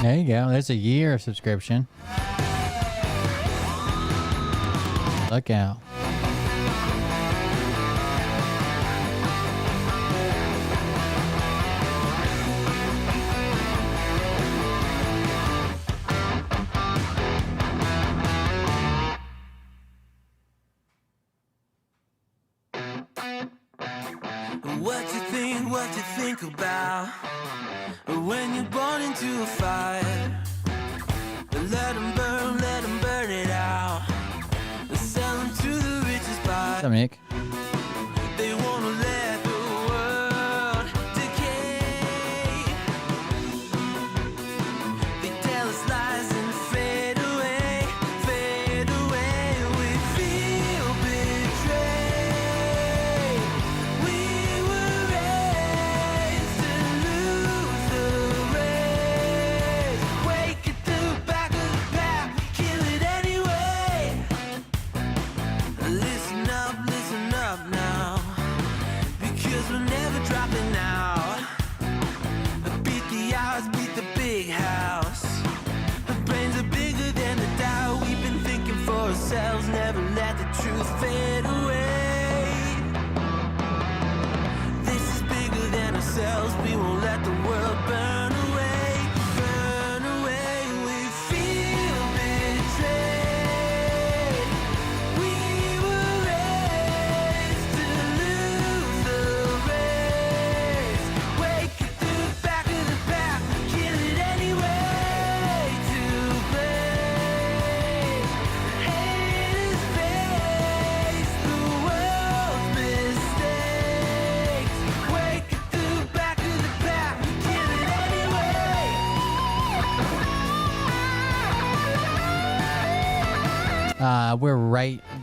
There you go. There's a year of subscription. Look out. What you think about when you're born into a fire? Let them burn it out. Sell them to the richest buyer. What's up, Nick? They wanna let the world decay. They tell us lies and fade away, fade away. We feel betrayed. We were raised to lose the race. Wake at the back of the pack, kill it anyway. Listen up now, because we're never dropping out. Beat the odds, beat the big house. The brains are bigger than the doubt. We've been thinking for ourselves, never let the truth fade away. This is bigger than ourselves, we won't let the world burn away, burn away. We feel betrayed. We were raised to lose the race. Wake at the back of the pack, kill it anyway. To blame, haters face the world's mistakes. Wake at the back of the pack, kill it anyway.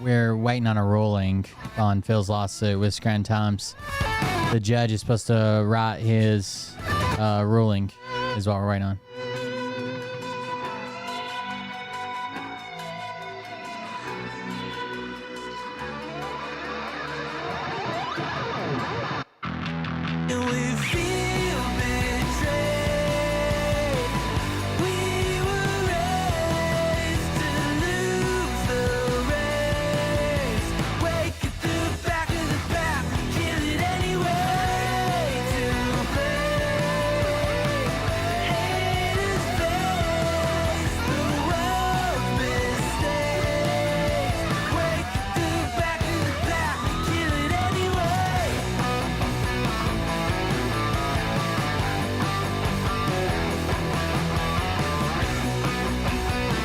We're waiting on a ruling on Phil's lawsuit with Scranton Times. The judge is supposed to write his ruling, is what we're waiting on. And we feel betrayed. We were raised to lose the race. Wake at the back of the pack, kill it anyway. To blame, haters face the world's mistakes. Wake at the back of the pack, kill it anyway.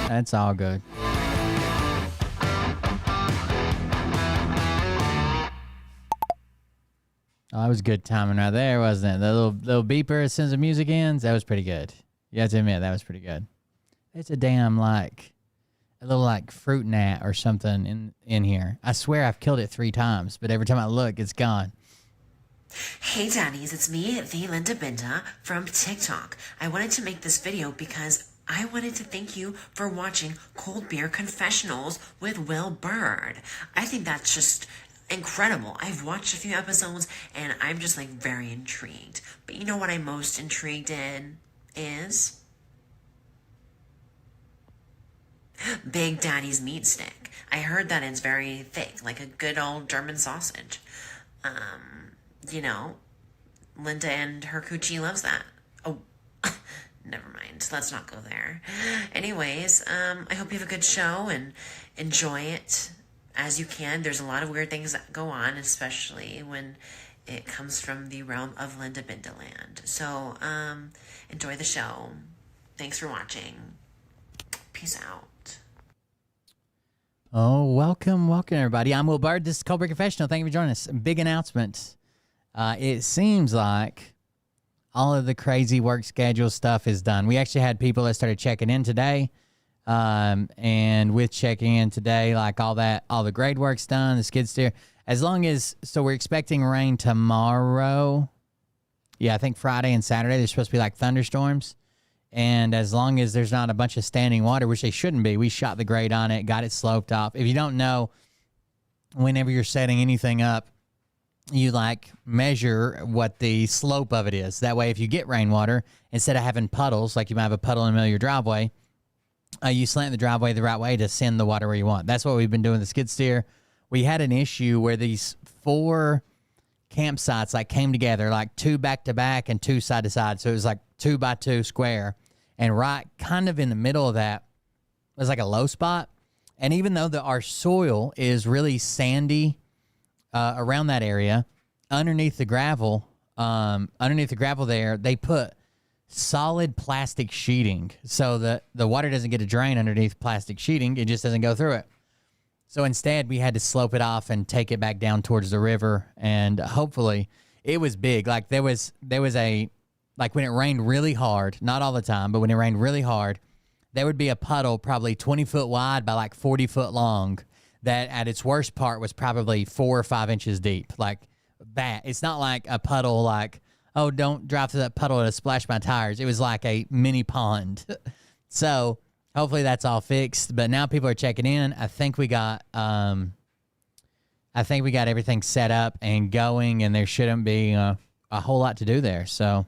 That's all good. Oh, that was good timing right there, wasn't it? The little beeper as soon as the music ends. That was pretty good. You have to admit, that was pretty good. It's a damn a little fruit gnat or something in here. I swear I've killed it 3 times, but every time I look, it's gone. Hey daddies, it's me, the Linda Binda from TikTok. I wanted to make this video because I wanted to thank you for watching Cold Beer Confessionals with Will Bird. I think that's just incredible. I've watched a few episodes and I'm just very intrigued. But you know what I'm most intrigued in is Big Daddy's meat stick. I heard that it's very thick, like a good old German sausage. Linda and her coochie loves that. Oh, never mind. Let's not go there. Anyways, I hope you have a good show and enjoy it as you can. There's a lot of weird things that go on, especially when it comes from the realm of Linda Bindaland. So, enjoy the show. Thanks for watching. Peace out. Oh, welcome everybody. I'm Will Bird. This is Cold Beer Confessional. Thank you for joining us. Big announcement. It seems like all of the crazy work schedule stuff is done. We actually had people that started checking in today. And with checking in today, like all the grade work's done, the skid steer. So we're expecting rain tomorrow. Yeah, I think Friday and Saturday there's supposed to be like thunderstorms. And as long as there's not a bunch of standing water, which they shouldn't be, we shot the grade on it, got it sloped off. If you don't know, whenever you're setting anything up, you like measure what the slope of it is. That way, if you get rainwater, instead of having puddles, like you might have a puddle in the middle of your driveway, you slant the driveway the right way to send the water where you want. That's what we've been doing with the skid steer. We had an issue where these 4 campsites like came together, like 2 back to back and 2 side to side. So it was like 2 by 2 square. And right kind of in the middle of that was like a low spot. And even though our soil is really sandy around that area, underneath the gravel there, they put solid plastic sheeting so that the water doesn't get a drain underneath plastic sheeting. It just doesn't go through it. So instead, we had to slope it off and take it back down towards the river. And hopefully, it was big. Like there was like when it rained really hard, not all the time, but when it rained really hard, there would be a puddle probably 20 foot wide by like 40 foot long that at its worst part was probably 4 or 5 inches deep. Like that. It's not like a puddle like, oh, don't drive through that puddle, it'll splash my tires. It was like a mini pond. So hopefully that's all fixed. But now people are checking in. I think we got everything set up and going, and there shouldn't be a whole lot to do there. So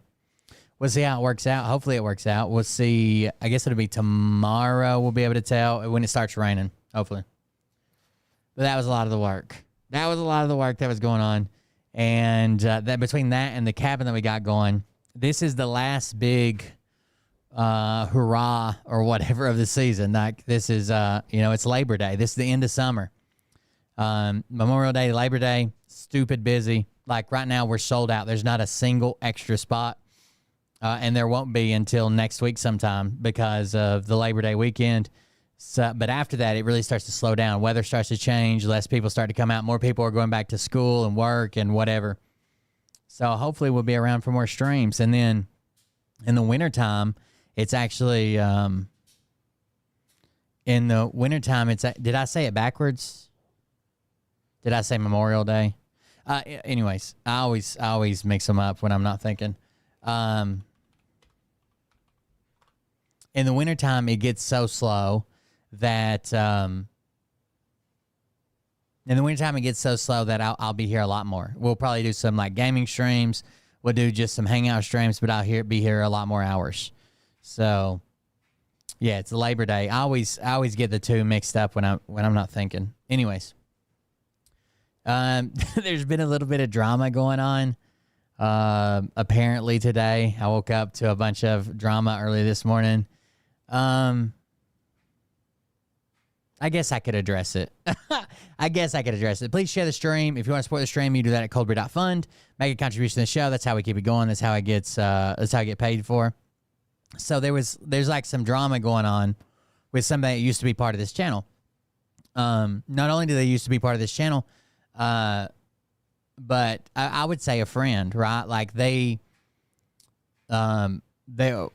we'll see how it works out. Hopefully it works out. We'll see. I guess it'll be tomorrow. We'll be able to tell when it starts raining, hopefully. But that was a lot of the work. That was going on. And that between that and the cabin that we got going, this is the last big hurrah or whatever of the season. Like this is, it's Labor Day. This is the end of summer. Memorial Day, Labor Day, stupid busy. Like right now we're sold out. There's not a single extra spot. And there won't be until next week sometime because of the Labor Day weekend. So, but after that, it really starts to slow down. Weather starts to change. Less people start to come out. More people are going back to school and work and whatever. So hopefully we'll be around for more streams. And then in the wintertime, it's actually in the wintertime, did I say it backwards? Did I say Memorial Day? Anyways, I always mix them up when I'm not thinking. In the wintertime, it gets so slow that I'll be here a lot more. We'll probably do some like gaming streams. We'll do just some hangout streams, but be here a lot more hours. So yeah, it's Labor Day. I always get the two mixed up when I'm not thinking. Anyways, there's been a little bit of drama going on. Apparently today, I woke up to a bunch of drama early this morning. I guess I could address it. Please share the stream. If you want to support the stream, you do that at coldbeer.fund. Make a contribution to the show. That's how we keep it going. That's how I get paid for. So there's like some drama going on with somebody that used to be part of this channel. Not only do they used to be part of this channel, but I would say a friend, right? Like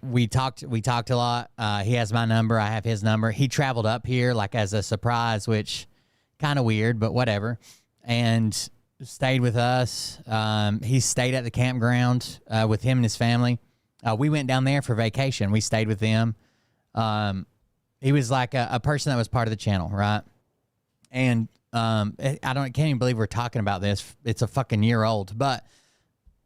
we talked a lot. He has my number. I have his number. He traveled up here like as a surprise, which kind of weird, but whatever. And stayed with us. He stayed at the campground with him and his family. We went down there for vacation. We stayed with them. He was like a person that was part of the channel, right? And can't even believe we're talking about this. It's a fucking year old, but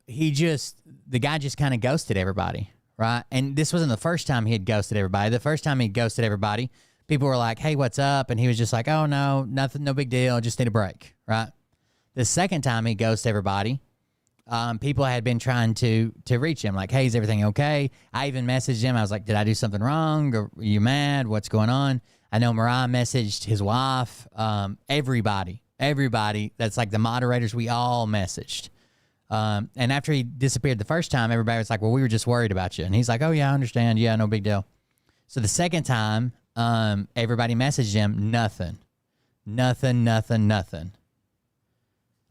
the guy just kind of ghosted everybody. Right. And this wasn't the first time he had ghosted everybody. The first time he ghosted everybody, people were like, hey, what's up? And he was just like, oh, no, nothing, no big deal. Just need a break. Right. The second time he ghosted everybody, people had been trying to reach him like, hey, is everything okay? I even messaged him. I was like, did I do something wrong? Or are you mad? What's going on? I know Mariah messaged his wife. Everybody that's like the moderators, we all messaged. And after he disappeared the first time, everybody was like, well, we were just worried about you. And he's like, oh, yeah, I understand. Yeah, no big deal. So the second time, everybody messaged him, nothing.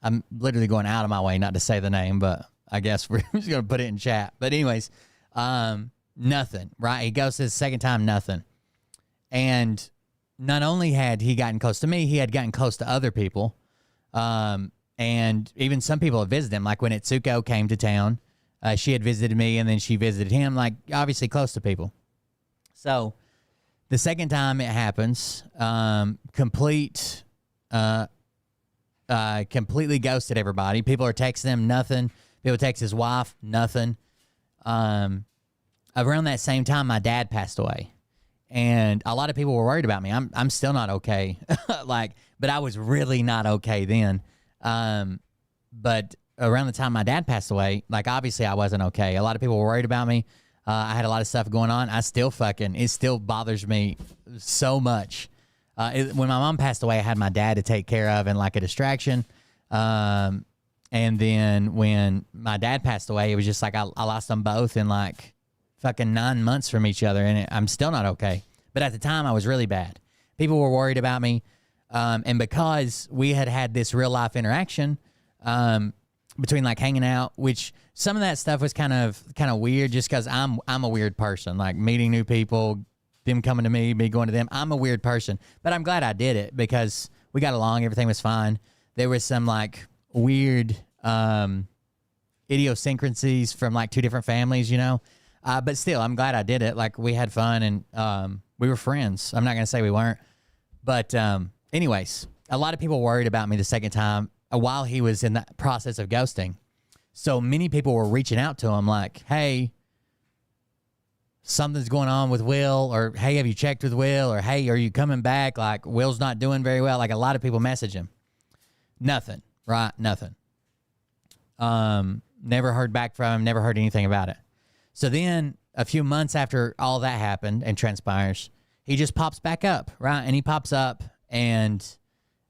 I'm literally going out of my way not to say the name, but I guess we're just going to put it in chat. But anyways, nothing, right? He goes to the second time, nothing. And not only had he gotten close to me, he had gotten close to other people. And even some people had visited him. Like when Itsuko came to town, she had visited me, and then she visited him, like obviously close to people. So the second time it happens, completely ghosted everybody. People are texting him, nothing. People text his wife, nothing. Around that same time, my dad passed away. And a lot of people were worried about me. I'm still not okay. But I was really not okay then. But around the time my dad passed away, like obviously I wasn't okay. A lot of people were worried about me. I had a lot of stuff going on. It still bothers me so much. When my mom passed away, I had my dad to take care of and like a distraction. And then when my dad passed away, it was just like I lost them both in like fucking 9 months from each other, and I'm still not okay. But at the time, I was really bad. People were worried about me, and because we had this real life interaction between like hanging out, which some of that stuff was kind of weird, just because I'm a weird person, like meeting new people, them coming to me going to them. I'm a weird person, but I'm glad I did it because we got along. Everything was fine. There was some like weird idiosyncrasies from like two different families, you know. But still, I'm glad I did it. Like, we had fun, and we were friends. I'm not going to say we weren't. But anyways, a lot of people worried about me the second time while he was in the process of ghosting. So many people were reaching out to him like, hey, something's going on with Will, or hey, have you checked with Will, or hey, are you coming back? Like, Will's not doing very well. Like, a lot of people message him. Nothing, right? Nothing. Never heard back from him, never heard anything about it. So then a few months after all that happened and transpires, he just pops back up, right? And he pops up, and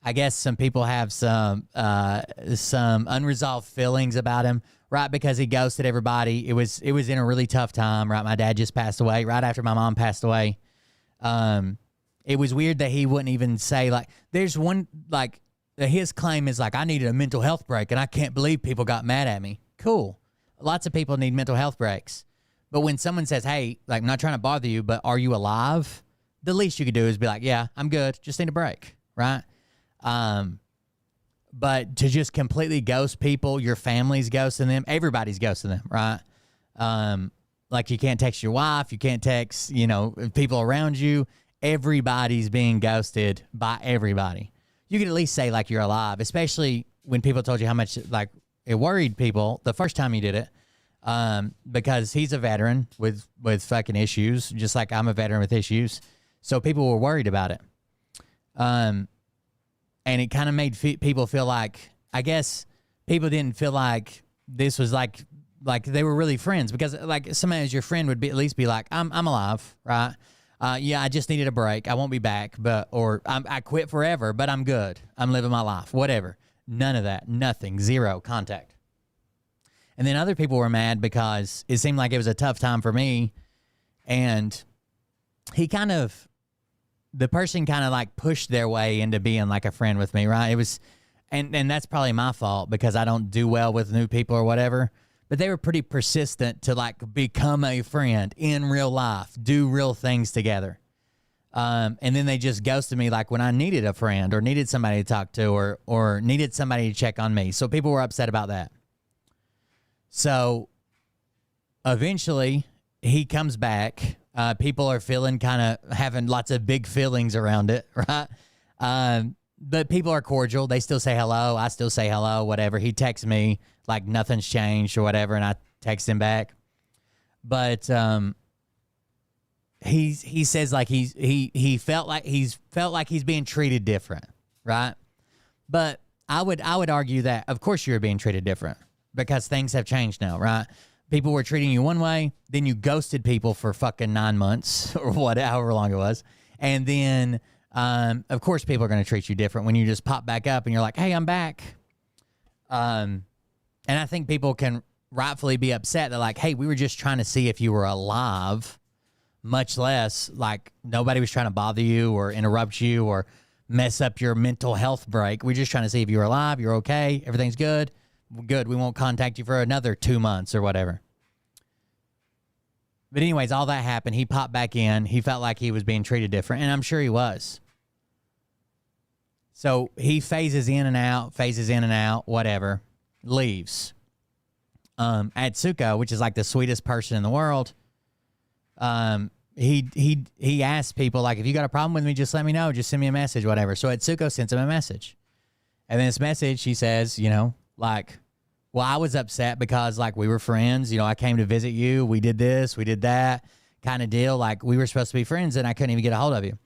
I guess some people have some unresolved feelings about him, right? Because he ghosted everybody. It was in a really tough time, right? My dad just passed away right after my mom passed away. It was weird that he wouldn't even say, like, there's one, like, his claim is like, I needed a mental health break, and I can't believe people got mad at me. Cool. Lots of people need mental health breaks. But when someone says, hey, like, I'm not trying to bother you, but are you alive? The least you could do is be like, yeah, I'm good. Just need a break, right? But to just completely ghost people, your family's ghosting them, everybody's ghosting them, right? Like, you can't text your wife, you can't text, you know, people around you. Everybody's being ghosted by everybody. You could at least say, like, you're alive, especially when people told you how much, like, it worried people the first time you did it. Because he's a veteran with fucking issues, just like I'm a veteran with issues. So people were worried about it. And it kind of made people feel like, I guess people didn't feel like this was like they were really friends, because like somebody as your friend would at least be like, I'm alive, right? Yeah, I just needed a break. I won't be back, or I quit forever, but I'm good. I'm living my life, whatever. None of that, nothing, zero contact. And then other people were mad because it seemed like it was a tough time for me. And the person kind of like pushed their way into being like a friend with me, right? It was, and that's probably my fault because I don't do well with new people or whatever. But they were pretty persistent to like become a friend in real life, do real things together. And then they just ghosted me like when I needed a friend or needed somebody to talk to or needed somebody to check on me. So people were upset about that. So eventually he comes back. People are feeling kind of having lots of big feelings around it, right? But people are cordial. They still say hello. I still say hello, whatever. He texts me like nothing's changed or whatever, and I text him back. But he says like he felt like he's being treated different, right? But I would argue that of course you're being treated different. Because things have changed now, right? People were treating you one way, then you ghosted people for fucking 9 months or however long it was. And then, of course, people are going to treat you different when you just pop back up and you're like, hey, I'm back. And I think people can rightfully be upset that like, hey, we were just trying to see if you were alive, much less like nobody was trying to bother you or interrupt you or mess up your mental health break. We're just trying to see if you were alive, you're okay, everything's good. Good, we won't contact you for another 2 months or whatever. But anyways, all that happened. He popped back in. He felt like he was being treated different, and I'm sure he was. So he phases in and out, whatever, leaves. Atsuko, which is like the sweetest person in the world, he asked people, like, if you got a problem with me, just let me know. Just send me a message, whatever. So Atsuko sends him a message. And then this message, he says, you know, like, well, I was upset because, like, we were friends. You know, I came to visit you. We did this. We did that kind of deal. Like, we were supposed to be friends, and I couldn't even get a hold of you.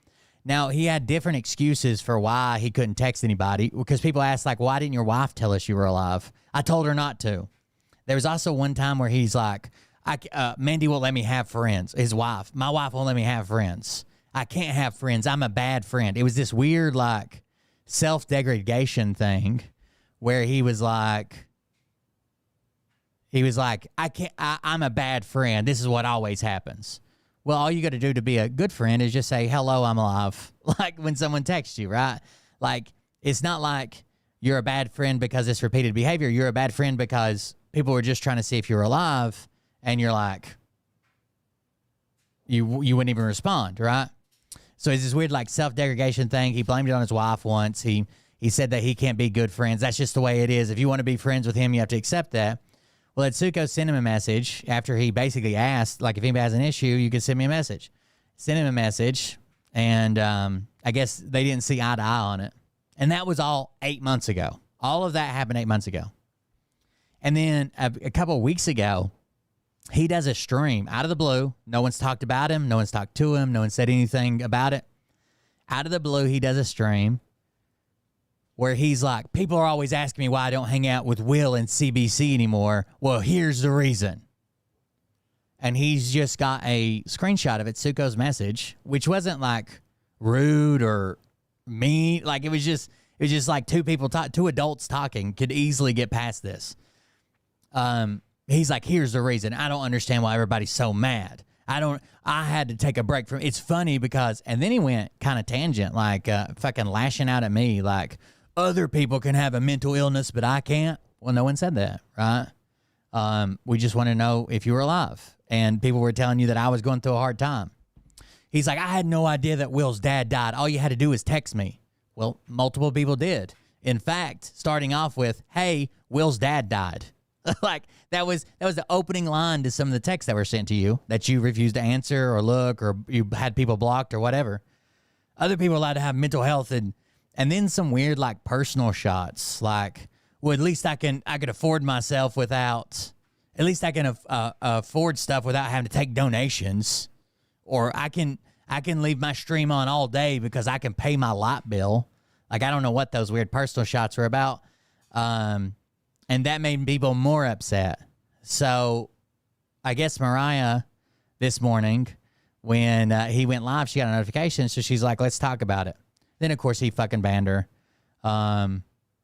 Now, he had different excuses for why he couldn't text anybody, because people asked, like, why didn't your wife tell us you were alive? I told her not to. There was also one time where he's like, Mandy won't let me have friends. His wife. My wife won't let me have friends. I can't have friends. I'm a bad friend. It was this weird, like, self-degradation thing where he was like, I'm a bad friend. This is what always happens. Well, all you got to do to be a good friend is just say, hello, I'm alive. Like when someone texts you, right? Like, it's not like you're a bad friend because it's repeated behavior. You're a bad friend because people were just trying to see if you're alive, and you're like, you wouldn't even respond, right? So it's this weird, like, self-degradation thing. He blamed it on his wife once. He said that he can't be good friends. That's just the way it is. If you want to be friends with him, you have to accept that. Well, Atsuko sent him a message after he basically asked, like, if anybody has an issue, you can send me a message. Sent him a message, and I guess they didn't see eye to eye on it. And that was all 8 months ago. All of that happened 8 months ago. And then a couple of weeks ago, he does a stream out of the blue. No one's talked about him. No one's talked to him. No one said anything about it. Out of the blue, he does a stream where he's like, people are always asking me why I don't hang out with Will and CBC anymore. Well, here's the reason. And he's just got a screenshot of Atsuko's message, which wasn't like rude or mean. Like it was just like two adults talking could easily get past this. He's like, here's the reason. I don't understand why everybody's so mad. I had to take a break from, it's funny because, and then he went kind of tangent, like fucking lashing out at me, like, other people can have a mental illness, but I can't. Well, no one said that, right? We just want to know if you were alive. And people were telling you that I was going through a hard time. He's like, I had no idea that Will's dad died. All you had to do was text me. Well, multiple people did. In fact, starting off with, hey, Will's dad died. Like, that was the opening line to some of the texts that were sent to you that you refused to answer or look, or you had people blocked or whatever. Other people are allowed to have mental health, and then some weird, like, personal shots, like, well, at least I could afford myself without, at least I can afford stuff without having to take donations, or I can leave my stream on all day because I can pay my light bill. Like, I don't know what those weird personal shots were about, and that made people more upset. So I guess Mariah this morning, when he went live, she got a notification, so she's like, let's talk about it. Then, of course, he fucking banned her.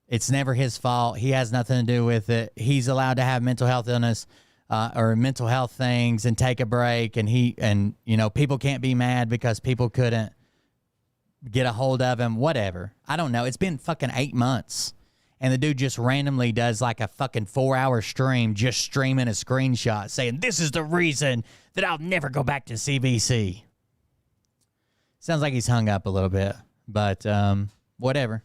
It's never his fault. He has nothing to do with it. He's allowed to have mental health illness or mental health things and take a break. And you know, people can't be mad because people couldn't get a hold of him. Whatever. I don't know. It's been fucking 8 months. And the dude just randomly does like a fucking 4-hour stream, just streaming a screenshot saying, this is the reason that I'll never go back to CBC. Sounds like he's hung up a little bit. But whatever.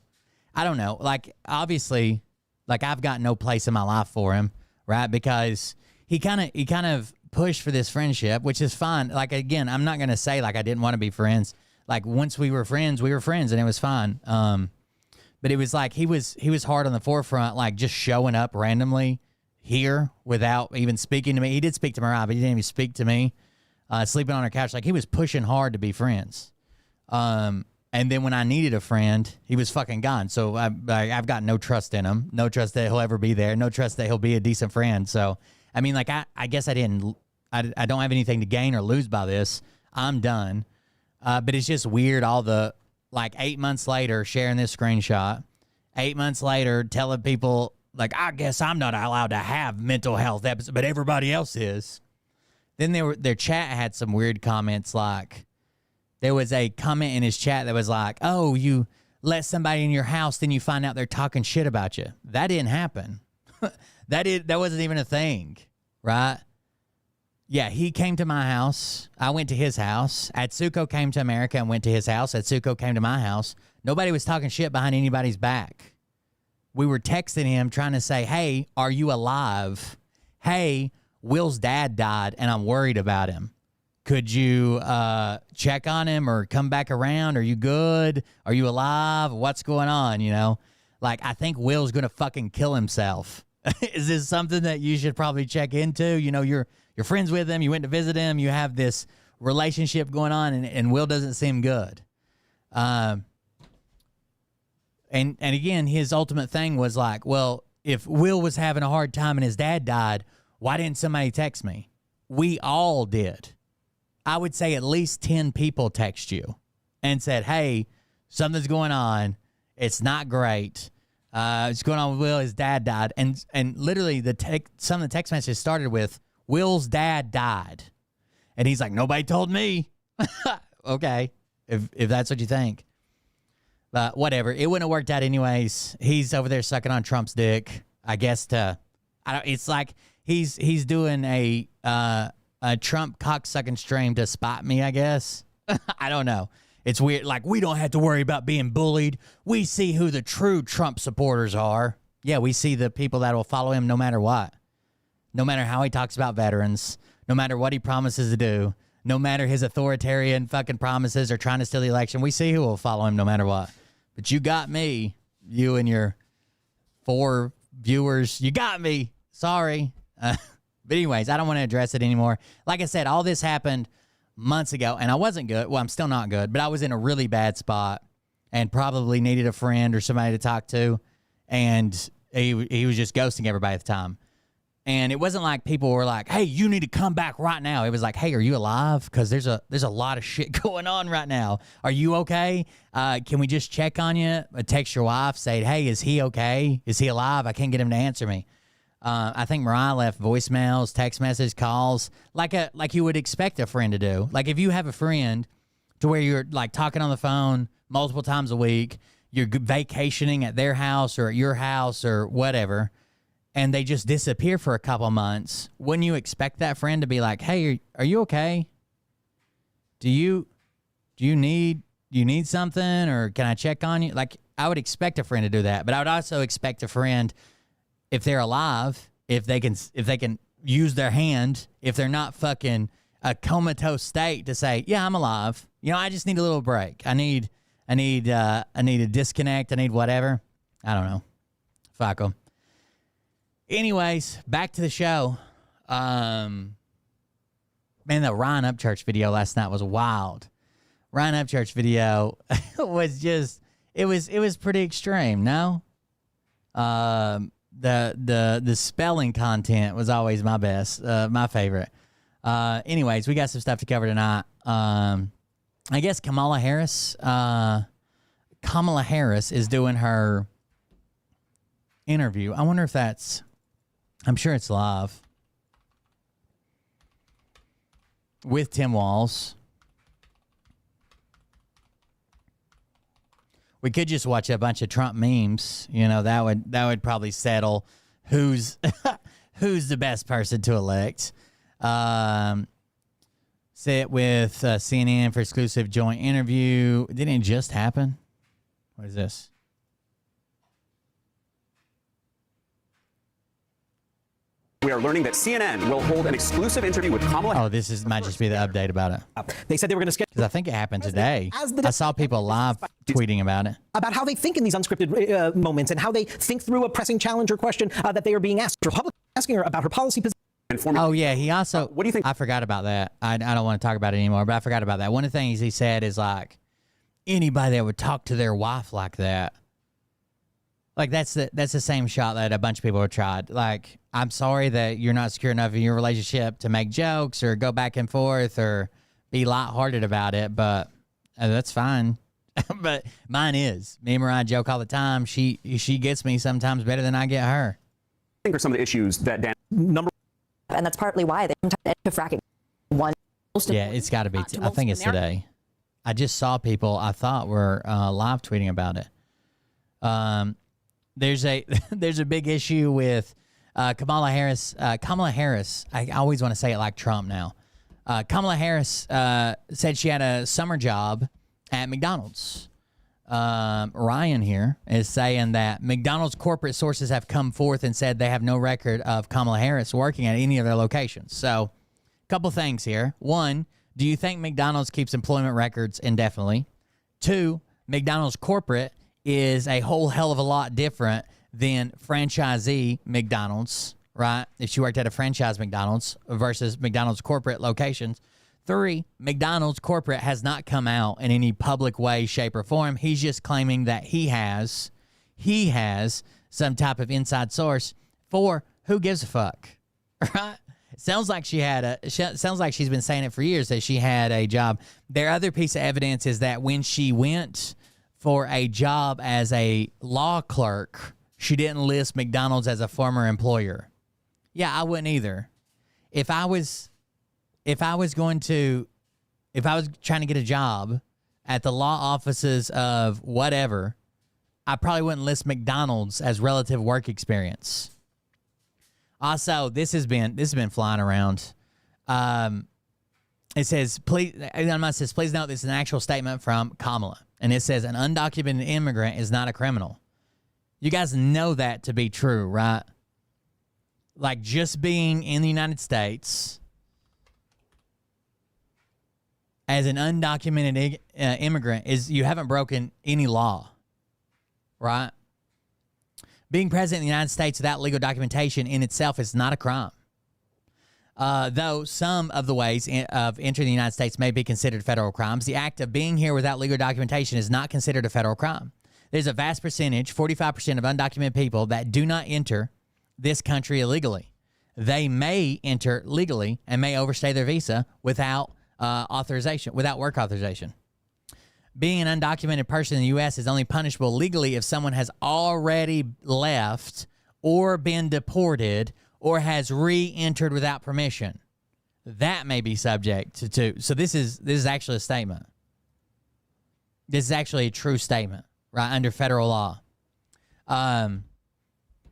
I don't know. Like, obviously, like, I've got no place in my life for him, right? Because he kind of pushed for this friendship, which is fine. Like, again, I'm not going to say, like, I didn't want to be friends. Like, once we were friends, and it was fine. But it was like he was hard on the forefront, like, just showing up randomly here without even speaking to me. He did speak to Mariah, but he didn't even speak to me. Sleeping on her couch. Like, he was pushing hard to be friends. And then when I needed a friend, he was fucking gone. So I've got no trust in him. No trust that he'll ever be there. No trust that he'll be a decent friend. So, I mean, like, I guess I don't have anything to gain or lose by this. I'm done. But it's just weird, all the, like, 8 months later, sharing this screenshot. 8 months later, telling people, like, I guess I'm not allowed to have mental health episodes, but everybody else is. Then their chat had some weird comments, like, there was a comment in his chat that was like, oh, you let somebody in your house, then you find out they're talking shit about you. That didn't happen. That wasn't even a thing, right? Yeah, he came to my house. I went to his house. Atsuko came to America and went to his house. Atsuko came to my house. Nobody was talking shit behind anybody's back. We were texting him trying to say, hey, are you alive? Hey, Will's dad died and I'm worried about him. Could you check on him or come back around? Are you good? Are you alive? What's going on, you know? Like, I think Will's going to fucking kill himself. Is this something that you should probably check into? You know, you're friends with him. You went to visit him. You have this relationship going on, and Will doesn't seem good. And again, his ultimate thing was like, well, if Will was having a hard time and his dad died, why didn't somebody text me? We all did. I would say at least 10 people text you and said, hey, something's going on. It's not great. It's going on with Will. His dad died. And literally some of the text messages started with, Will's dad died. And he's like, nobody told me. Okay, if that's what you think. But whatever. It wouldn't have worked out anyways. He's over there sucking on Trump's dick, I guess, it's like he's doing a Trump cocksucking stream to spot me, I guess. I don't know. It's weird. Like, we don't have to worry about being bullied. We see who the true Trump supporters are. Yeah, we see the people that will follow him no matter what. No matter how he talks about veterans. No matter what he promises to do. No matter his authoritarian fucking promises or trying to steal the election. We see who will follow him no matter what. But you got me. You and your 4 viewers. You got me. Sorry. But anyways, I don't want to address it anymore. Like I said, all this happened months ago, and I wasn't good. Well, I'm still not good, but I was in a really bad spot and probably needed a friend or somebody to talk to, and he was just ghosting everybody at the time. And it wasn't like people were like, hey, you need to come back right now. It was like, hey, are you alive? Because there's a lot of shit going on right now. Are you okay? Can we just check on you? Text your wife, say, hey, is he okay? Is he alive? I can't get him to answer me. I think Mariah left voicemails, text messages, calls, like you would expect a friend to do. Like if you have a friend to where you're like talking on the phone multiple times a week, you're vacationing at their house or at your house or whatever, and they just disappear for a couple months, wouldn't you expect that friend to be like, hey, are you okay? Do you need something, or can I check on you? Like, I would expect a friend to do that, but I would also expect a friend, if they're alive, if they can use their hand, if they're not fucking a comatose state, to say, yeah, I'm alive. You know, I just need a little break. I need a disconnect. I need whatever. I don't know. Fuck 'em. Anyways, back to the show. Man, the Ryan Upchurch video last night was wild. Ryan Upchurch video was just, it was pretty extreme, no? The spelling content was always my best, my favorite. Anyways, we got some stuff to cover tonight. I guess Kamala Harris is doing her interview. I wonder if I'm sure it's live with Tim Walz. We could just watch a bunch of Trump memes. You know, that would probably settle who's who's the best person to elect. Sit with CNN for exclusive joint interview. Didn't it just happen? What is this? We are learning that CNN will hold an exclusive interview with Kamala. Oh, this might just be the update about it. They said they were going to schedule. Because I think it happened today. I saw people live tweeting about it. About how they think in these unscripted moments and how they think through a pressing challenge or question that they are being asked. Republicans asking her about her policy position. Oh, yeah. He also, what do you think? I forgot about that. I don't want to talk about it anymore, but I forgot about that. One of the things he said is like, anybody that would talk to their wife like that, like that's the same shot that a bunch of people have tried. Like, I'm sorry that you're not secure enough in your relationship to make jokes or go back and forth or be lighthearted about it, but that's fine. But mine is. Me and Mariah joke all the time. She gets me sometimes better than I get her. I think are some of the issues that Dan. And that's partly why they sometimes end up fracking. Yeah, it's got to be. I think it's today. I just saw people I thought were live tweeting about it. There's a big issue with Kamala Harris, I always want to say it like Trump now. Kamala Harris said she had a summer job at McDonald's. Ryan here is saying that McDonald's corporate sources have come forth and said they have no record of Kamala Harris working at any of their locations. So, a couple things here. One, do you think McDonald's keeps employment records indefinitely? Two, McDonald's corporate is a whole hell of a lot different than franchisee McDonald's, right? If she worked at a franchise McDonald's versus McDonald's corporate locations. Three, McDonald's corporate has not come out in any public way, shape, or form. He's just claiming that he has some type of inside source. Four, who gives a fuck, right? Sounds like sounds like she's been saying it for years that she had a job. Their other piece of evidence is that when she went for a job as a law clerk, she didn't list McDonald's as a former employer. Yeah, I wouldn't either. If I was trying to get a job at the law offices of whatever, I probably wouldn't list McDonald's as relative work experience. Also, this has been flying around. It says, please note this is an actual statement from Kamala. And it says, an undocumented immigrant is not a criminal. You guys know that to be true, right? Like, just being in the United States as an undocumented immigrant you haven't broken any law, right? Being present in the United States without legal documentation in itself is not a crime. Though some of the ways of entering the United States may be considered federal crimes, the act of being here without legal documentation is not considered a federal crime. There's a vast percentage, 45% of undocumented people that do not enter this country illegally. They may enter legally and may overstay their visa without work authorization. Being an undocumented person in the U.S. is only punishable legally if someone has already left or been deported or has re-entered without permission. That may be subject to. So this is actually a statement. This is actually a true statement, right, under federal law.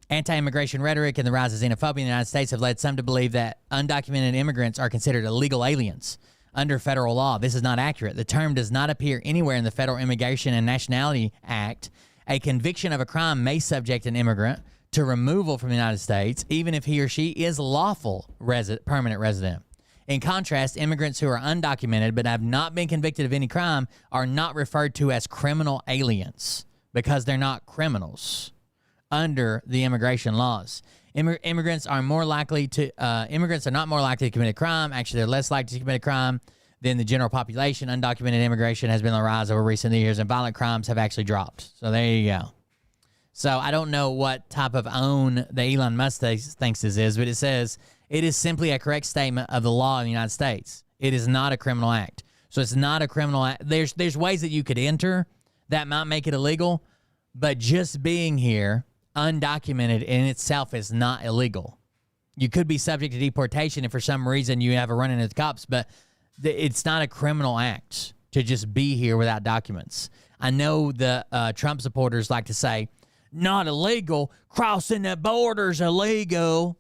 Anti-immigration rhetoric and the rise of xenophobia in the United States have led some to believe that undocumented immigrants are considered illegal aliens under federal law. This is not accurate. The term does not appear anywhere in the Federal Immigration and Nationality Act. A conviction of a crime may subject an immigrant to removal from the United States, even if he or she is lawful permanent resident. In contrast, immigrants who are undocumented but have not been convicted of any crime are not referred to as criminal aliens because they're not criminals under the immigration laws. Immigrants are not more likely to commit a crime. Actually, they're less likely to commit a crime than the general population. Undocumented immigration has been on the rise over recent years, and violent crimes have actually dropped. So there you go. So I don't know what type of own the Elon Musk thinks this is, but it says it is simply a correct statement of the law in the United States. It is not a criminal act. So it's not a criminal act. There's ways that you could enter that might make it illegal, but just being here undocumented in itself is not illegal. You could be subject to deportation if for some reason you have a run-in with the cops, but it's not a criminal act to just be here without documents. I know the Trump supporters like to say, not illegal, crossing the border's illegal.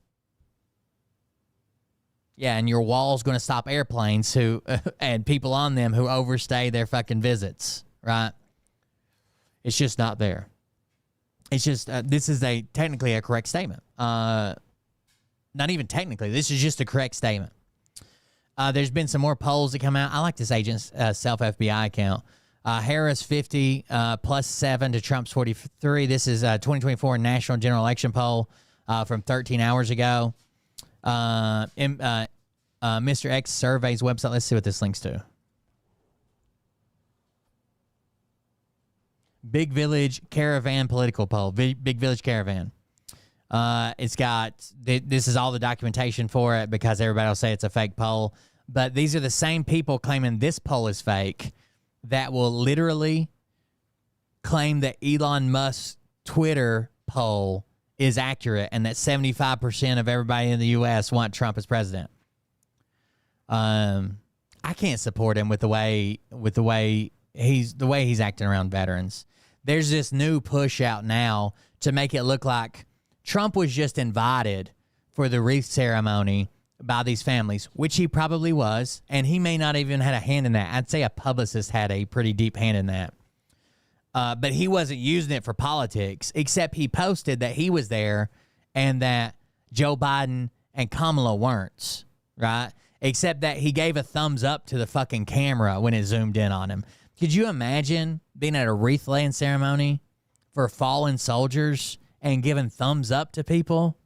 Yeah, and your wall's going to stop airplanes and people on them who overstay their fucking visits, right? It's just not there. It's just, this is technically a correct statement. Not even technically. This is just a correct statement. There's been some more polls that come out. I like this agent's self-FBI account. Harris 50 plus 7 to Trump's 43. This is a 2024 National General Election poll from 13 hours ago. Mr. X Surveys website. Let's see what this links to. Big Village Caravan political poll. Big Village Caravan. It's got, this is all the documentation for it because everybody will say it's a fake poll. But these are the same people claiming this poll is fake that will literally claim that Elon Musk's Twitter poll is accurate and that 75% of everybody in the U.S. want Trump as president. I can't support him with the way he's acting around veterans. There's this new push out now to make it look like Trump was just invited for the wreath ceremony by these families, which he probably was, and he may not even had a hand in that. I'd say a publicist had a pretty deep hand in that. But he wasn't using it for politics, except he posted that he was there and that Joe Biden and Kamala weren't, right? Except that he gave a thumbs up to the fucking camera when it zoomed in on him. Could you imagine being at a wreath laying ceremony for fallen soldiers and giving thumbs up to people?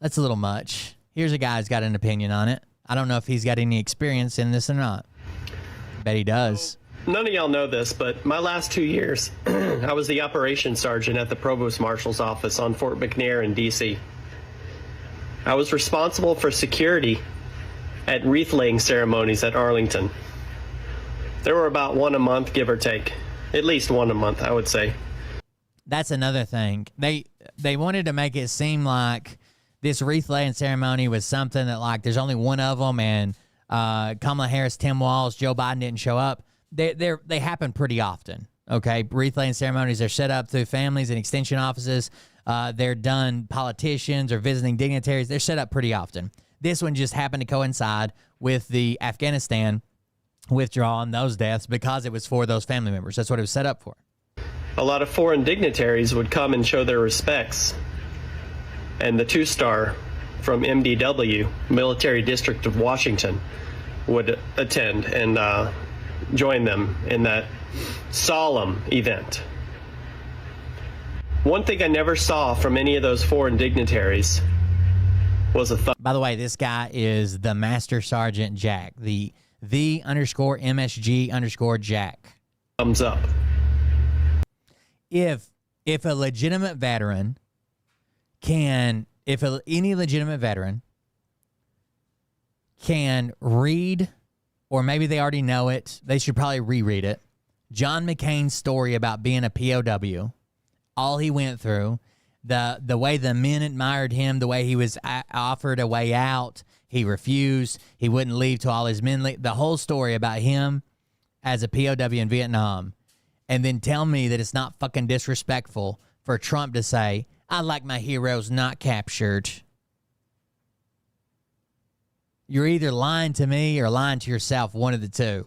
That's a little much. Here's a guy who's got an opinion on it. I don't know if he's got any experience in this or not. Bet he does. None of y'all know this, but my last 2 years, I was the operations sergeant at the Provost Marshal's office on Fort McNair in D.C. I was responsible for security at wreath-laying ceremonies at Arlington. There were about one a month, give or take. At least one a month, I would say. That's another thing. They wanted to make it seem like this wreath-laying ceremony was something that, like, there's only one of them, and Kamala Harris, Tim Walz, Joe Biden didn't show up. They happen pretty often, okay? Wreath-laying ceremonies are set up through families and extension offices. They're done politicians or visiting dignitaries. They're set up pretty often. This one just happened to coincide with the Afghanistan withdrawal and those deaths because it was for those family members. That's what it was set up for. A lot of foreign dignitaries would come and show their respects. And the two-star from MDW, Military District of Washington, would attend and join them in that solemn event. One thing I never saw from any of those foreign dignitaries was a By the way, this guy is the Master Sergeant Jack, the _MSG_Jack. thumbs up. If a legitimate veteran any legitimate veteran can read, or maybe they already know it, they should probably reread it, John McCain's story about being a POW, all he went through, the way the men admired him, the way he was offered a way out, he refused, he wouldn't leave till all his men leave, the whole story about him as a POW in Vietnam, and then tell me that it's not fucking disrespectful for Trump to say, I like my heroes not captured. You're either lying to me or lying to yourself, one of the two.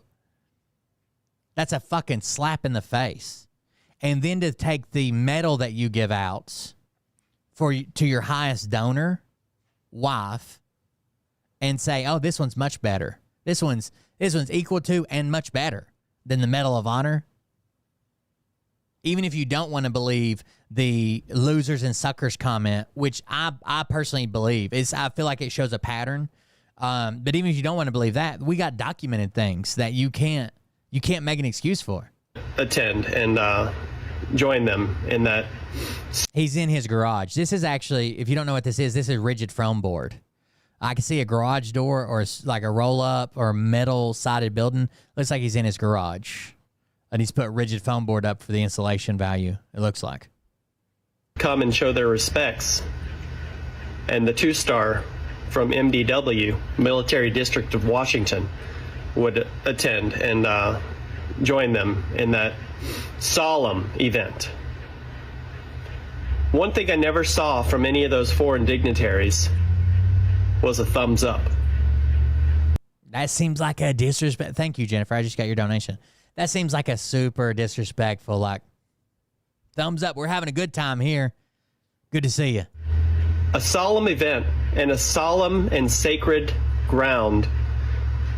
That's a fucking slap in the face. And then to take the medal that you give out to your highest donor, wife, and say, oh, this one's much better. This one's equal to and much better than the Medal of Honor. Even if you don't want to believe the losers and suckers comment, which I personally believe, I feel like it shows a pattern. But even if you don't want to believe that, we got documented things that you can't make an excuse for. Attend and join them in that. He's in his garage. This is actually, if you don't know what this is a rigid foam board. I can see a garage door or like a roll-up or metal-sided building. Looks like he's in his garage. And he's put rigid foam board up for the insulation value, it looks like. Come and show their respects. And the two-star from MDW, Military District of Washington, would attend and join them in that solemn event. One thing I never saw from any of those foreign dignitaries was a thumbs up. That seems like a disrespect. Thank you, Jennifer. I just got your donation. That seems like a super disrespectful, like, thumbs up. We're having a good time here. Good to see you. A solemn event and a solemn and sacred ground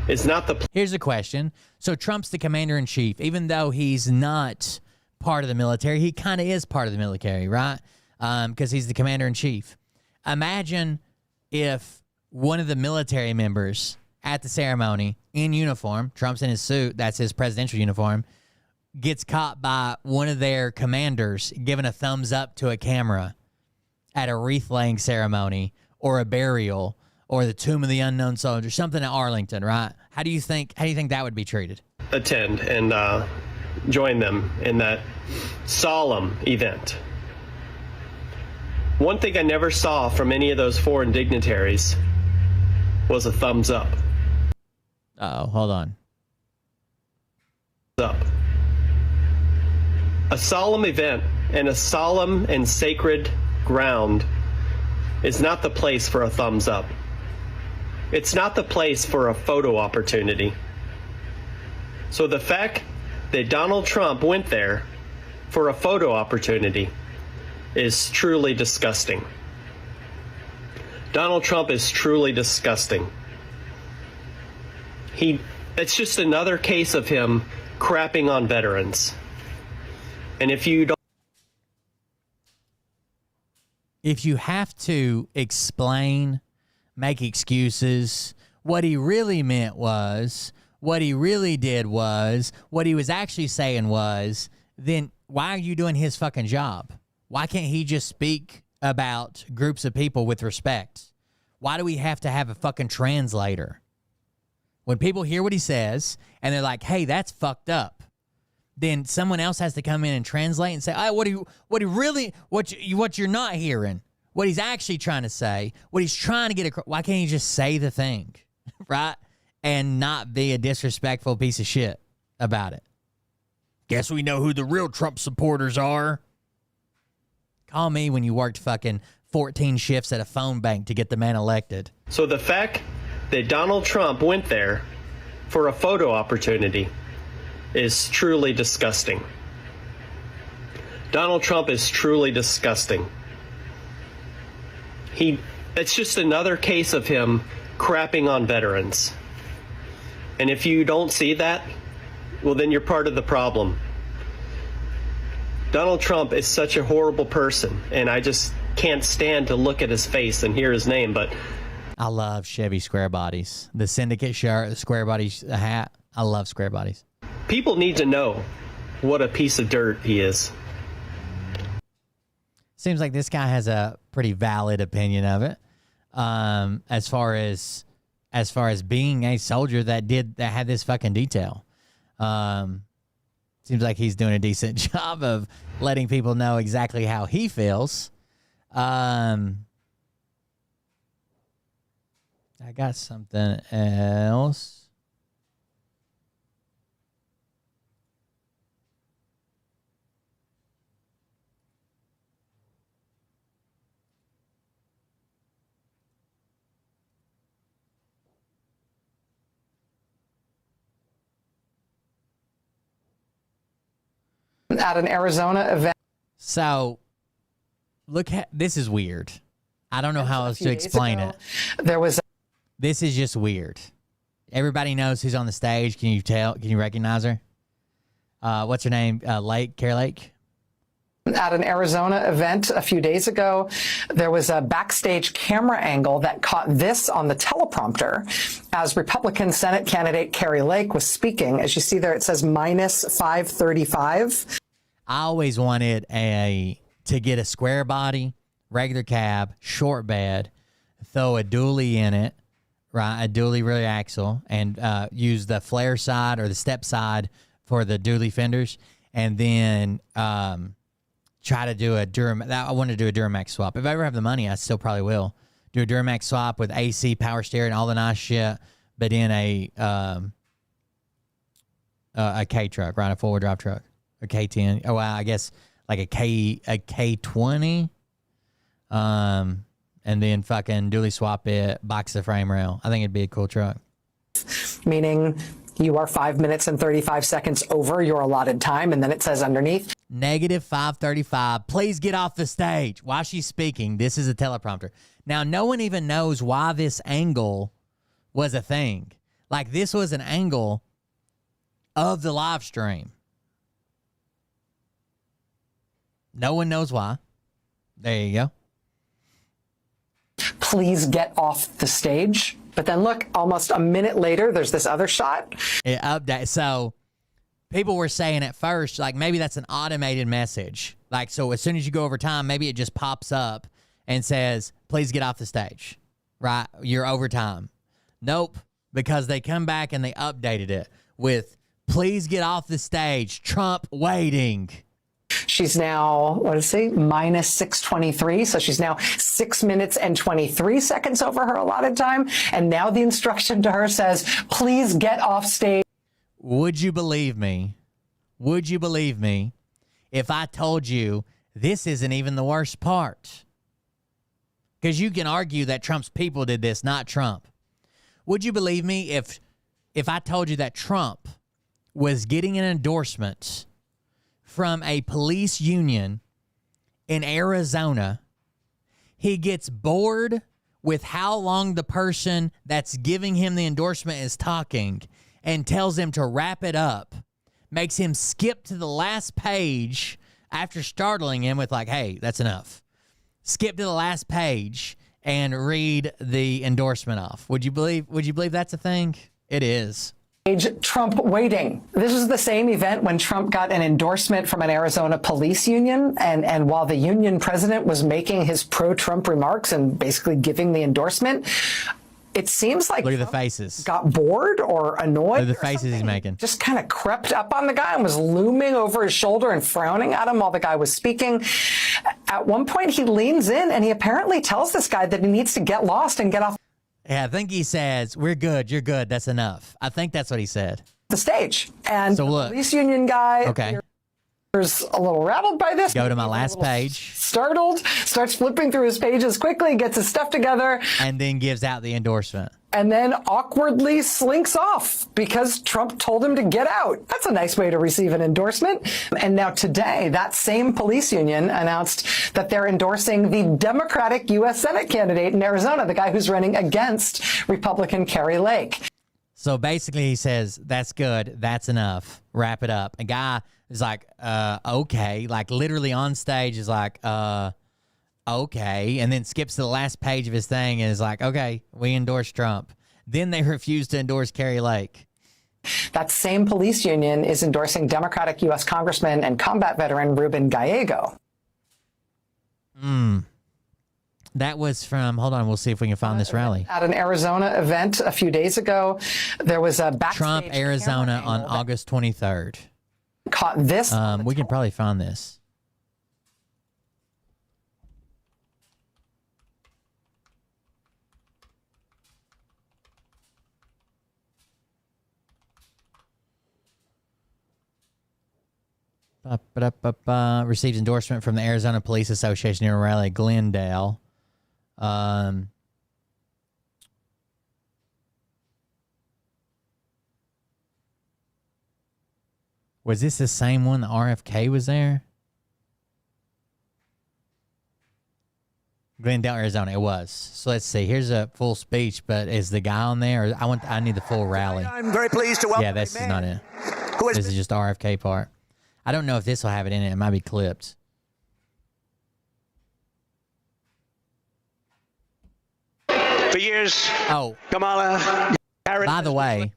is not the... Here's a question. So Trump's the commander-in-chief. Even though he's not part of the military, he kind of is part of the military, right? Because he's the commander-in-chief. Imagine if one of the military members at the ceremony in uniform, Trump's in his suit, that's his presidential uniform, gets caught by one of their commanders giving a thumbs up to a camera at a wreath-laying ceremony or a burial or the Tomb of the Unknown Soldier, something at Arlington, right? How do you think that would be treated? Attend and join them in that solemn event. One thing I never saw from any of those foreign dignitaries was a thumbs up. Uh-oh, hold on. Up. A solemn event and a solemn and sacred ground is not the place for a thumbs up. It's not the place for a photo opportunity. So the fact that Donald Trump went there for a photo opportunity is truly disgusting. Donald Trump is truly disgusting. It's just another case of him crapping on veterans. And if you have to explain, make excuses, what he really meant was, what he really did was, what he was actually saying was, then why are you doing his fucking job? Why can't he just speak about groups of people with respect? Why do we have to have a fucking translator? When people hear what he says and they're like, hey, that's fucked up, then someone else has to come in and translate and say, oh, what you're not hearing, what he's actually trying to say, what he's trying to get across. Why can't he just say the thing, right? And not be a disrespectful piece of shit about it. Guess we know who the real Trump supporters are. Call me when you worked fucking 14 shifts at a phone bank to get the man elected. So the fact that Donald Trump went there for a photo opportunity is truly disgusting. Donald Trump is truly disgusting. It's just another case of him crapping on veterans. And if you don't see that, well, then you're part of the problem. Donald Trump is such a horrible person, and I just can't stand to look at his face and hear his name, but I love Chevy square bodies. The syndicate shirt, the square bodies hat. I love square bodies. People need to know what a piece of dirt he is. Seems like this guy has a pretty valid opinion of it. As far as being a soldier that had this fucking detail. Seems like he's doing a decent job of letting people know exactly how he feels. I got something else. At an Arizona event. So, this is weird. I don't know how else to explain it. There was. This is just weird. Everybody knows who's on the stage. Can you tell? Can you recognize her? What's her name? Carrie Lake? At an Arizona event a few days ago, there was a backstage camera angle that caught this on the teleprompter as Republican Senate candidate Carrie Lake was speaking. As you see there, it says minus 535. I always wanted to get a square body, regular cab, short bed, throw a dually in it, right? A dually rear axle, and use the flare side or the step side for the dually fenders, and then try to do I want to do a Duramax swap. If I ever have the money, I still probably will do a Duramax swap with AC, power steering, all the nice shit, but in a K truck, right? A four-wheel drive truck, a K10. Oh, wow, I guess like a K20. And then fucking dually swap it, box the frame rail. I think it'd be a cool truck. Meaning you are 5 minutes and 35 seconds over your allotted time, and then it says underneath. Negative 535. Please get off the stage. While she's speaking, this is a teleprompter. Now, no one even knows why this angle was a thing. Like, this was an angle of the live stream. No one knows why. There you go. Please get off the stage. But then look, almost a minute later, there's this other shot. It update. So people were saying at first, like, maybe that's an automated message. Like, so as soon as you go over time, maybe it just pops up and says, please get off the stage, right? You're over time. Nope, because they come back and they updated it with, please get off the stage, Trump waiting. She's now, what is it, minus 623. So she's now 6 minutes and 23 seconds over her allotted time. And now the instruction to her says, please get off stage. Would you believe me? Would you believe me if I told you this isn't even the worst part? Because you can argue that Trump's people did this, not Trump. Would you believe me if I told you that Trump was getting an endorsement from a police union in Arizona? He gets bored with how long the person that's giving him the endorsement is talking and tells him to wrap it up, makes him skip to the last page after startling him with like, hey, that's enough. Skip to the last page and read the endorsement off. Would you believe that's a thing? It is. Trump waiting. This was the same event when Trump got an endorsement from an Arizona police union. And while the union president was making his pro-Trump remarks and basically giving the endorsement, it seems like look at the faces. Got bored or annoyed. Look at the faces he's making. Just kind of crept up on the guy and was looming over his shoulder and frowning at him while the guy was speaking. At one point, he leans in and he apparently tells this guy that he needs to get lost and get off Yeah, I think he says, we're good, you're good, that's enough. I think that's what he said. the stage. And so look, the police union guy okay. is a little rattled by this. Go to my last page. Startled, starts flipping through his pages quickly, gets his stuff together. And then gives out the endorsement. And then awkwardly slinks off because Trump told him to get out. That's a nice way to receive an endorsement. And now today, that same police union announced that they're endorsing the Democratic U.S. Senate candidate in Arizona, the guy who's running against Republican Kari Lake. So basically he says, that's good, that's enough, wrap it up. A guy is like, okay, like literally on stage is like, okay, and then skips to the last page of his thing and is like, okay, we endorse Trump. Then they refuse to endorse Kari Lake. That same police union is endorsing Democratic U.S. Congressman and combat veteran Ruben Gallego. That was from, hold on, we'll see if we can find this rally. At an Arizona event a few days ago, there was a backstage Trump, Arizona on August 23rd. Caught this. We can probably find this. Receives endorsement from the Arizona Police Association near Raleigh, Glendale. Was this the same one that RFK was there? Glendale, Arizona. It was. So let's see. Here's a full speech, but is the guy on there? I need the full rally. I'm very pleased to welcome. Yeah, this is not it. This is just RFK part. I don't know if this will have it in it. It might be clipped. For years. Oh, Kamala. by the way,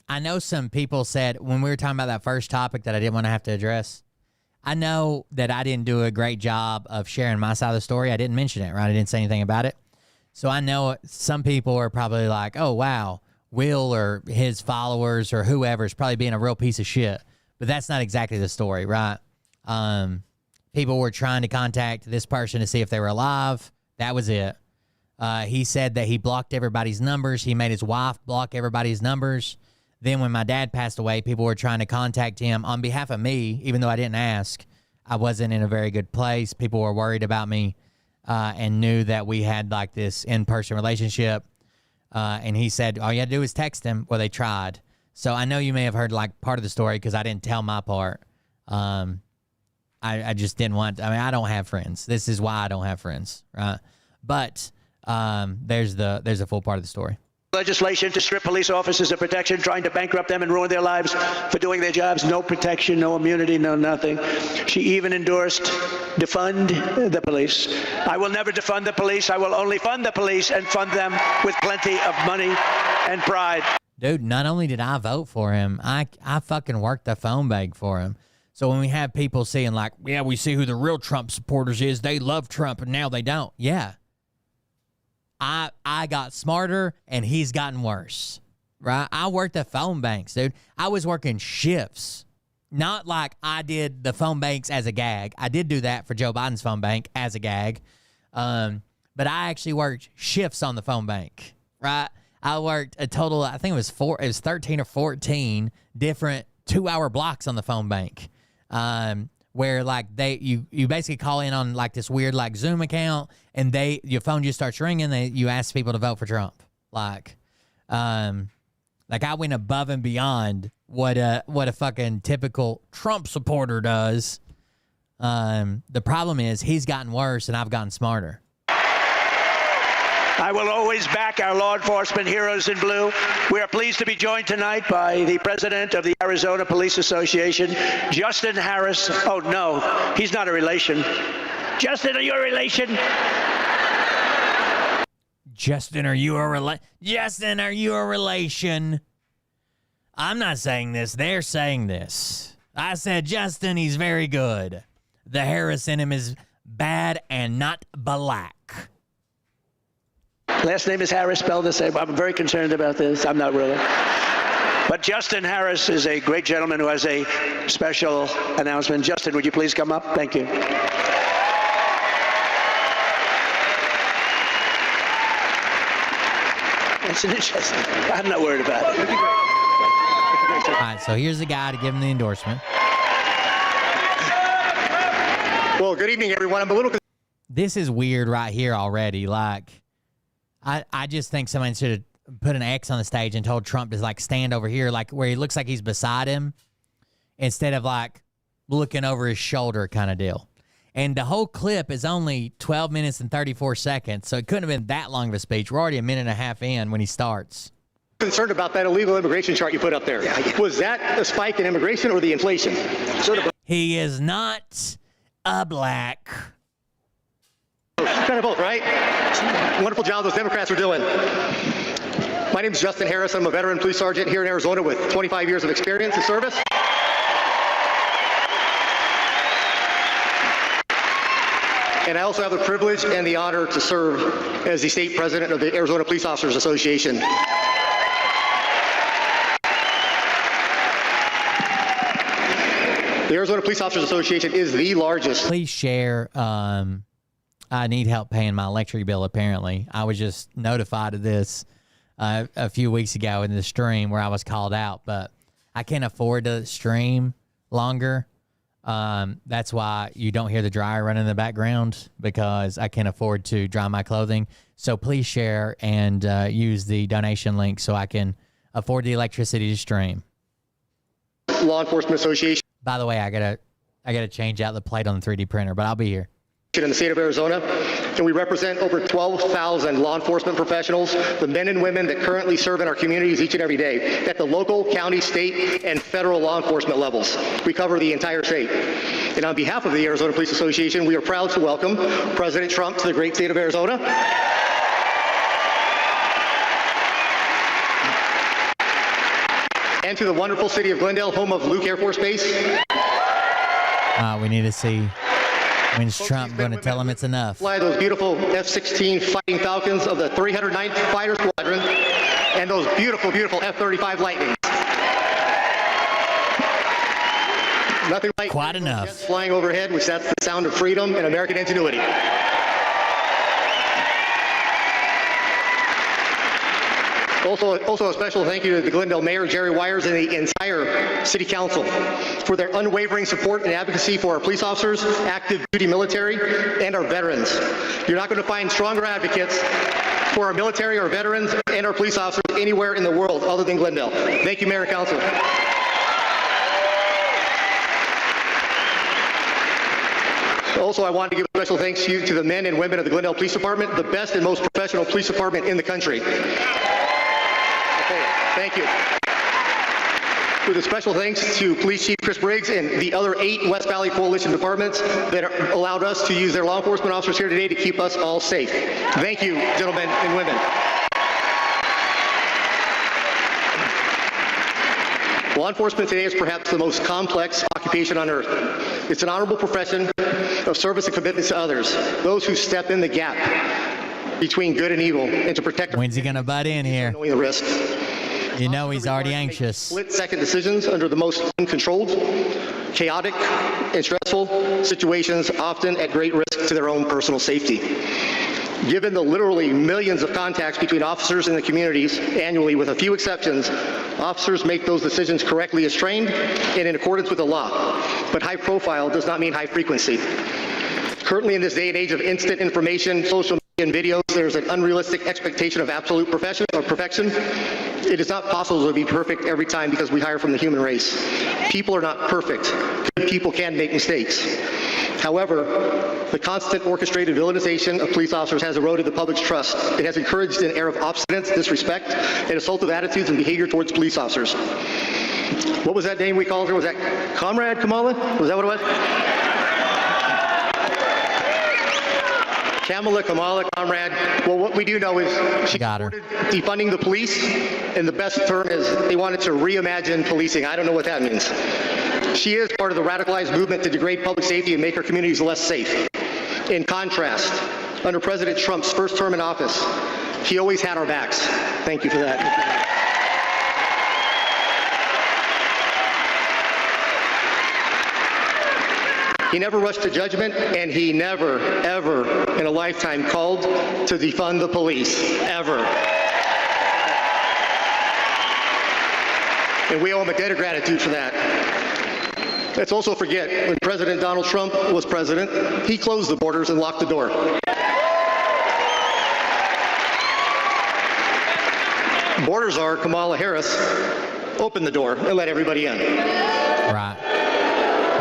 I know some people said when we were talking about that first topic that I didn't want to have to address. I know that I didn't do a great job of sharing my side of the story. I didn't mention it, right? I didn't say anything about it. So I know some people are probably like, oh, wow, Will or his followers or whoever is probably being a real piece of shit. But that's not exactly the story, right? People were trying to contact this person to see if they were alive. That was it. He said that he blocked everybody's numbers. He made his wife block everybody's numbers. Then when my dad passed away, people were trying to contact him on behalf of me, even though I didn't ask. I wasn't in a very good place. People were worried about me and knew that we had like this in-person relationship. And he said, all you had to do is text him. Well, they tried. So I know you may have heard like part of the story because I didn't tell my part. I just didn't want, I mean, I don't have friends. This is why I don't have friends, right? But there's a full part of the story. Legislation to strip police officers of protection, trying to bankrupt them and ruin their lives for doing their jobs. No protection, no immunity, no nothing. She even endorsed defund the police. I will never defund the police. I will only fund the police and fund them with plenty of money and pride. Dude, not only did I vote for him, I fucking worked the phone bank for him. So when we have people saying like, yeah, we see who the real Trump supporters is. They love Trump and now they don't. Yeah. I got smarter and he's gotten worse, right? I worked the phone banks, dude. I was working shifts, not like I did the phone banks as a gag. I did do that for Joe Biden's phone bank as a gag. But I actually worked shifts on the phone bank, right? I worked a total, I think it was 13 or 14 different 2-hour blocks on the phone bank. where like you basically call in on like this weird like Zoom account, and your phone just starts ringing. You ask people to vote for Trump. Like I went above and beyond what a fucking typical Trump supporter does. The problem is he's gotten worse and I've gotten smarter. I will always back our law enforcement heroes in blue. We are pleased to be joined tonight by the president of the Arizona Police Association, Justin Harris. Oh, no, he's not a relation. Justin, are you a relation? Justin, are you a relation? I'm not saying this. They're saying this. I said, Justin, he's very good. The Harris in him is bad and not black. Last name is Harris, spelled the same. I'm very concerned about this. I'm not really. But Justin Harris is a great gentleman who has a special announcement. Justin, would you please come up? Thank you. That's an interesting. I'm not worried about it. All right, so here's the guy to give him the endorsement. Well, good evening, everyone. I'm a little. This is weird right here already. Like, I just think someone should have put an X on the stage and told Trump to like stand over here, like where he looks like he's beside him, instead of like looking over his shoulder kind of deal. And the whole clip is only 12 minutes and 34 seconds, so it couldn't have been that long of a speech. We're already a minute and a half in when he starts. Concerned about that illegal immigration chart you put up there. Yeah. Was that a spike in immigration or the inflation? He is not a black. Kind of both, right? Wonderful job those Democrats are doing. My name is Justin Harris. I'm a veteran police sergeant here in Arizona with 25 years of experience in service. And I also have the privilege and the honor to serve as the state president of the Arizona Police Officers Association. The Arizona Police Officers Association is the largest. Please share. I need help paying my electric bill, apparently. I was just notified of this a few weeks ago in the stream where I was called out, but I can't afford to stream longer. That's why you don't hear the dryer running in the background, because I can't afford to dry my clothing. So please share and use the donation link so I can afford the electricity to stream. Law Enforcement Association. By the way, I gotta change out the plate on the 3D printer, but I'll be here. In the state of Arizona, and we represent over 12,000 law enforcement professionals, the men and women that currently serve in our communities each and every day at the local, county, state, and federal law enforcement levels. We cover the entire state. And on behalf of the Arizona Police Association, we are proud to welcome President Trump to the great state of Arizona. And to the wonderful city of Glendale, home of Luke Air Force Base. We need to see when's Trump going to tell him it's enough. Fly those beautiful F-16 Fighting Falcons of the 309th Fighter Squadron and those beautiful, beautiful F-35 Lightnings. Nothing like quite enough. Jets flying overhead, which that's the sound of freedom and American ingenuity. Also a special thank you to the Glendale Mayor, Jerry Wires, and the entire City Council for their unwavering support and advocacy for our police officers, active duty military, and our veterans. You're not going to find stronger advocates for our military, our veterans, and our police officers anywhere in the world other than Glendale. Thank you, Mayor and Council. Also, I want to give a special thanks to the men and women of the Glendale Police Department, the best and most professional police department in the country. Thank you. With a special thanks to Police Chief Chris Briggs and the other 8 West Valley Coalition departments that allowed us to use their law enforcement officers here today to keep us all safe. Thank you, gentlemen and women. Law enforcement today is perhaps the most complex occupation on earth. It's an honorable profession of service and commitment to others, those who step in the gap between good and evil and to protect. When's he gonna butt in here? Knowing the risk. You know he's already anxious. Split-second decisions under the most uncontrolled, chaotic, and stressful situations, often at great risk to their own personal safety. Given the literally millions of contacts between officers in the communities annually, with a few exceptions, Officers make those decisions correctly as trained and in accordance with the law. But high profile does not mean high frequency. Currently, in this day and age of instant information, social media, and videos, there's an unrealistic expectation of absolute perfection. It is not possible to be perfect every time because we hire from the human race. People are not perfect. Good people can make mistakes. However, the constant orchestrated villainization of police officers has eroded the public's trust. It has encouraged an air of obstinance, disrespect, and assaultive attitudes and behavior towards police officers. What was that name we called her? Was that Comrade Kamala? Was that what it was? Kamala, Comrade. Well, what we do know is she supported defunding the police, and the best term is they wanted to reimagine policing. I don't know what that means. She is part of the radicalized movement to degrade public safety and make our communities less safe. In contrast, under President Trump's first term in office, he always had our backs. Thank you for that. He never rushed to judgment, and he never, ever in a lifetime called to defund the police, ever. And we owe him a debt of gratitude for that. Let's also forget, when President Donald Trump was president, he closed the borders and locked the door. Border czar Kamala Harris opened the door and let everybody in. Right.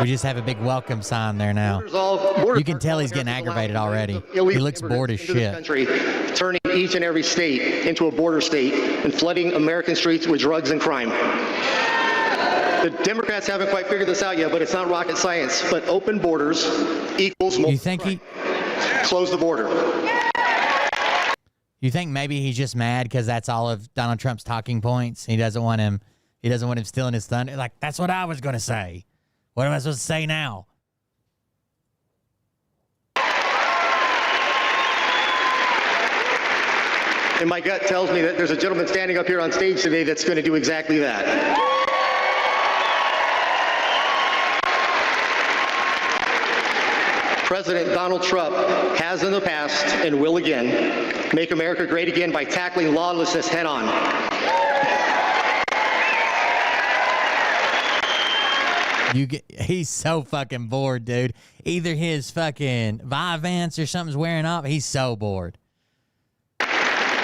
We just have a big welcome sign there now. You can tell he's getting aggravated already. He looks bored as shit. Country, turning each and every state into a border state and flooding American streets with drugs and crime. The Democrats haven't quite figured this out yet, but it's not rocket science. But open borders equals more. You think he close the border? You think maybe he's just mad because that's all of Donald Trump's talking points? He doesn't want him stealing his thunder. Like, that's what I was going to say. What am I supposed to say now? And my gut tells me that there's a gentleman standing up here on stage today that's going to do exactly that. President Donald Trump has in the past and will again make America great again by tackling lawlessness head on. He's so fucking bored, dude. Either his fucking Vyvanse or something's wearing off. He's so bored.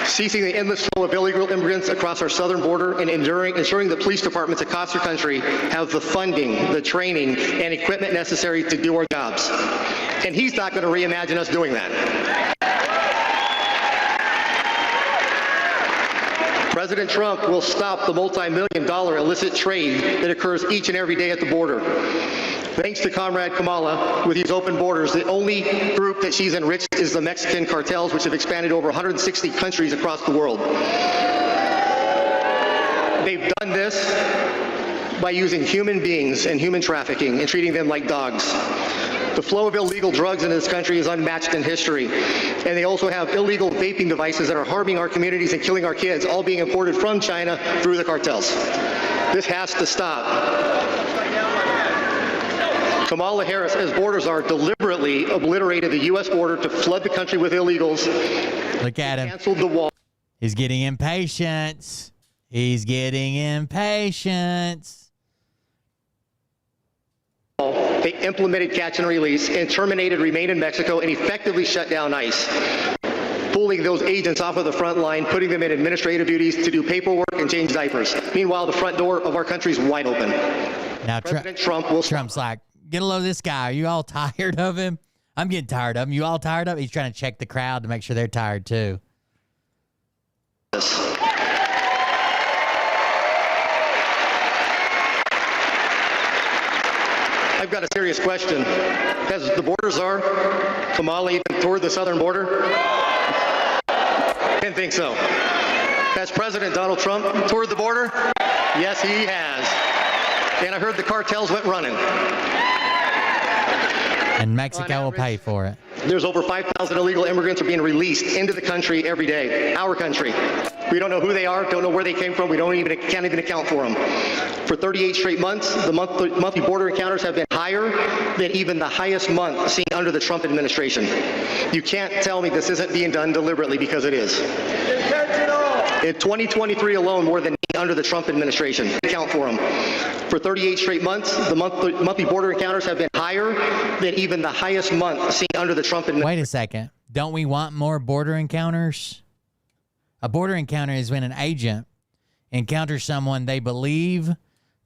Ceasing the endless flow of illegal immigrants across our southern border and ensuring that police departments across our country have the funding, the training, and equipment necessary to do our jobs. And he's not going to reimagine us doing that. President Trump will stop the multi-million-dollar illicit trade that occurs each and every day at the border. Thanks to Comrade Kamala, with these open borders, the only group that she's enriched is the Mexican cartels, which have expanded over 160 countries across the world. They've done this by using human beings and human trafficking and treating them like dogs. The flow of illegal drugs in this country is unmatched in history. And they also have illegal vaping devices that are harming our communities and killing our kids, all being imported from China through the cartels. This has to stop. Kamala Harris, as border czar, deliberately obliterated the U.S. border to flood the country with illegals. Look at him. Canceled the wall. He's getting impatient. He's getting impatient. They implemented catch and release and terminated Remain in Mexico and effectively shut down ICE, pulling those agents off of the front line, putting them in administrative duties to do paperwork and change diapers. Meanwhile, the front door of our country is wide open. Now, Trump's like, get a load of this guy. Are you all tired of him? I'm getting tired of him. You all tired of him? He's trying to check the crowd to make sure they're tired too. I've got a serious question. Has the border czar, Kamala, even toured the southern border? Didn't think so. Has President Donald Trump toured the border? Yes, he has. And I heard the cartels went running. And Mexico will pay for it. There's over 5,000 illegal immigrants are being released into the country every day. Our country. We don't know who they are, don't know where they came from. We can't even account for them. For 38 straight months, the monthly border encounters have been higher than even the highest month seen under the Trump administration. You can't tell me this isn't being done deliberately, because it is. Intentional. In 2023 alone, more than under the Trump administration. Count for them. For 38 straight months, the monthly border encounters have been higher than even the highest month seen under the Trump administration. Wait a second. Don't we want more border encounters? A border encounter is when an agent encounters someone they believe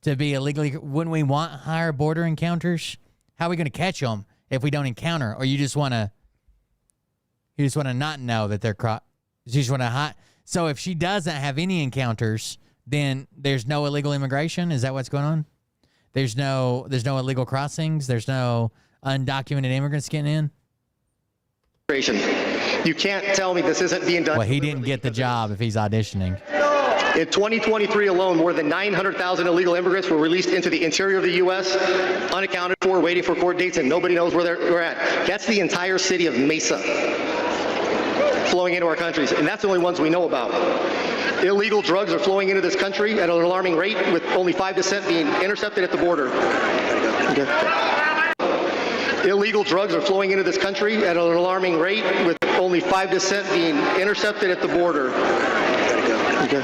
to be illegally. Wouldn't we want higher border encounters? How are we going to catch them if we don't encounter? Or you just want to not know that they're you just want to hide. So if she doesn't have any encounters, then there's no illegal immigration. Is that what's going on? There's no illegal crossings. There's no undocumented immigrants getting in. You can't tell me this isn't being done. Well, he didn't get the job if he's auditioning. In 2023 alone, more than 900,000 illegal immigrants were released into the interior of the U.S., unaccounted for, waiting for court dates, and nobody knows where they're at. That's the entire city of Mesa flowing into our countries, and that's the only ones we know about. Illegal drugs are flowing into this country at an alarming rate, with only 5% being intercepted at the border. Okay. Illegal drugs are flowing into this country at an alarming rate, with only 5% being intercepted at the border. Okay.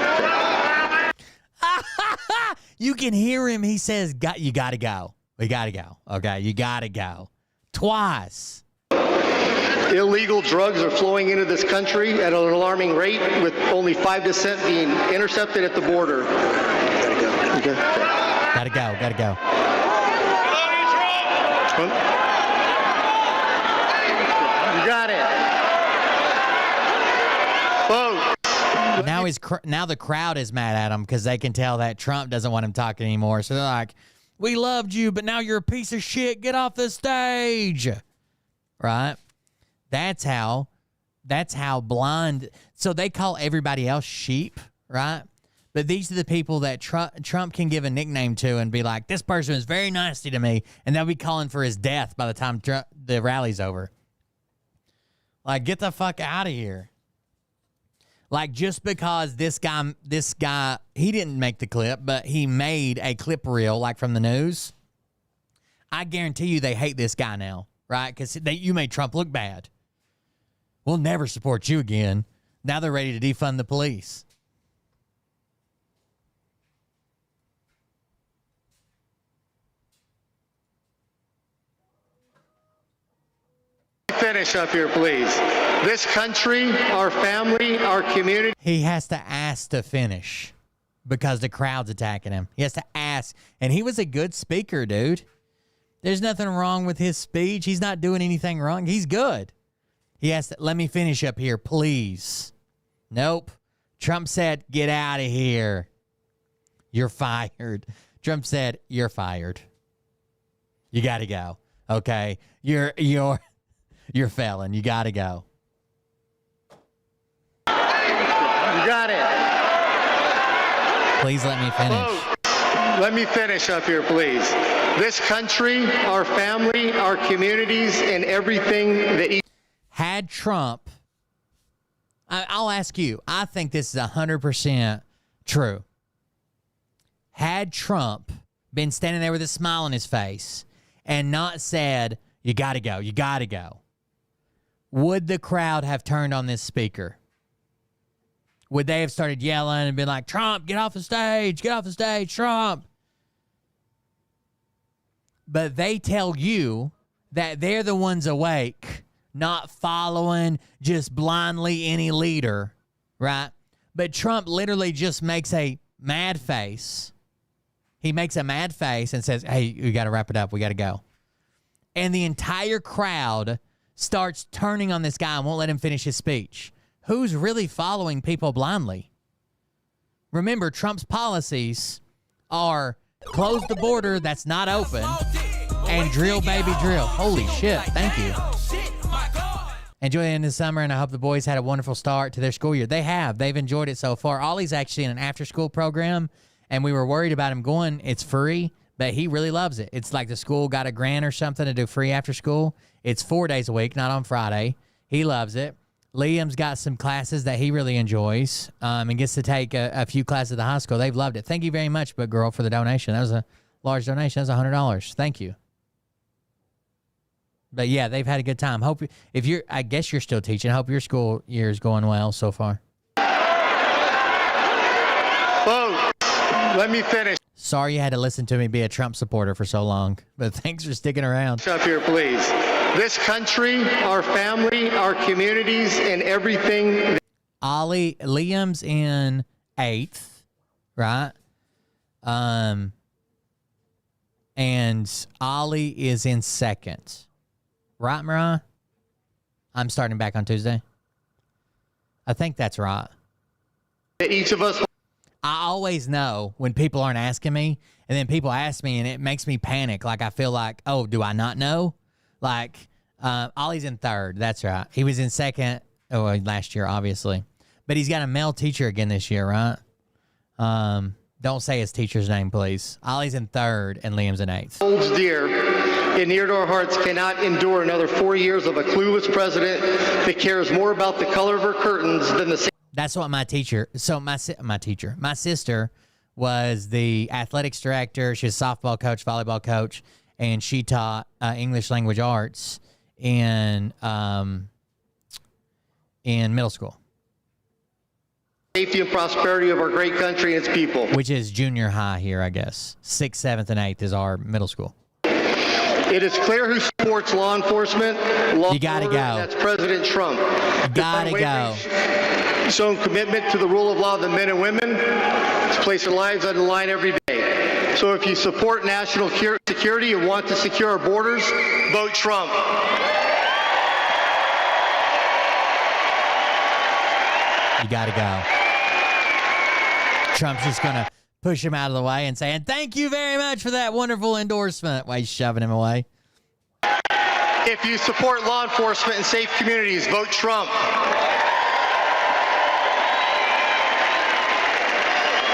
You can hear him. He says, you got to go. We got to go. Okay, you got to go. Twice. Illegal drugs are flowing into this country at an alarming rate, with only 5% being intercepted at the border. Okay. Gotta go. Gotta go. You got it. Folks. Now the crowd is mad at him because they can tell that Trump doesn't want him talking anymore. So they're like, we loved you, but now you're a piece of shit. Get off the stage. Right? That's how blind. So they call everybody else sheep, right? But these are the people that Trump can give a nickname to and be like, this person is very nasty to me, and they'll be calling for his death by the time the rally's over. Like, get the fuck out of here. Like, just because this guy, he didn't make the clip, but he made a clip reel, like from the news. I guarantee you they hate this guy now, right? Because you made Trump look bad. We'll never support you again. Now they're ready to defund the police. Finish up here, please. This country, our family, our community. He has to ask to finish because the crowd's attacking him. He has to ask. And he was a good speaker, dude. There's nothing wrong with his speech. He's not doing anything wrong. He's good. He has to, let me finish up here, please. Nope. Trump said, get out of here. You're fired. Trump said, you're fired. You got to go. Okay. You're felon. You got to go. You got it. Please let me finish. Let me finish up here, please. This country, our family, our communities, and everything that had Trump, I'll ask you, I think this is 100% true. Had Trump been standing there with a smile on his face and not said, you got to go, you got to go, would the crowd have turned on this speaker? Would they have started yelling and been like, Trump, get off the stage, Trump? But they tell you that they're the ones awake, not following just blindly any leader, right? But Trump literally just makes a mad face. He makes a mad face and says, hey, we got to wrap it up. We got to go. And the entire crowd starts turning on this guy and won't let him finish his speech. Who's really following people blindly? Remember, Trump's policies are close the border that's not open and drill, baby, drill. Holy shit. Thank you. Enjoy the end of the summer, and I hope the boys had a wonderful start to their school year. They have. They've enjoyed it so far. Ollie's actually in an after-school program, and we were worried about him going. It's free, but he really loves it. It's like the school got a grant or something to do free after school. It's 4 days a week, not on Friday. He loves it. Liam's got some classes that he really enjoys and gets to take a few classes at the high school. They've loved it. Thank you very much, Big Girl, for the donation. That was a large donation. That was $100. Thank you. But yeah, they've had a good time. Hope I guess you're still teaching. I hope your school year is going well so far. let me finish Sorry you had to listen to me be a Trump supporter for so long, but thanks for sticking around. up here, please. This country, our family, our communities, and everything. Liam's in 8th, right? And Ollie is in 2nd. Right, Mariah? I'm starting back on Tuesday. I think that's right. Each of us. I always know when people aren't asking me, and then people ask me, and it makes me panic. Like, I feel like, oh, do I not know? Like, Ollie's in 3rd. That's right. He was in 2nd last year, obviously. But he's got a male teacher again this year, right? Don't say his teacher's name, please. Ollie's in 3rd, and Liam's in 8th. Holds dear and near to our hearts cannot endure another 4 years of a clueless president that cares more about the color of her curtains than the. That's what my teacher. So my sister was the athletics director. She was a softball coach, volleyball coach, and she taught English language arts in middle school. Safety and prosperity of our great country and its people. Which is junior high here, I guess. 6th, 7th, and 8th is our middle school. It is clear who supports law enforcement. You gotta go. That's President Trump. You gotta go. Shown commitment to the rule of law of the men and women to place their lives on the line every day. So if you support national security and want to secure our borders, vote Trump. You gotta go. Trump's just gonna push him out of the way and saying, thank you very much for that wonderful endorsement while he's shoving him away. If you support law enforcement and safe communities, vote Trump.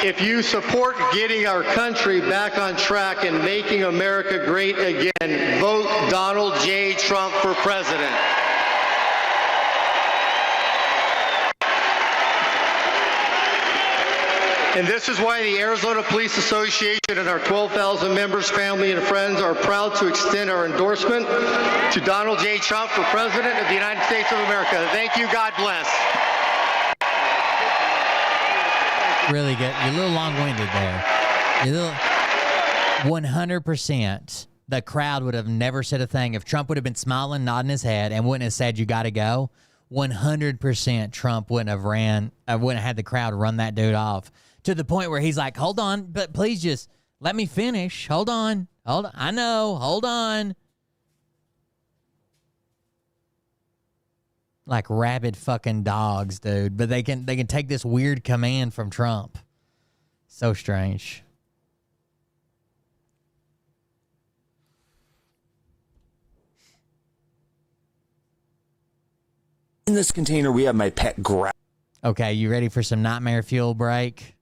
If you support getting our country back on track and making America great again, vote Donald J. Trump for president. And this is why the Arizona Police Association and our 12,000 members, family, and friends are proud to extend our endorsement to Donald J. Trump for President of the United States of America. Thank you. God bless. Really good. You're a little long-winded there. You're a little 100%. The crowd would have never said a thing. If Trump would have been smiling, nodding his head, and wouldn't have said, you got to go, 100% Trump wouldn't have had the crowd run that dude off. To the point where he's like, hold on, but please just let me finish. Hold on. I know. Hold on. Like rabid fucking dogs, dude. But they can take this weird command from Trump. So strange. In this container, we have my pet grab. Okay, you ready for some nightmare fuel break?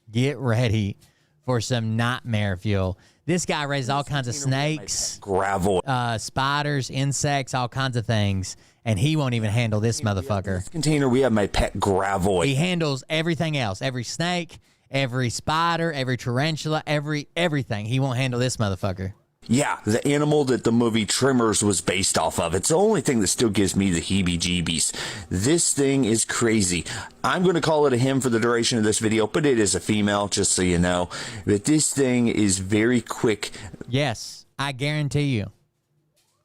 Get ready for some nightmare fuel. This guy raises all kinds of snakes, gravel, spiders, insects, all kinds of things, and he won't even handle this motherfucker. In this container, we have my pet gravel. He handles everything else. Every snake, every spider, every tarantula, everything. He won't handle this motherfucker. Yeah, the animal that the movie Tremors was based off of. It's the only thing that still gives me the heebie-jeebies. This thing is crazy. I'm going to call it a him for the duration of this video, but it is a female, just so you know. But this thing is very quick. Yes, I guarantee you.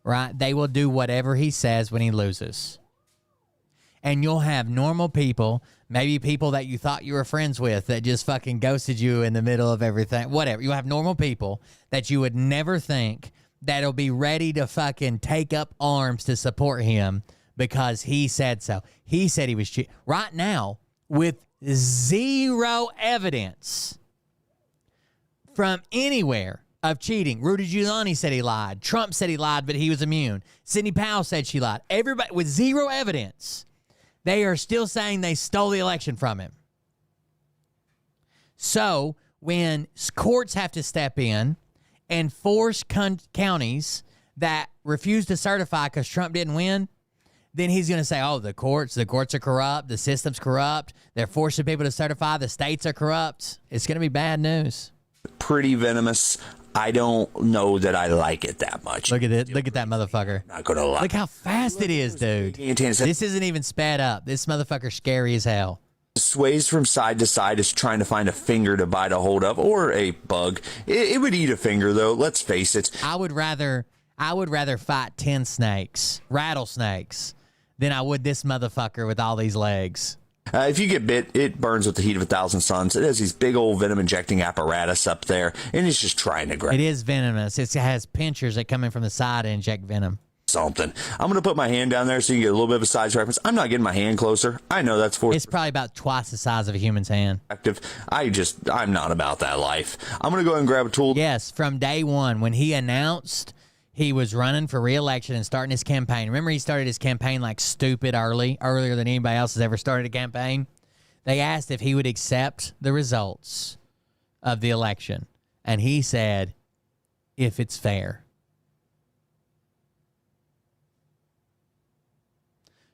Right? They will do whatever he says when he loses. And you'll have normal people, maybe people that you thought you were friends with that just fucking ghosted you in the middle of everything. Whatever. You'll have normal people that you would never think that'll be ready to fucking take up arms to support him because he said so. He said he was cheating. Right now, with zero evidence from anywhere of cheating. Rudy Giuliani said he lied. Trump said he lied, but he was immune. Sidney Powell said she lied. Everybody with zero evidence. They are still saying they stole the election from him. So when courts have to step in and force counties that refuse to certify because Trump didn't win, then he's going to say, oh, the courts are corrupt, the system's corrupt, they're forcing people to certify, the states are corrupt. It's going to be bad news. Pretty venomous. I don't know that I like it that much. Look at it. Look at that motherfucker. Not gonna lie. Look how fast it is, dude. This isn't even sped up. This motherfucker's scary as hell. Sways from side to side, is trying to find a finger to bite a hold of, or a bug. It would eat a finger, though. Let's face it. I would rather fight 10 snakes, rattlesnakes, than I would this motherfucker with all these legs. If you get bit, it burns with the heat of 1,000 suns. It has these big old venom injecting apparatus up there, and it's just trying to grab. It is venomous. It has pinchers that come in from the side and inject venom. Something. I'm going to put my hand down there so you can get a little bit of a size reference. I'm not getting my hand closer. I know that's for. It's probably about twice the size of a human's hand. I'm not about that life. I'm going to go ahead and grab a tool. Yes, from day one, when he announced he was running for re-election and starting his campaign. Remember, he started his campaign like stupid earlier than anybody else has ever started a campaign. They asked if he would accept the results of the election, and he said, if it's fair.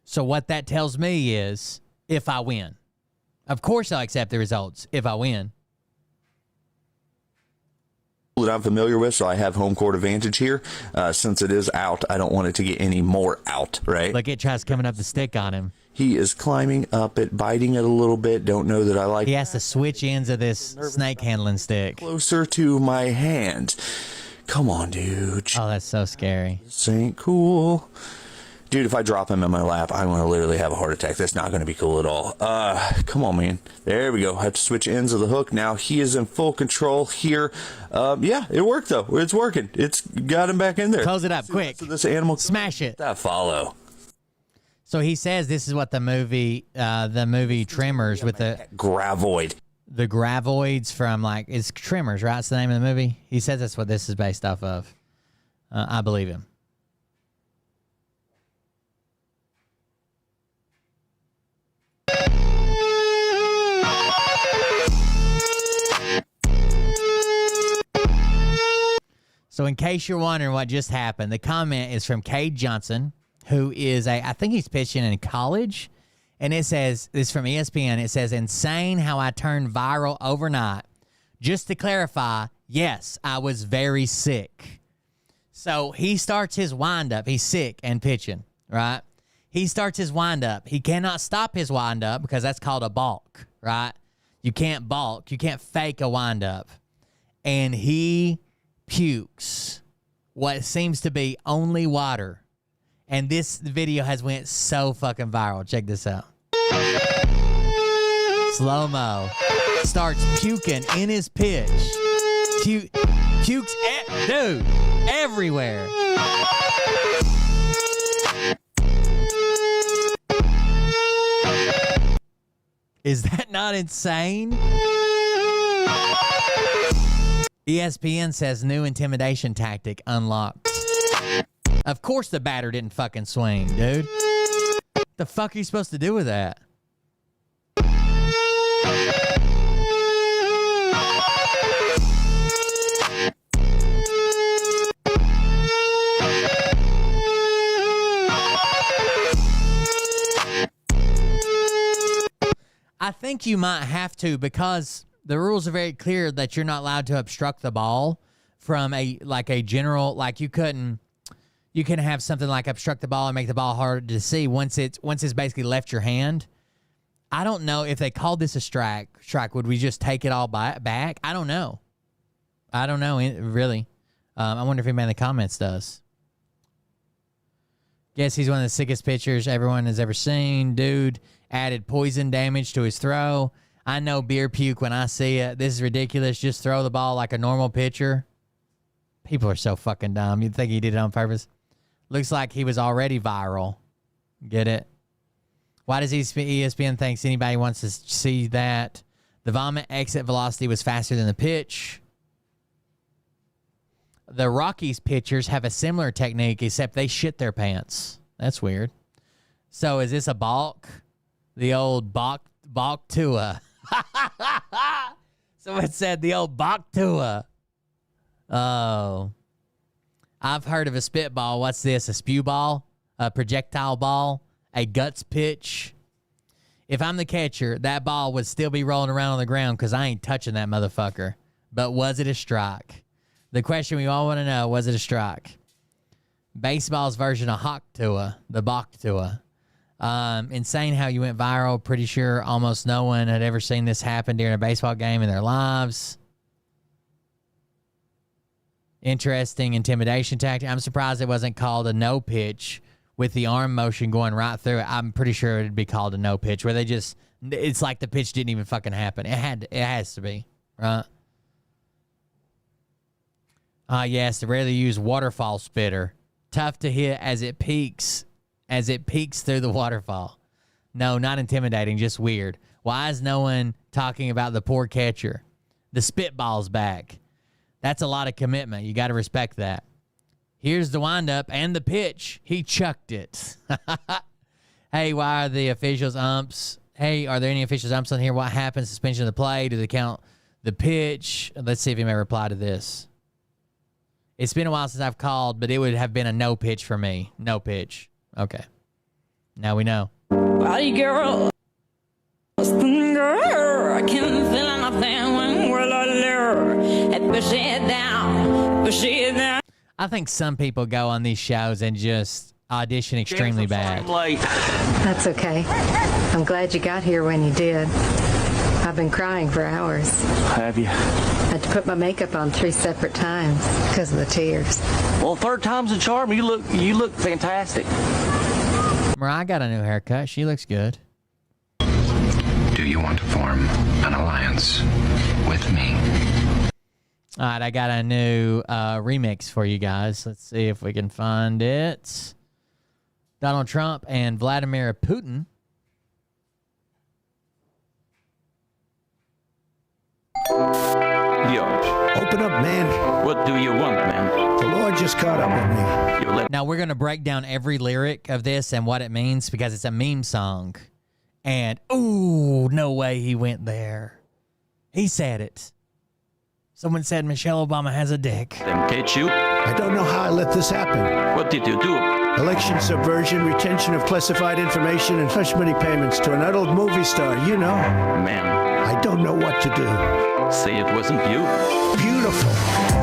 So what that tells me is, if I win. Of course I'll accept the results if I win. That I'm familiar with, so I have home court advantage here. Since it is out, I don't want it to get any more out, right? Look, it tries coming up the stick on him. He is climbing up it, biting it a little bit. Don't know that I like. He has to switch ends of this snake handling stick. Closer to my hand. Come on, dude. Oh, that's so scary. This ain't cool. Dude, if I drop him in my lap, I'm going to literally have a heart attack. That's not going to be cool at all. Come on, man. There we go. I have to switch ends of the hook. Now he is in full control here. Yeah, it worked, though. It's working. It's got him back in there. Close it up, quick. So this animal. Smash it. That follow. So he says this is what the movie Tremors with the Gravoid. The gravoids from, like, it's Tremors, right? It's the name of the movie. He says that's what this is based off of. I believe him. So in case you're wondering what just happened, the comment is from Cade Johnson, who is I think he's pitching in college. And it says, this is from ESPN, it says, insane how I turned viral overnight. Just to clarify, yes, I was very sick. So he starts his windup. He's sick and pitching, right? He starts his windup. He cannot stop his windup because that's called a balk, right? You can't balk. You can't fake a windup. And he pukes what seems to be only water. And this video has went so fucking viral. Check this out. Slow-mo. Starts puking in his pitch. Pukes, dude, everywhere. Is that not insane? ESPN says new intimidation tactic unlocked. Of course the batter didn't fucking swing, dude. The fuck are you supposed to do with that? I think you might have to, because the rules are very clear that you're not allowed to obstruct the ball from a general, like you can have something like obstruct the ball and make the ball harder to see once it's basically left your hand. I don't know if they called this a strike. Would we just take it all back? I don't know. Really. I wonder if anybody in the comments does. Guess he's one of the sickest pitchers everyone has ever seen. Dude added poison damage to his throw. I know beer puke when I see it. This is ridiculous. Just throw the ball like a normal pitcher. People are so fucking dumb. You'd think he did it on purpose. Looks like he was already viral. Get it? Why does ESPN thinks anybody wants to see that? The vomit exit velocity was faster than the pitch. The Rockies pitchers have a similar technique, except they shit their pants. That's weird. So is this a balk? The old balk Tua. Someone said the old balk Tua. Oh. I've heard of a spitball. What's this? A spew ball? A projectile ball? A guts pitch? If I'm the catcher, that ball would still be rolling around on the ground because I ain't touching that motherfucker. But was it a strike? The question we all want to know, was it a strike? Baseball's version of Hawk Tua, the Bach Tua. Insane how you went viral. Pretty sure almost no one had ever seen this happen during a baseball game in their lives. Interesting intimidation tactic. I'm surprised it wasn't called a no pitch with the arm motion going right through it. I'm pretty sure it'd be called a no pitch where they just, it's like the pitch didn't even fucking happen. It has to be, right? Yes, the rarely used waterfall spitter. Tough to hit as it peaks through the waterfall. No, not intimidating, just weird. Why is no one talking about the poor catcher? The spitball's back. That's a lot of commitment. You got to respect that. Here's the windup and the pitch. He chucked it. Hey, why are the officials umps? Hey, are there any officials umps on here? What happened? Suspension of the play? Do they count the pitch? Let's see if he may reply to this. It's been a while since I've called, but it would have been a no pitch for me. No pitch. Okay. Now we know. Body girl. I can't feel nothing when we're alone. Push it down. Push it down. I think some people go on these shows and just audition extremely bad. That's okay. I'm glad you got here when you did. I've been crying for hours. Have you? Had to put my makeup on 3 separate times because of the tears. Well, third time's a charm. You look fantastic. Mariah got a new haircut. She looks good. Do you want to form an alliance with me? All right, I got a new remix for you guys. Let's see if we can find it. Donald Trump and Vladimir Putin. George. Open up, man. What do you want, man? The Lord just caught up with me. Now, we're going to break down every lyric of this and what it means because it's a meme song. And, ooh, no way he went there. He said it. Someone said Michelle Obama has a dick. Them get you? I don't know how I let this happen. What did you do? Election subversion, retention of classified information, and hush money payments to an adult movie star, you know. Man. I don't know what to do. Say it wasn't you. Beautiful.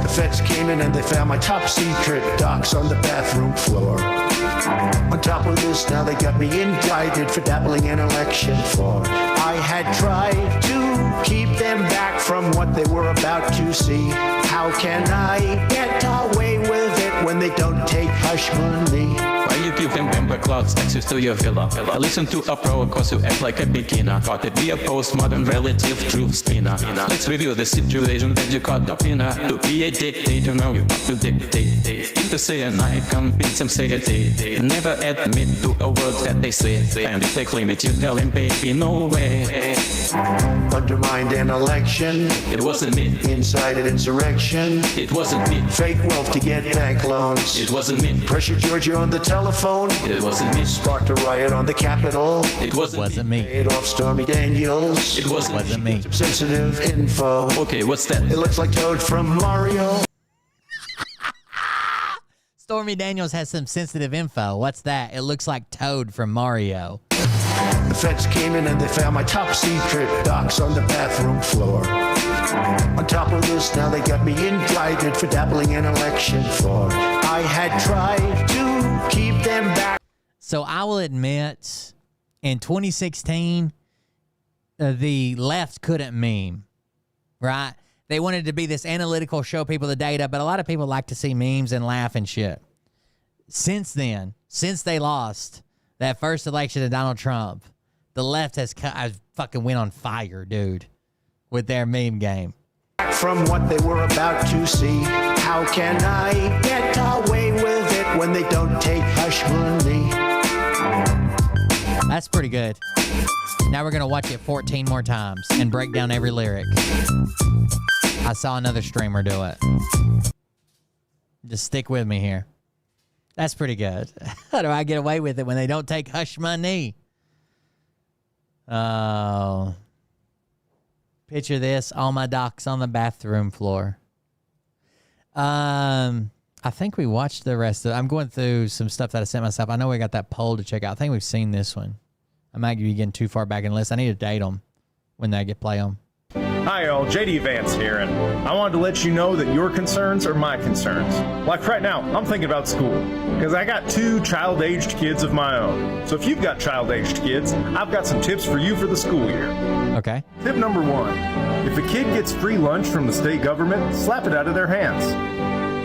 The feds came in and they found my top secret docs on the bathroom floor. On top of this, now they got me indicted for dabbling in election fraud. I had tried to keep them back from what they were about to see. How can I get away with it when they don't take hush money? Why you give them member clouds access to your villa? I listen to a pro cause you act like a beginner. Got to be a postmodern relative truth spinner. Let's review the situation that you caught up in. To be a dictator, now you have to dictate. To say and I convince them say it. Never admit to a word that they say. And if they claim it, you tell them, baby, no way. Undermined an election. It wasn't me. Incited insurrection. It wasn't me. Fake wealth to get bank loans. It wasn't me. Pressured Georgia on the telephone. It wasn't me. Sparked a riot on the Capitol. It wasn't me. Paid off Stormy Daniels. It wasn't me. Sensitive info. Okay, what's that? It looks like Toad from Mario. Stormy Daniels has some sensitive info. What's that? It looks like Toad from Mario. The feds came in and they found my top secret docs on the bathroom floor. On top of this, now they got me indicted for dabbling in election fraud. I had tried to keep them back. So I will admit, in 2016, the left couldn't meme, right? They wanted to be this analytical, show people the data, but a lot of people like to see memes and laugh and shit. Since then, since they lost that first election to Donald Trump, the left has fucking went on fire, dude, with their meme game. From what they were about to see, how can I get away with it when they don't take hush money? That's pretty good. Now we're going to watch it 14 more times and break down every lyric. I saw another streamer do it. Just stick with me here. That's pretty good. How do I get away with it when they don't take hush money? Oh. Picture this. All my docs on the bathroom floor. I think we watched the rest of it. I'm going through some stuff that I sent myself. I know we got that poll to check out. I think we've seen this one. I might be getting too far back in the list. I need to date them when I get play them. Hi, all. JD Vance here, and I wanted to let you know that your concerns are my concerns. Like right now, I'm thinking about school, because I got 2 child-aged kids of my own. So if you've got child-aged kids, I've got some tips for you for the school year. Okay. Tip number 1. If a kid gets free lunch from the state government, slap it out of their hands.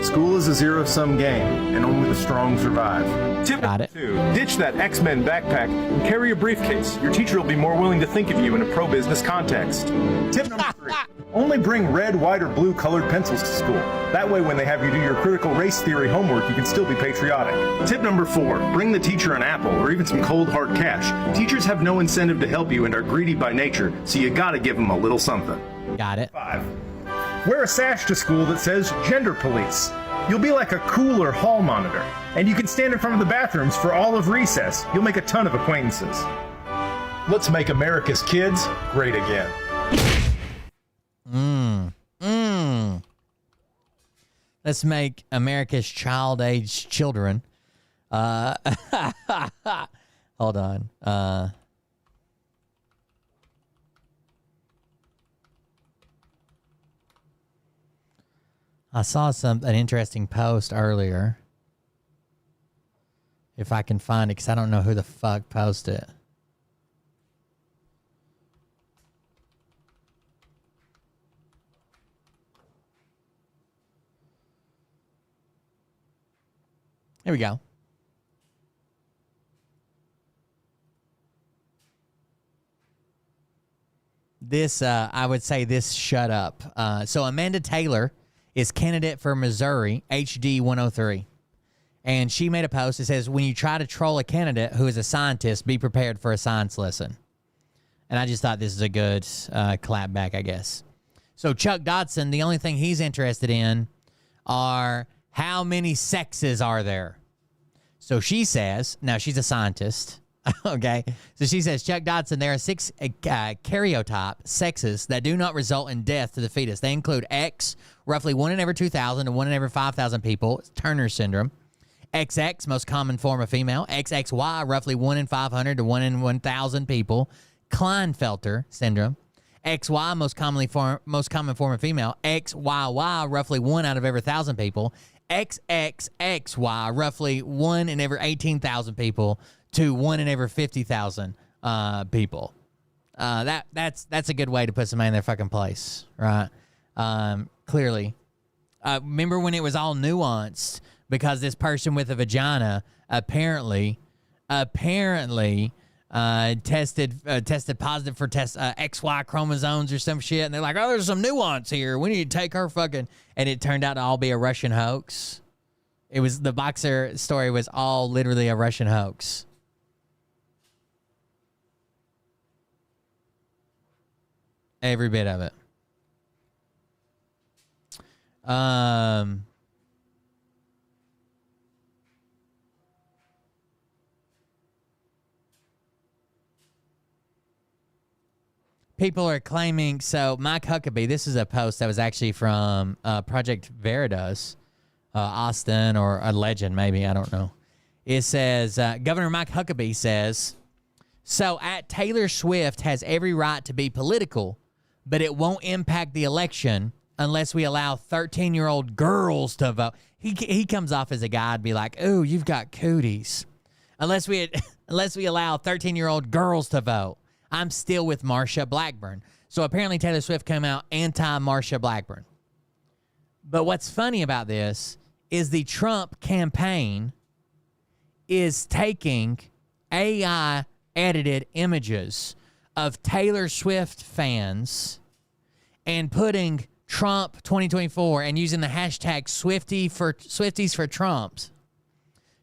School is a zero-sum game, and only the strong survive. Tip number 2. Ditch that X-Men backpack and carry a briefcase. Your teacher will be more willing to think of you in a pro-business context. Tip number 3. Only bring red, white, or blue colored pencils to school. That way, when they have you do your critical race theory homework, you can still be patriotic. Tip number 4. Bring the teacher an apple or even some cold, hard cash. Teachers have no incentive to help you and are greedy by nature, so you gotta give them a little something. Got it. 5. Wear a sash to school that says gender police. You'll be like a cooler hall monitor, and you can stand in front of the bathrooms for all of recess. You'll make a ton of acquaintances. Let's make America's kids great again. Let's make America's child-aged children. Hold on. I saw an interesting post earlier. If I can find it, because I don't know who the fuck posted it. Here we go. This, I would say this shut up. So Amanda Taylor is candidate for Missouri, HD 103. And she made a post that says, when you try to troll a candidate who is a scientist, be prepared for a science lesson. And I just thought this is a good clap back, I guess. So Chuck Dodson, the only thing he's interested in are how many sexes are there? So she says, now she's a scientist, okay? So she says, Chuck Dodson, there are 6 karyotype sexes that do not result in death to the fetus. They include X, roughly 1 in every 2,000 to 1 in every 5,000 people. It's Turner syndrome. XX, most common form of female. XXY, roughly 1 in 500 to 1 in 1,000 people. Klinefelter syndrome. XY, most common form of female. XYY, roughly 1 out of every 1,000 people. XXXY, roughly 1 in every 18,000 people to 1 in every 50,000 people. That's a good way to put somebody in their fucking place, right? Clearly. Remember when it was all nuanced because this person with a vagina apparently tested positive for XY chromosomes or some shit, and they're like, oh, there's some nuance here. We need to take her fucking, and it turned out to all be a Russian hoax. It was, the boxer story was all literally a Russian hoax. Every bit of it. People are claiming, so Mike Huckabee, this is a post that was actually from Project Veritas, Austin, or a legend maybe, I don't know. It says, Governor Mike Huckabee says, so Taylor Swift has every right to be political, but it won't impact the election unless we allow 13-year-old girls to vote. He comes off as a guy to be like, oh, you've got cooties. Unless we allow 13-year-old girls to vote. I'm still with Marsha Blackburn. So apparently Taylor Swift came out anti-Marsha Blackburn. But what's funny about this is the Trump campaign is taking AI-edited images of Taylor Swift fans and putting Trump 2024 and using the hashtag Swifties for Trump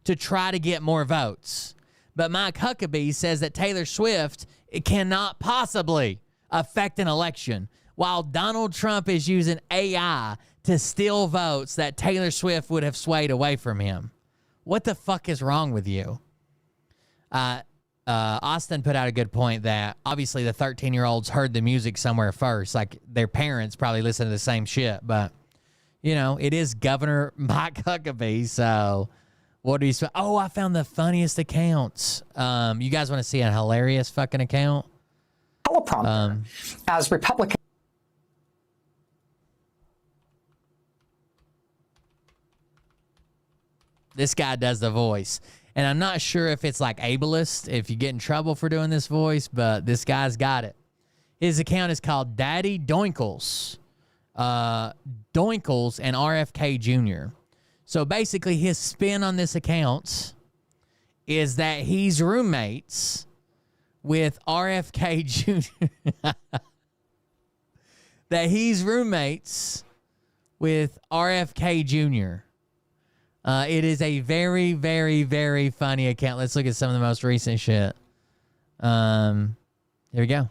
to try to get more votes. But Mike Huckabee says that Taylor Swift, it cannot possibly affect an election, while Donald Trump is using AI to steal votes that Taylor Swift would have swayed away from him. What the fuck is wrong with you? Austin put out a good point that obviously the 13-year-olds heard the music somewhere first. Like their parents probably listen to the same shit. But, you know, it is Governor Mike Huckabee, so... What do you say? Oh, I found the funniest accounts. You guys want to see a hilarious fucking account? Teleprompter. As Republicans. This guy does the voice. And I'm not sure if it's like ableist, if you get in trouble for doing this voice, but this guy's got it. His account is called Daddy Doinkles. Doinkles and RFK Jr. So basically his spin on this account is that he's roommates with RFK Jr. That he's roommates with RFK Jr. It is a very, very, very funny account. Let's look at some of the most recent shit. Here we go.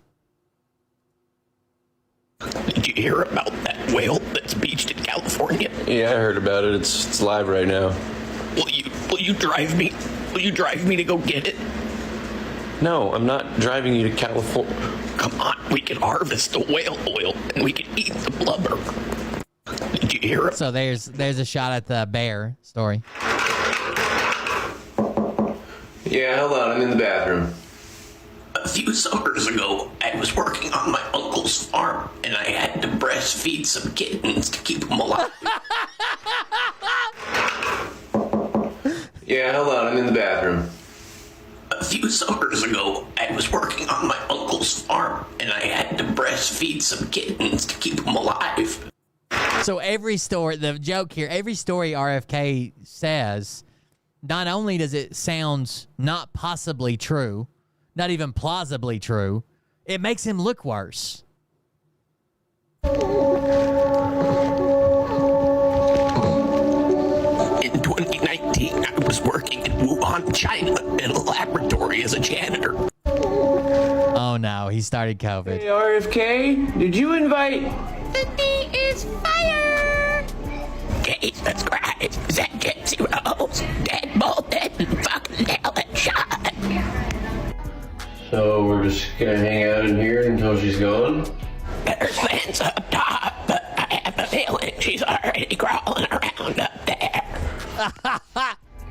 Did you hear about that whale that's beached in California? Yeah, I heard about it. It's live right now. Will you drive me? Will you drive me to go get it? No, I'm not driving you to California. Come on, we can harvest the whale oil and we can eat the blubber. Did you hear it? So there's a shot at the bear story. Yeah, hold on. I'm in the bathroom. A few summers ago, I was working on my uncle's farm, and I had to breastfeed some kittens to keep them alive. Yeah, hold on. I'm in the bathroom. A few summers ago, I was working on my uncle's farm, and I had to breastfeed some kittens to keep them alive. So every story, the joke here, every story RFK says, not only does it sound not possibly true, not even plausibly true, it makes him look worse. In 2019, I was working in Wuhan, China, in a laboratory as a janitor. Oh no, he started COVID. Hey, RFK, did you invite... The D is fire! Jesus Christ, is that Gypsy Rose? Dead bolted and fucking nailed shot. So we're just gonna hang out in here until she's gone? There's fence up top, but I have a feeling she's already crawling around up there.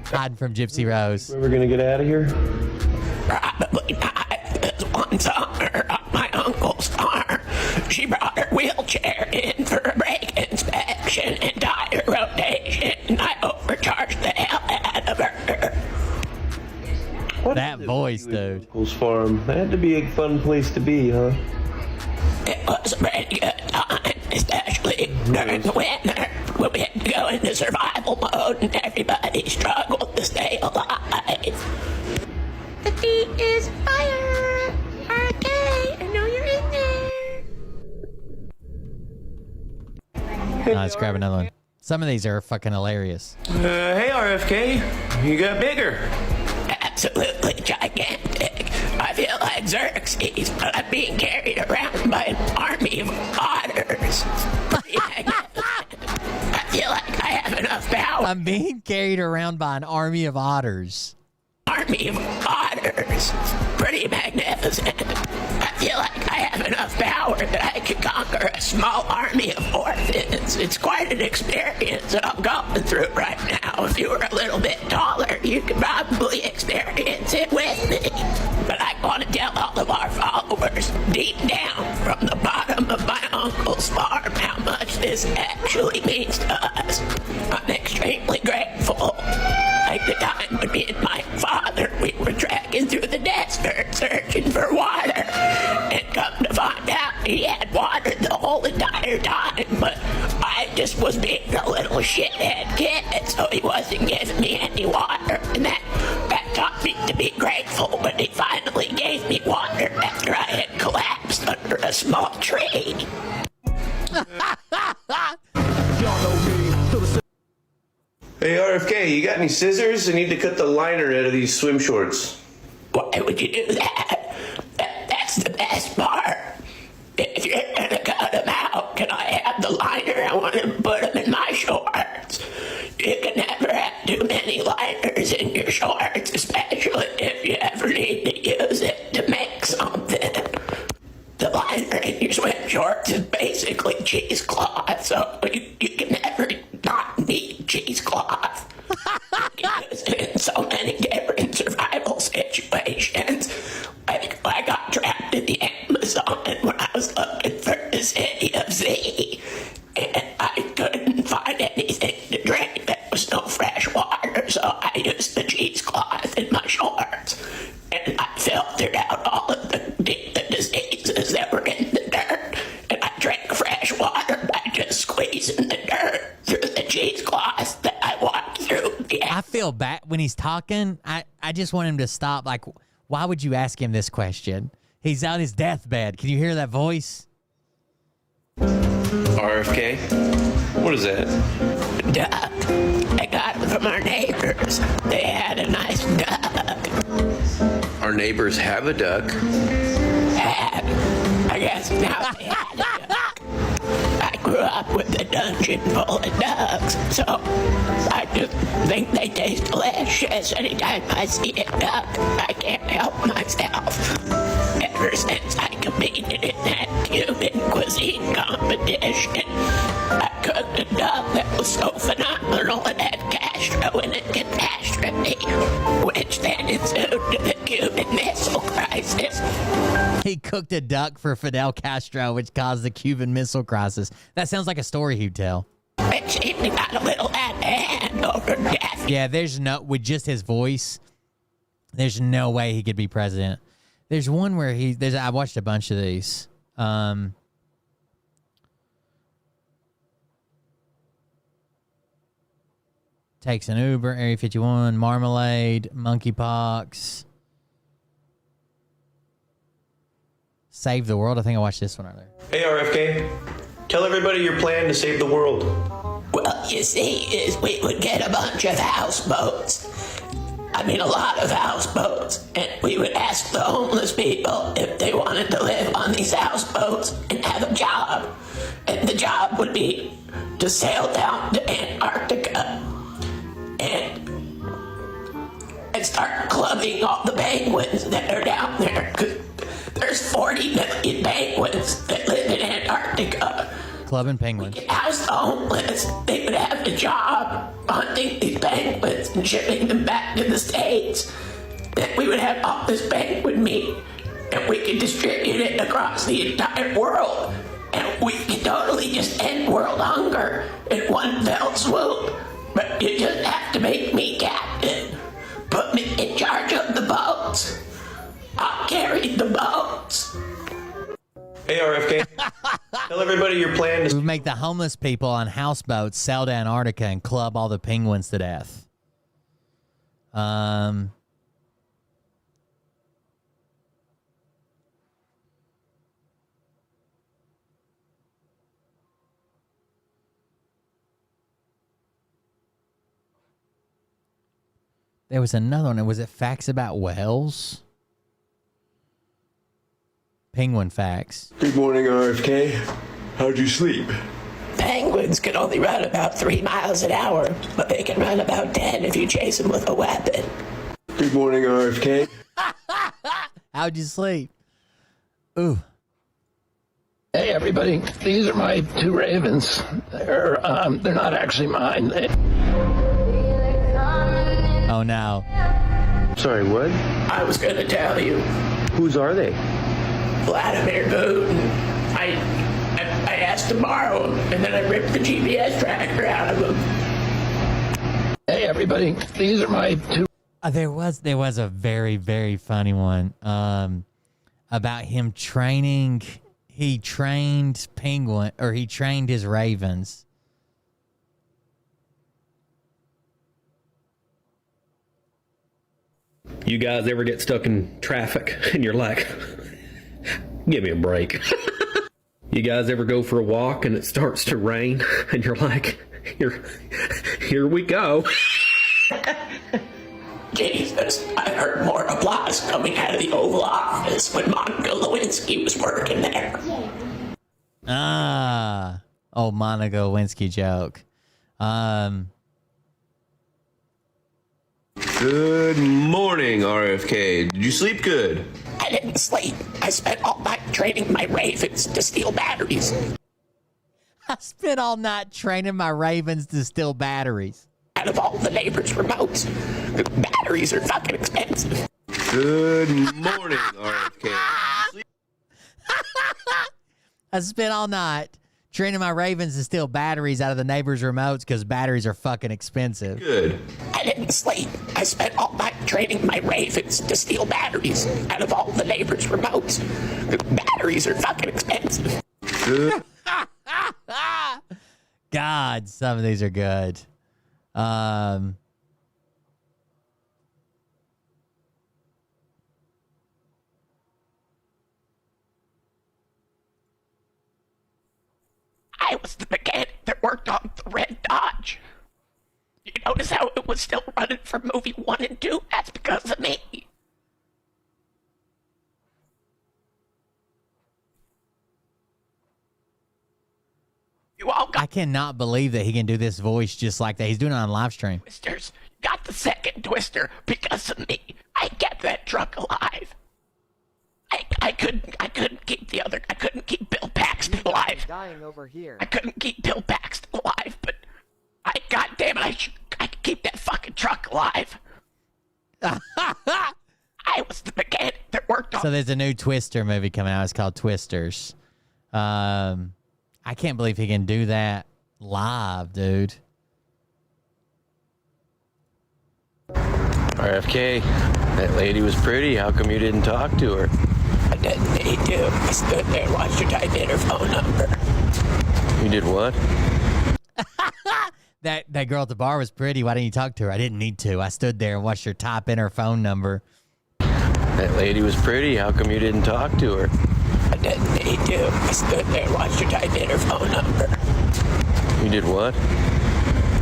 Hiding from Gypsy Rose. We're gonna get out of here? Probably not, because one summer on my uncle's farm, she brought her wheelchair in for a brake inspection and tire rotation, and I overcharged the hell out of her. That voice, dude. Uncle's farm. That had to be a fun place to be, huh? It was a pretty good time, especially during the winter, when we had to go into survival mode and everybody struggled to stay alive. The D is fire! RFK, I know you're in there! Let's grab another one. Some of these are fucking hilarious. Hey, RFK, you got bigger. Absolutely gigantic. I feel like Xerxes, but I'm being carried around by an army of otters. Pretty magnificent. I feel like I have enough power. I'm being carried around by an army of otters. Army of otters. Pretty magnificent. I feel like I have enough power that I can conquer a small army of orphans. It's quite an experience that I'm going through right now. If you were a little bit taller, you could probably experience it with me. But I want to tell all of our followers, deep down from the bottom of my uncle's farm, how much this actually means to us. I'm extremely grateful. Like the time when me and my father, we were trekking through the desert searching for water. And come to find out, he had water the whole entire time, but I just was being a little shithead kid, so he wasn't giving me any water. And that taught me to be grateful when he finally gave me water after I had collapsed under a small tree. Hey, RFK, you got any scissors? I need to cut the liner out of these swim shorts. Why would you do that? That's the best part. If you're gonna cut them out, can I have the liner? I want to put them in my shorts. You can never have too many liners in your shorts, especially if you ever need to use it to make something. The liner in your swim shorts is basically cheesecloth, so you can never not need cheesecloth. You can use it in so many different survival situations. Like, I got trapped in the Amazon when I was looking for the city of Z, and I couldn't find anything to drink. There was no fresh water, so when he's talking, I just want him to stop. Like, why would you ask him this question? He's on his deathbed. Can you hear that voice? RFK? What is that? Duck. I got it from our neighbors. They had a nice duck. Our neighbors have a duck. Had. I guess now they had a duck. I grew up with a dungeon full of ducks, so I just think they taste delicious anytime I see a duck. I can't help myself. Ever since I competed in that Cuban cuisine competition, I cooked a duck that was so phenomenal it had Castro in it catastrophe, which then ensued to the Cuban Missile Crisis. He cooked a duck for Fidel Castro, which caused the Cuban Missile Crisis. That sounds like a story he'd tell. It seemed he got a little out of hand over death. Yeah, with just his voice, there's no way he could be president. There's one where I watched a bunch of these. Takes an Uber, Area 51, Marmalade, Monkeypox, Save the World. I think I watched this one earlier. Hey, RFK. Tell everybody your plan to save the world. Well, you see, is we would get a bunch of houseboats. I mean, a lot of houseboats. And we would ask the homeless people if they wanted to live on these houseboats and have a job. And the job would be to sail down to Antarctica and start clubbing all the penguins that are down there. 'Cause there's 40 million penguins that live in Antarctica. Clubbing penguins. House the homeless. They would have a job hunting these penguins and shipping them back to the States. Then we would have all this penguin meat, and we could distribute it across the entire world. And we could totally just end world hunger in one fell swoop. But you just have to make me captain. Put me in charge of the boats. I'll carry the boats. Hey, RFK. Tell everybody your plan to... We make the homeless people on houseboats sail to Antarctica and club all the penguins to death. There was another one. Was it facts about whales? Penguin facts. Good morning, RFK. How'd you sleep? Penguins can only run about 3 miles an hour, but they can run about 10 if you chase them with a weapon. Good morning, RFK. How'd you sleep? Ooh. Hey, everybody. These are my 2 ravens. They're not actually mine. Oh, no. Sorry, what? I was going to tell you. Whose are they? Vladimir Putin. I asked to borrow them, and then I ripped the GPS tracker out of them. Hey, everybody. These are my 2... There was a very, very funny one about him training. He trained he trained his ravens. You guys ever get stuck in traffic and you're like, give me a break. You guys ever go for a walk and it starts to rain and you're like, here we go. Jesus, I heard more applause coming out of the Oval Office when Monica Lewinsky was working there. Oh, Monica Lewinsky joke. Good morning, RFK. Did you sleep good? I didn't sleep. I spent all night training my ravens to steal batteries. I spent all night training my ravens to steal batteries. Out of all the neighbors' remotes, batteries are fucking expensive. Good morning, RFK. I spent all night training my ravens to steal batteries out of the neighbors' remotes because batteries are fucking expensive. Good. I didn't sleep. I spent all night training my ravens to steal batteries out of all the neighbors' remotes. Batteries are fucking expensive. Good. God, some of these are good. I was the mechanic that worked on the red Dodge. You notice how it was still running for movie 1 and 2? That's because of me. You all got I cannot believe that he can do this voice just like that. He's doing it on live stream. twisters. Got the second twister because of me. I kept that truck alive. I couldn't keep the other. I couldn't keep Bill Paxton alive. Dying over here. I couldn't keep Bill Paxton alive, but goddamn it, I could keep that fucking truck alive. I was the mechanic that worked on. So there's a new Twister movie coming out. It's called Twisters. I can't believe he can do that live, dude. RFK, that lady was pretty. How come you didn't talk to her? I didn't need to. I stood there and watched her type in her phone number. You did what? That girl at the bar was pretty. Why didn't you talk to her? I didn't need to. I stood there and watched her type in her phone number. That lady was pretty. How come you didn't talk to her? I didn't need to. I stood there and watched her type in her phone number. You did what?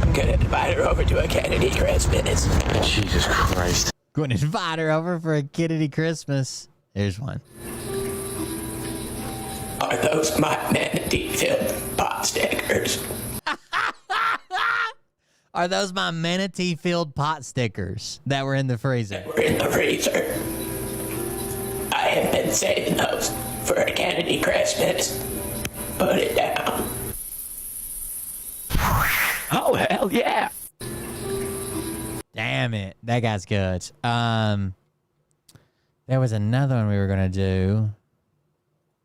I'm gonna invite her over to a Kennedy Christmas. Jesus Christ. Going to invite her over for a Kennedy Christmas. Here's one. Are those my manatee-filled pot stickers? Are those my manatee-filled pot stickers that were in the freezer? We're in the freezer. I have been saving those for a Kennedy Christmas. Put it down. Oh, hell yeah. Damn it. That guy's good. There was another one we were going to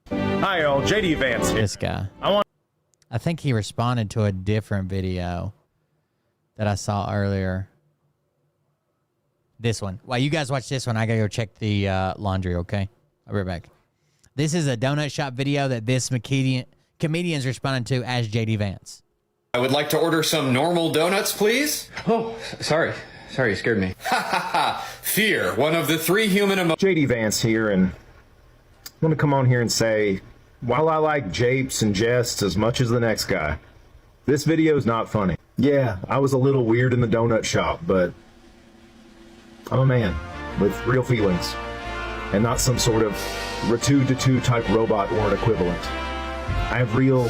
do. Hi, all. JD Vance here. This guy. I think he responded to a different video that I saw earlier. This one. While you guys watch this one, I gotta go check the laundry, okay? I'll be right back. This is a donut shop video that this comedian's responding to as JD Vance. I would like to order some normal donuts, please. Oh, sorry. Sorry, you scared me. Ha ha ha. Fear, one of the 3 human emotions. JD Vance here, and I want to come on here and say, while I like japes and jests as much as the next guy, this video is not funny. Yeah, I was a little weird in the donut shop, but I'm a man with real feelings and not some sort of Ratu-Datu type robot or an equivalent. I have real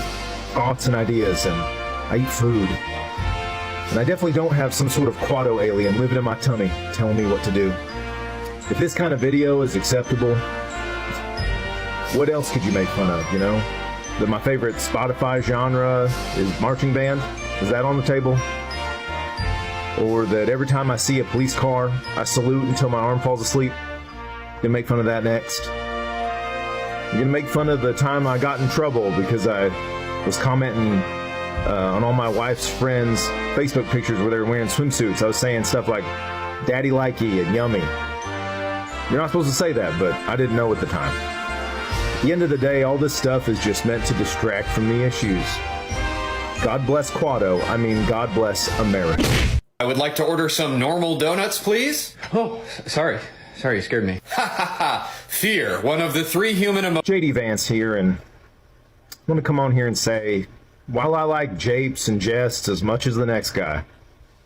thoughts and ideas, and I eat food. And I definitely don't have some sort of quado alien living in my tummy telling me what to do. If this kind of video is acceptable, what else could you make fun of, you know? That my favorite Spotify genre is marching band? Is that on the table? Or that every time I see a police car, I salute until my arm falls asleep? You gonna make fun of that next? You gonna make fun of the time I got in trouble because I was commenting on all my wife's friends' Facebook pictures where they were wearing swimsuits? I was saying stuff like, daddy likey and yummy. You're not supposed to say that, but I didn't know at the time. At the end of the day, all this stuff is just meant to distract from the issues. God bless Quado. I mean, God bless America. I would like to order some normal donuts, please. Oh, sorry. Sorry, you scared me. Ha ha ha. Fear, one of the 3 human emotions. JD Vance here, and I want to come on here and say, while I like japes and jests as much as the next guy,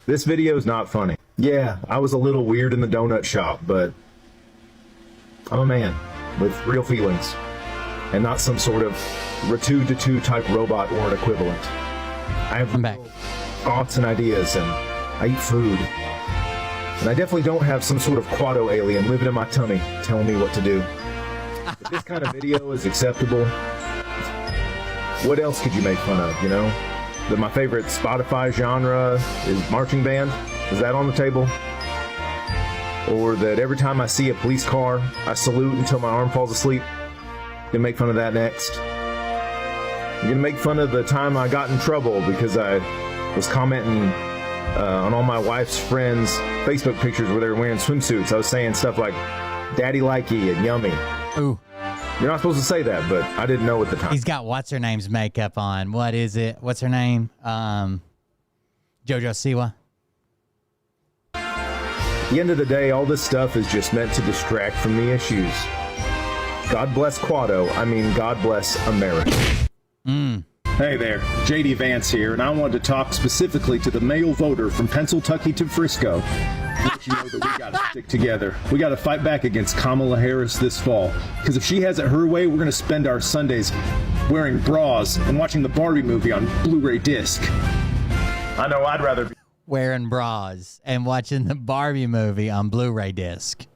this video is not funny. Yeah, I was a little weird in the donut shop, but I'm a man with real feelings and not some sort of Ratu-Datu type robot or an equivalent. I have real thoughts and ideas, and I eat food. And I definitely don't have some sort of quado alien living in my tummy telling me what to do. If this kind of video is acceptable, what else could you make fun of, you know? That my favorite Spotify genre is marching band? Is that on the table? Or that every time I see a police car, I salute until my arm falls asleep? You gonna make fun of that next? You gonna make fun of the time I got in trouble because I was commenting on all my wife's friends' Facebook pictures where they were wearing swimsuits? I was saying stuff like, daddy likey and yummy. Ooh. You're not supposed to say that, but I didn't know at the time. He's got what's-her-name's makeup on. What is it? What's her name? JoJo Siwa. At the end of the day, all this stuff is just meant to distract from the issues. God bless Quado. I mean, God bless America. Hey there, JD Vance here, and I wanted to talk specifically to the male voter from Pennsylvania to Frisco. Let you know that we gotta stick together. We gotta fight back against Kamala Harris this fall. Because if she has it her way, we're gonna spend our Sundays wearing bras and watching the Barbie movie on Blu-ray disc. I know I'd rather be wearing bras and watching the Barbie movie on Blu-ray disc.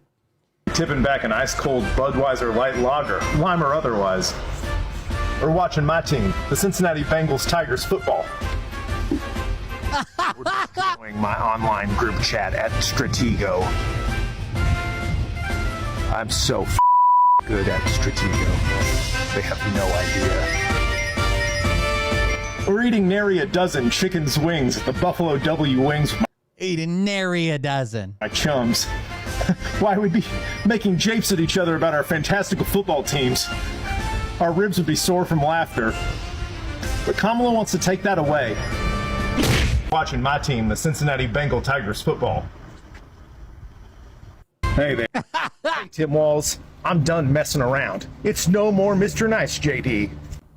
tipping back an ice-cold Budweiser light lager, lime or otherwise. Or watching my team, the Cincinnati Bengals Tigers football. Or destroying my online group chat at Stratego. I'm so good at Stratego. They have no idea. Or eating nary a dozen chicken's wings at the Buffalo W Wings. Eating nary a dozen. My chums. Why we'd be making japes at each other about our fantastical football teams. Our ribs would be sore from laughter. But Kamala wants to take that away. Watching my team, the Cincinnati Bengal Tigers football. Hey there. Hey, Tim Walls. I'm done messing around. It's no more Mr. Nice, JD.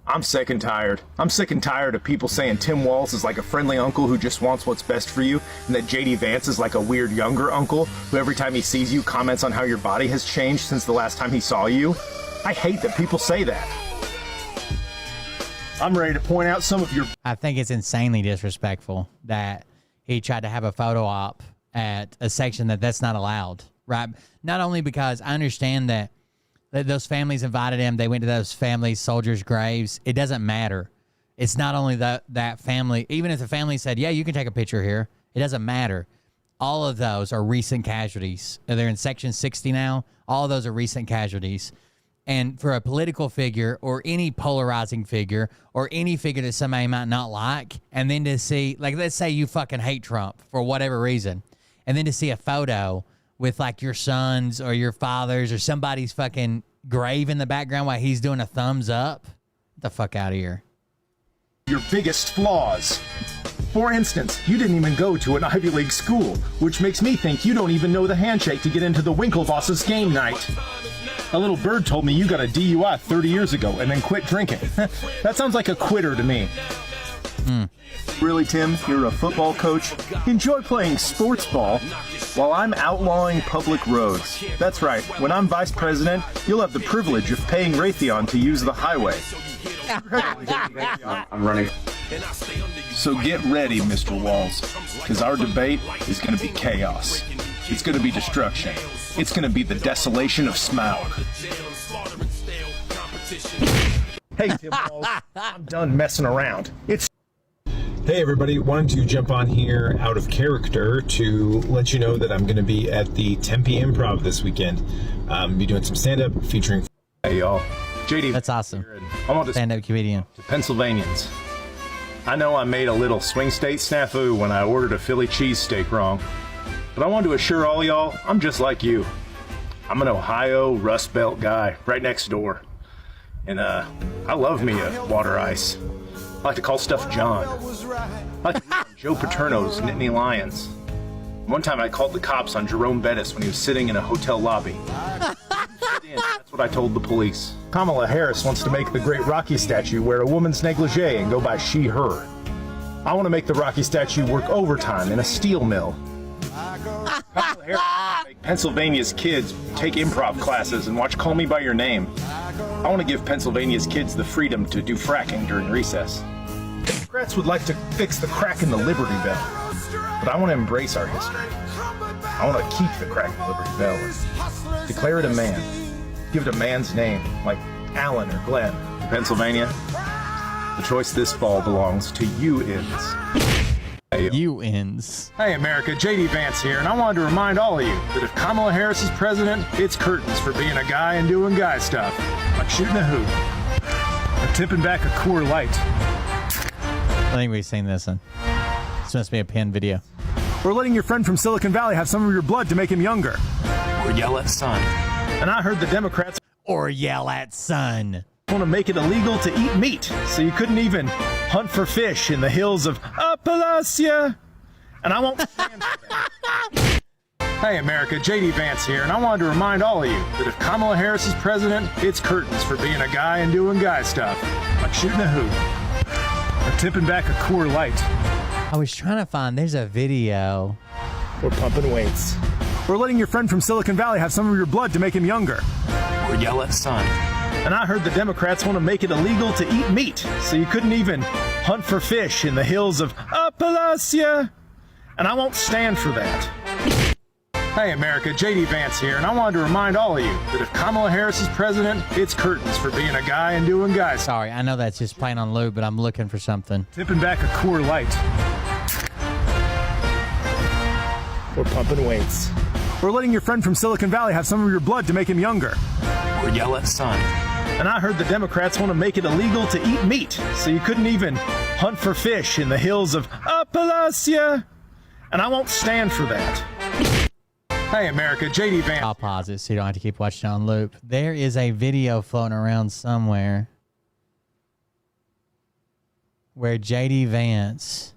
I'm sick and tired. I'm sick and tired of people saying Tim Walls is like a friendly uncle who just wants what's best for you, and that JD Vance is like a weird younger uncle who every time he sees you comments on how your body has changed since the last time he saw you. I hate that people say that. I'm ready to point out some of your... I think it's insanely disrespectful that he tried to have a photo op at a section that's not allowed, right? Not only because I understand that those families invited him, they went to those families' soldiers' graves. It doesn't matter. It's not only that family. Even if the family said, yeah, you can take a picture here, it doesn't matter. All of those are recent casualties. They're in Section 60 now. All of those are recent casualties. And for a political figure or any polarizing figure or any figure that somebody might not like, and then to see, like, let's say you fucking hate Trump for whatever reason, and then to see a photo with, like, your son's or your father's or somebody's fucking grave in the background while he's doing a thumbs up, get the fuck out of here. Your biggest flaws. For instance, you didn't even go to an Ivy League school, which makes me think you don't even know the handshake to get into the Winklevoss's game night. A little bird told me you got a DUI 30 years ago and then quit drinking. That sounds like a quitter to me. Really, Tim? You're a football coach? Enjoy playing sports ball while I'm outlawing public roads. That's right. When I'm vice president, you'll have the privilege of paying Raytheon to use the highway. I'm running. So get ready, Mr. Walls, because our debate is going to be chaos. It's going to be destruction. It's going to be the desolation of Smaug. Hey, Tim Walls, I'm done messing around. Hey everybody, wanted to jump on here out of character to let you know that I'm going to be at the Tempe Improv this weekend. Be doing some stand-up featuring... Hey y'all, JD. That's awesome. I want to stand-up comedian. To Pennsylvanians. I know I made a little swing state snafu when I ordered a Philly cheesesteak wrong, but I want to assure all y'all, I'm just like you. I'm an Ohio Rust Belt guy, right next door. And I love me a water ice. I like to call stuff John. I like to read Joe Paterno's Nittany Lions. One time I called the cops on Jerome Bettis when he was sitting in a hotel lobby. That's what I told the police. Kamala Harris wants to make the great Rocky statue wear a woman's negligee and go by she, her. I want to make the Rocky statue work overtime in a steel mill. Kamala Harris wants to make Pennsylvania's kids take improv classes and watch Call Me By Your Name. I want to give Pennsylvania's kids the freedom to do fracking during recess. Democrats would like to fix the crack in the Liberty Bell, but I want to embrace our history. I want to keep the crack in the Liberty Bell. Declare it a man. Give it a man's name, like Alan or Glenn. Pennsylvania, the choice this fall belongs to you-ins. You-ins. Hey America, JD Vance here, and I wanted to remind all of you that if Kamala Harris is president, it's curtains for being a guy and doing guy stuff, like shooting a hoop, or tipping back a Coors Light. I think we've seen this one. This must be a pinned video. Or letting your friend from Silicon Valley have some of your blood to make him younger. Or yell at son. And I heard the Democrats... Or yell at son. ...want to make it illegal to eat meat, so you couldn't even hunt for fish in the hills of Appalachia. And I won't stand for that. Hey America, JD Vance here, and I wanted to remind all of you that if Kamala Harris is president, it's curtains for being a guy and doing guy stuff, like shooting a hoop. Tipping back a Coors Light. I was trying to find, there's a video. We're pumping weights. We're letting your friend from Silicon Valley have some of your blood to make him younger. We're yell at sun. And I heard the Democrats want to make it illegal to eat meat, so you couldn't even hunt for fish in the hills of Appalachia. And I won't stand for that. Hey America, JD Vance here, and I wanted to remind all of you that if Kamala Harris is president, it's curtains for being a guy and doing guys. Sorry, I know that's just playing on loop, but I'm looking for something. Tipping back a Coors Light. We're pumping weights. We're letting your friend from Silicon Valley have some of your blood to make him younger. We're yell at sun. And I heard the Democrats want to make it illegal to eat meat, so you couldn't even hunt for fish in the hills of Appalachia. And I won't stand for that. Hey America, JD Vance. I'll pause it so you don't have to keep watching on loop. There is a video floating around somewhere where JD Vance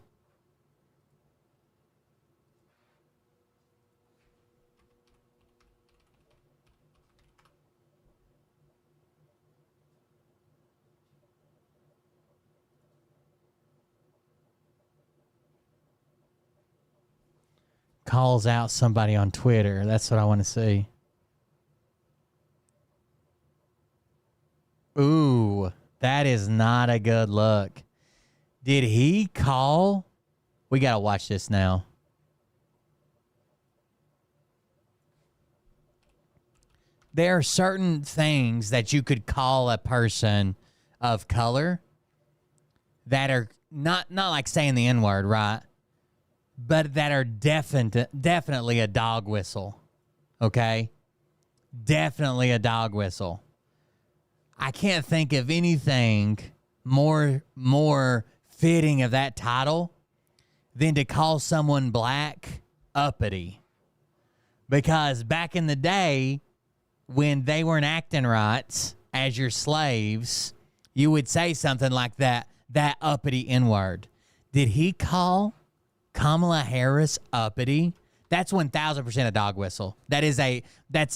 calls out somebody on Twitter. That's what I want to see. Ooh, that is not a good look. Did he call? We got to watch this now. There are certain things that you could call a person of color that are not like saying the N-word, right? But that are definitely a dog whistle, okay? Definitely a dog whistle. I can't think of anything more fitting of that title than to call someone black uppity. Because back in the day, when they weren't acting right as your slaves, you would say something like that uppity N-word. Did he call Kamala Harris uppity? That's 1,000% a dog whistle. That's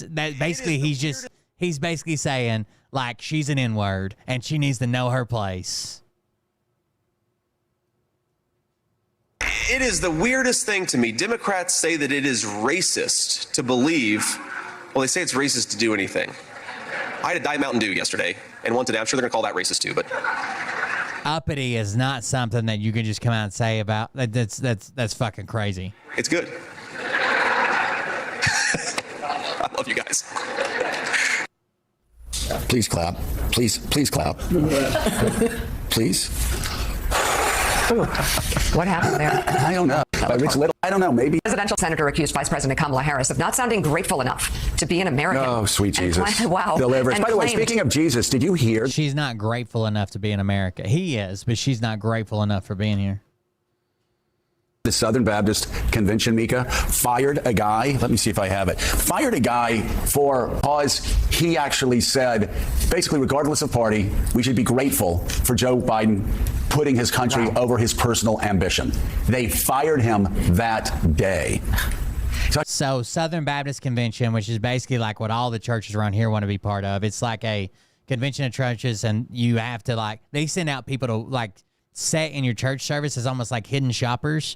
basically he's basically saying like she's an N-word and she needs to know her place. It is the weirdest thing to me. Democrats say that it is racist to believe, well, they say it's racist to do anything. I had a Diet Mountain Dew yesterday and one today. I'm sure they're going to call that racist too, but uppity is not something that you can just come out and say about. That's fucking crazy. It's good. I love you guys. Please clap. Please clap. Please. What happened there? I don't know. Rich Little. I don't know. Maybe. Presidential senator accused Vice President Kamala Harris of not sounding grateful enough to be an American. Oh, sweet Jesus. Wow. Deliverance. By the way, speaking of Jesus, did you hear? She's not grateful enough to be in America. He is, but she's not grateful enough for being here. The Southern Baptist Convention, Mika, fired a guy. Let me see if I have it. Fired a guy because he actually said, basically, regardless of party, we should be grateful for Joe Biden putting his country over his personal ambition. They fired him that day. So Southern Baptist Convention, which is basically like what all the churches around here want to be part of. It's like a convention of churches, and you have to they send out people to set in your church service as almost like hidden shoppers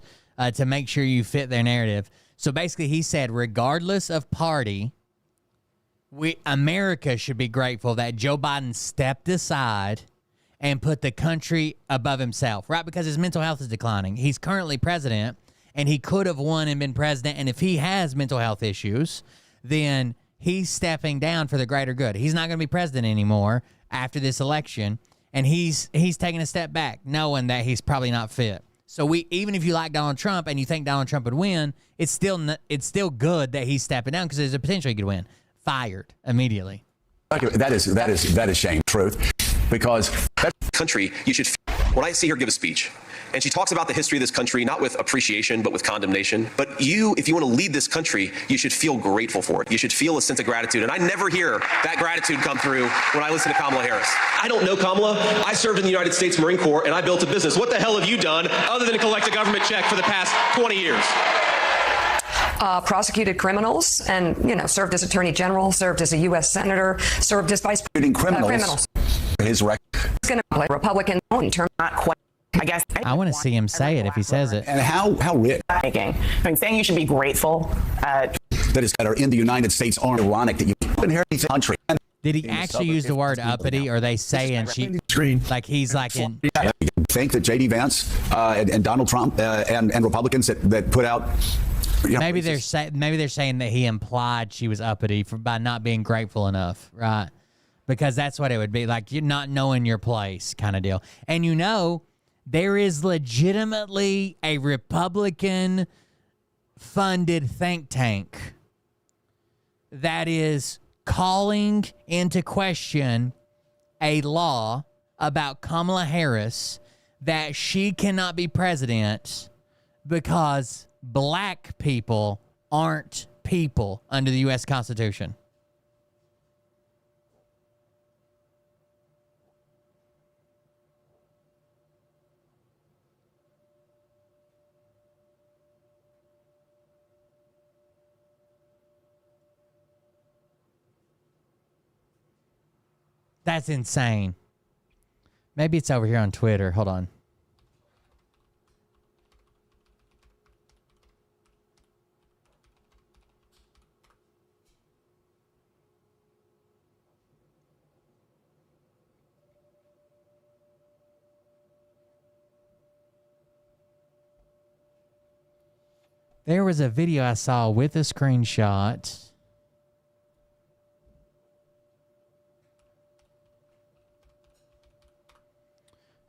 to make sure you fit their narrative. So basically he said, regardless of party, America should be grateful that Joe Biden stepped aside and put the country above himself, right? Because his mental health is declining. He's currently president, and he could have won and been president. And if he has mental health issues, then he's stepping down for the greater good. He's not going to be president anymore after this election, and he's taking a step back, knowing that he's probably not fit. So even if you like Donald Trump and you think Donald Trump would win, it's still good that he's stepping down because there's a potential he could win. Fired immediately. That is shame. Truth. Because that country, you should, when I see her give a speech, and she talks about the history of this country, not with appreciation, but with condemnation. But if you want to lead this country, you should feel grateful for it. You should feel a sense of gratitude. And I never hear that gratitude come through when I listen to Kamala Harris. I don't know Kamala. I served in the United States Marine Corps, and I built a business. What the hell have you done other than collect a government check for the past 20 years? Prosecuted criminals and, served as attorney general, served as a U.S. senator, served as vice president. Criminals. His record. He's going to play Republican in terms not quite I guess I want to see him say it if he says it. And how rich? I mean, saying you should be grateful. That are in the United States aren't ironic that you inherit the country. Did he actually use the word uppity, or are they saying like he's like in? I think that J.D. Vance and Donald Trump and Republicans that put out. Maybe they're saying that he implied she was uppity by not being grateful enough, right? Because that's what it would be, like you're not knowing your place kind of deal. And you know, there is legitimately a Republican funded think tank that is calling into question a law about Kamala Harris that she cannot be president because black people aren't people under the U.S. Constitution. That's insane. Maybe it's over here on Twitter. Hold on. There was a video I saw with a screenshot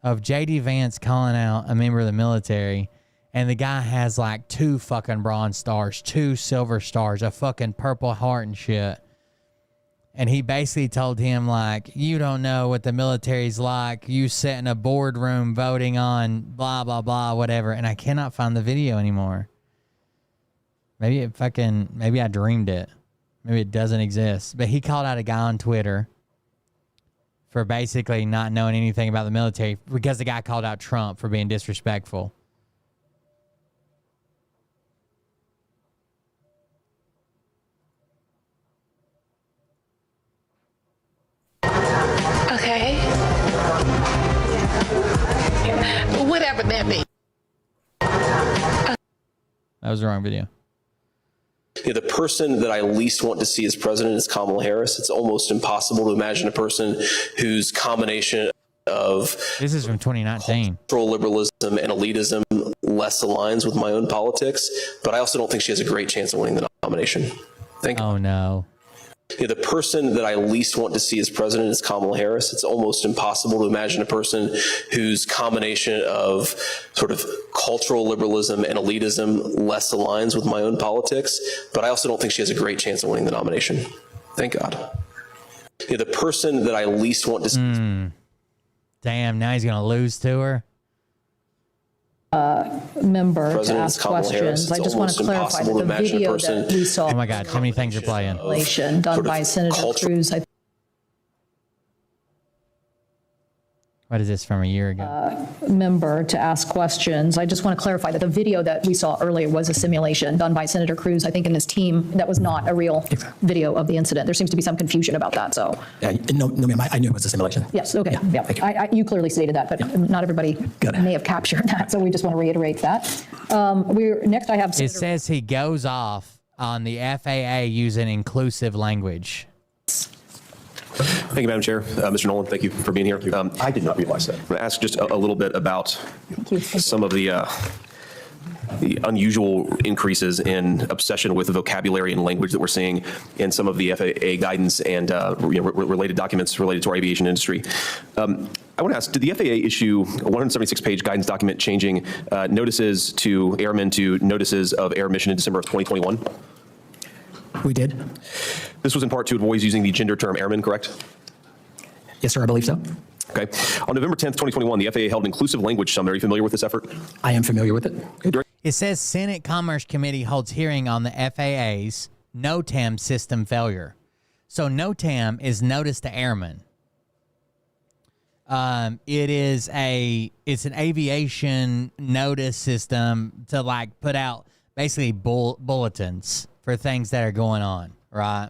of J.D. Vance calling out a member of the military, and the guy has like 2 fucking bronze stars, 2 silver stars, a fucking purple heart and shit. And he basically told him, like, you don't know what the military's like. You sit in a boardroom voting on blah, blah, blah, whatever. And I cannot find the video anymore. Maybe I dreamed it. Maybe it doesn't exist. But he called out a guy on Twitter for basically not knowing anything about the military because the guy called out Trump for being disrespectful. Okay. Whatever that be. That was the wrong video. The person that I least want to see as president is Kamala Harris. It's almost impossible to imagine a person whose combination of this is from 2019 cultural liberalism and elitism less aligns with my own politics. But I also don't think she has a great chance of winning the nomination. Thank you. Oh no. The person that I least want to see as president is Kamala Harris. It's almost impossible to imagine a person whose combination of sort of cultural liberalism and elitism less aligns with my own politics. But I also don't think she has a great chance of winning the nomination. Thank God. The person that I least want to see. Damn, now he's going to lose to her. Member to President ask Kamala Harris. questions. It's I just want to almost clarify impossible that the to imagine a video person- that we saw. Oh my God, how many things are playing? Done by Senator Cruz. What is this from a year ago? Member to ask questions. I just want to clarify that the video that we saw earlier was a simulation done by Senator Cruz, I think, and his team. That was not a real video of the incident. There seems to be some confusion about that. So no, ma'am, I knew it was a simulation. yes, okay, yeah. You clearly stated that, but not everybody may have captured that. So we just want to reiterate that. Next I have. It says he goes off on the FAA using inclusive language. Thank you, Madam Chair. Mr. Nolan, thank you for being here. I did not realize that. I'm going to ask just a little bit about some of the unusual increases in obsession with the vocabulary and language that we're seeing in some of the FAA guidance and related documents related to our aviation industry. I want to ask, did the FAA issue a 176-page guidance document changing notices to airmen to notices of air mission in December of 2021? We did. This was in part to avoid using the gender term airman, correct? Yes, sir, I believe so. Okay. On November 10th, 2021, the FAA held an inclusive language summit. Are you familiar with this effort? I am familiar with it. It says Senate Commerce Committee holds hearing on the FAA's NOTAM system failure. So NOTAM is Notice to Airmen. It's an aviation notice system to like put out basically bulletins for things that are going on, right?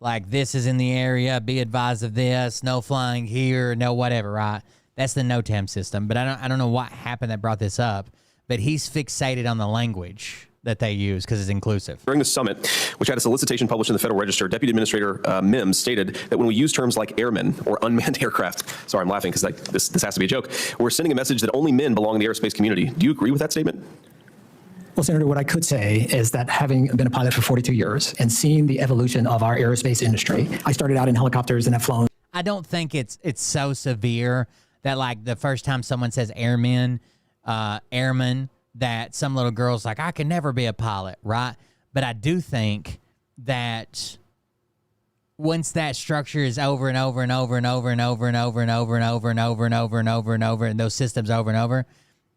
Like, this is in the area, be advised of this, no flying here, no whatever, right? That's the NOTAM system. But I don't know what happened that brought this up. But he's fixated on the language that they use because it's inclusive. During the summit, which had a solicitation published in the Federal Register, Deputy Administrator Mims stated that when we use terms like airmen or unmanned aircraft, sorry, I'm laughing because this has to be a joke, we're sending a message that only men belong in the aerospace community. Do you agree with that statement? Well, Senator, what I could say is that having been a pilot for 42 years and seeing the evolution of our aerospace industry, I started out in helicopters and have flown. I don't think it's so severe that like the first time someone says airmen, that some little girl's like, I can never be a pilot, right? But I do think that once that structure is over and over and over and over and over and over and over and over and over and over and over and over and those systems over and over,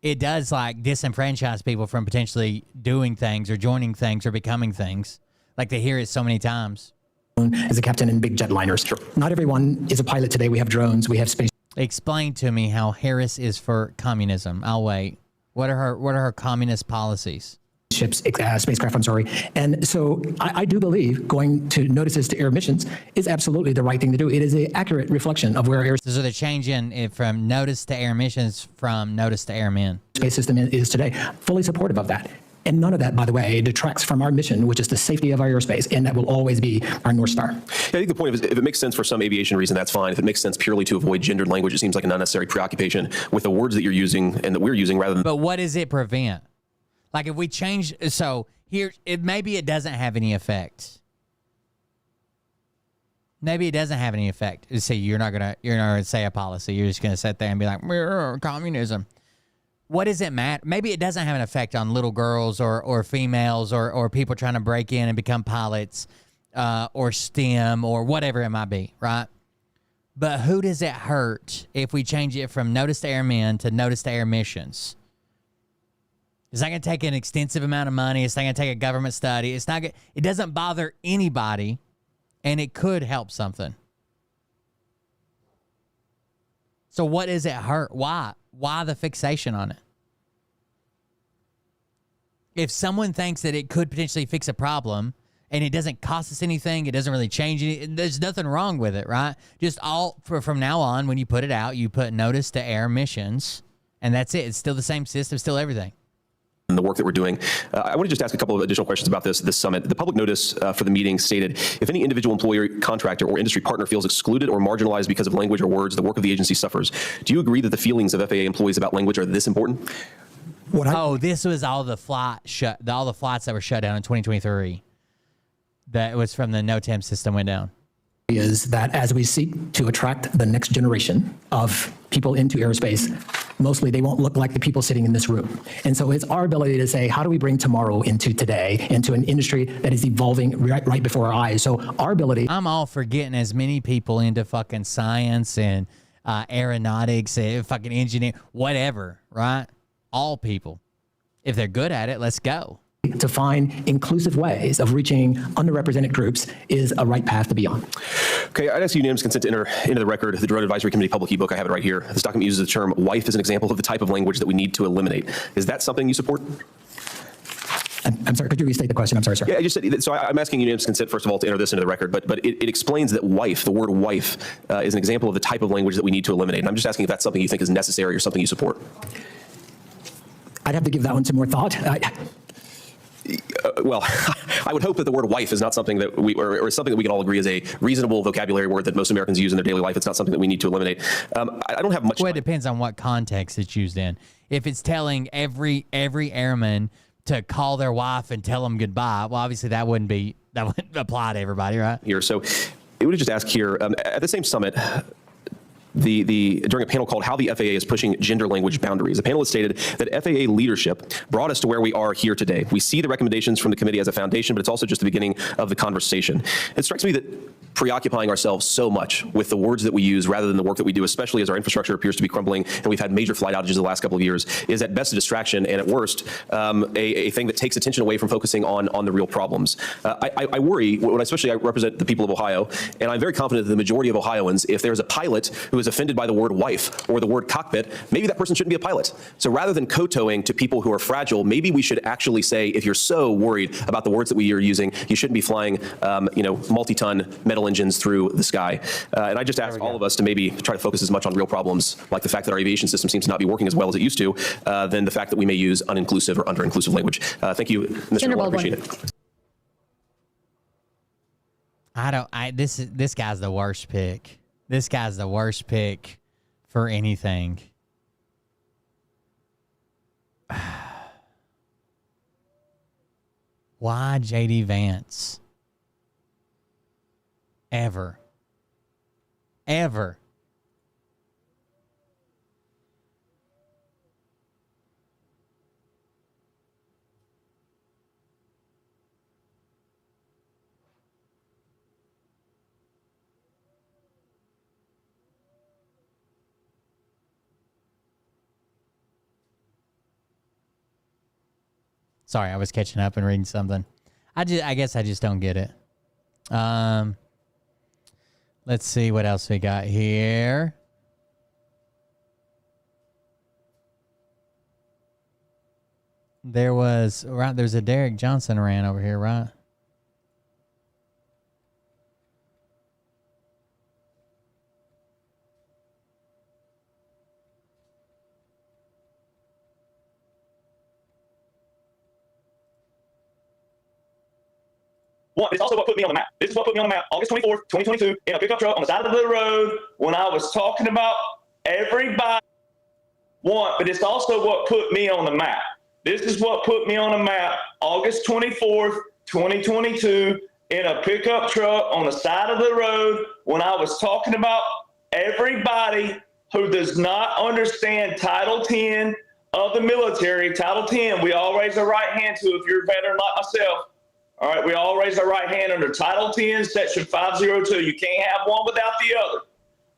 it does like disenfranchise people from potentially doing things or joining things or becoming things. Like they hear it so many times. As a captain in big jetliners. Sure. Not everyone is a pilot today. We have drones. We have space. Explain to me how Harris is for communism. I'll wait. What are her communist policies? Spacecraft, I'm sorry. And so I do believe going to notices to air missions is absolutely the right thing to do. It is an accurate reflection of where air. So they're changing it from notice to air missions from notice to airmen. Space system is today. Fully supportive of that. And none of that, by the way, detracts from our mission, which is the safety of our airspace, and that will always be our North Star. Yeah, I think the point is, if it makes sense for some aviation reason, that's fine. If it makes sense purely to avoid gendered language, it seems like an unnecessary preoccupation with the words that you're using and that we're using rather than... But what does it prevent? Like if we change... So here, maybe it doesn't have any effect. Maybe it doesn't have any effect. See, you're not gonna say a policy. You're just gonna sit there and be like, communism. What does it matter? Maybe it doesn't have an effect on little girls or females or people trying to break in and become pilots or STEM or whatever it might be, right? But who does it hurt if we change it from notice to airmen to notice to air missions? It's not going to take an extensive amount of money. It's not going to take a government study. It's not. It doesn't bother anybody, and it could help something. So what does it hurt? Why? Why the fixation on it? If someone thinks that it could potentially fix a problem and it doesn't cost us anything, it doesn't really change anything, there's nothing wrong with it, right? Just from now on, when you put it out, you put notice to air missions, and that's it. It's still the same system, still everything. And the work that we're doing. I want to just ask a couple of additional questions about this summit. The public notice for the meeting stated, if any individual employer, contractor, or industry partner feels excluded or marginalized because of language or words, the work of the agency suffers. Do you agree that the feelings of FAA employees about language are this important? This was all the flights that were shut down in 2023. That was from the NOTAM system went down. Is that as we seek to attract the next generation of people into aerospace, mostly they won't look like the people sitting in this room. And so it's our ability to say, how do we bring tomorrow into today, into an industry that is evolving right before our eyes? So our ability... I'm all for getting as many people into fucking science and aeronautics and fucking engineering, whatever, right? All people. If they're good at it, let's go. To find inclusive ways of reaching underrepresented groups is a right path to be on. Okay, I'd ask unanimous consent to enter into the record the Drone Advisory Committee public e-book. I have it right here. This document uses the term wife as an example of the type of language that we need to eliminate. Is that something you support? I'm sorry, could you restate the question? I'm sorry, sir. Yeah, I just said, so I'm asking unanimous consent, first of all, to enter this into the record, but it explains that wife, the word wife, is an example of the type of language that we need to eliminate. And I'm just asking if that's something you think is necessary or something you support. I'd have to give that one some more thought. Well, I would hope that the word wife is not something that or something that we can all agree is a reasonable vocabulary word that most Americans use in their daily life. It's not something that we need to eliminate. I don't have much. Well, it depends on what context it's used in. If it's telling every airman to call their wife and tell them goodbye, well, obviously that wouldn't apply to everybody, right? Here, so it would just ask here at the same summit. During a panel called How the FAA is Pushing Gender Language Boundaries, a panelist stated that FAA leadership brought us to where we are here today. We see the recommendations from the committee as a foundation, but it's also just the beginning of the conversation. It strikes me that preoccupying ourselves so much with the words that we use rather than the work that we do, especially as our infrastructure appears to be crumbling and we've had major flight outages the last couple of years, is at best a distraction and at worst a thing that takes attention away from focusing on the real problems. I worry, especially I represent the people of Ohio, and I'm very confident that the majority of Ohioans, if there's a pilot who is offended by the word wife or the word cockpit, maybe that person shouldn't be a pilot. So rather than kowtowing to people who are fragile, maybe we should actually say, if you're so worried about the words that we are using, you shouldn't be flying, multi-ton metal engines through the sky. And I just ask all of us to maybe try to focus as much on real problems, like the fact that our aviation system seems to not be working as well as it used to, than the fact that we may use uninclusive or under-inclusive language. Thank you, Mr. Wall. Appreciate it. This guy's the worst pick. This guy's the worst pick for anything. Why JD Vance? Ever. Sorry, I was catching up and reading something. I guess I just don't get it. Let's see what else we got here. There's a Derek Johnson ran over here, right? One, it's also what put me on the map. This is what put me on the map. August 24th, 2022, in a pickup truck on the side of the road when I was talking about everybody. One, but it's also what put me on the map. This is what put me on the map. August 24th, 2022, in a pickup truck on the side of the road when I was talking about everybody who does not understand Title 10 of the military. Title 10, we all raise our right hand to if you're a veteran like myself. All right, we all raise our right hand under Title 10, Section 502. You can't have one without the other.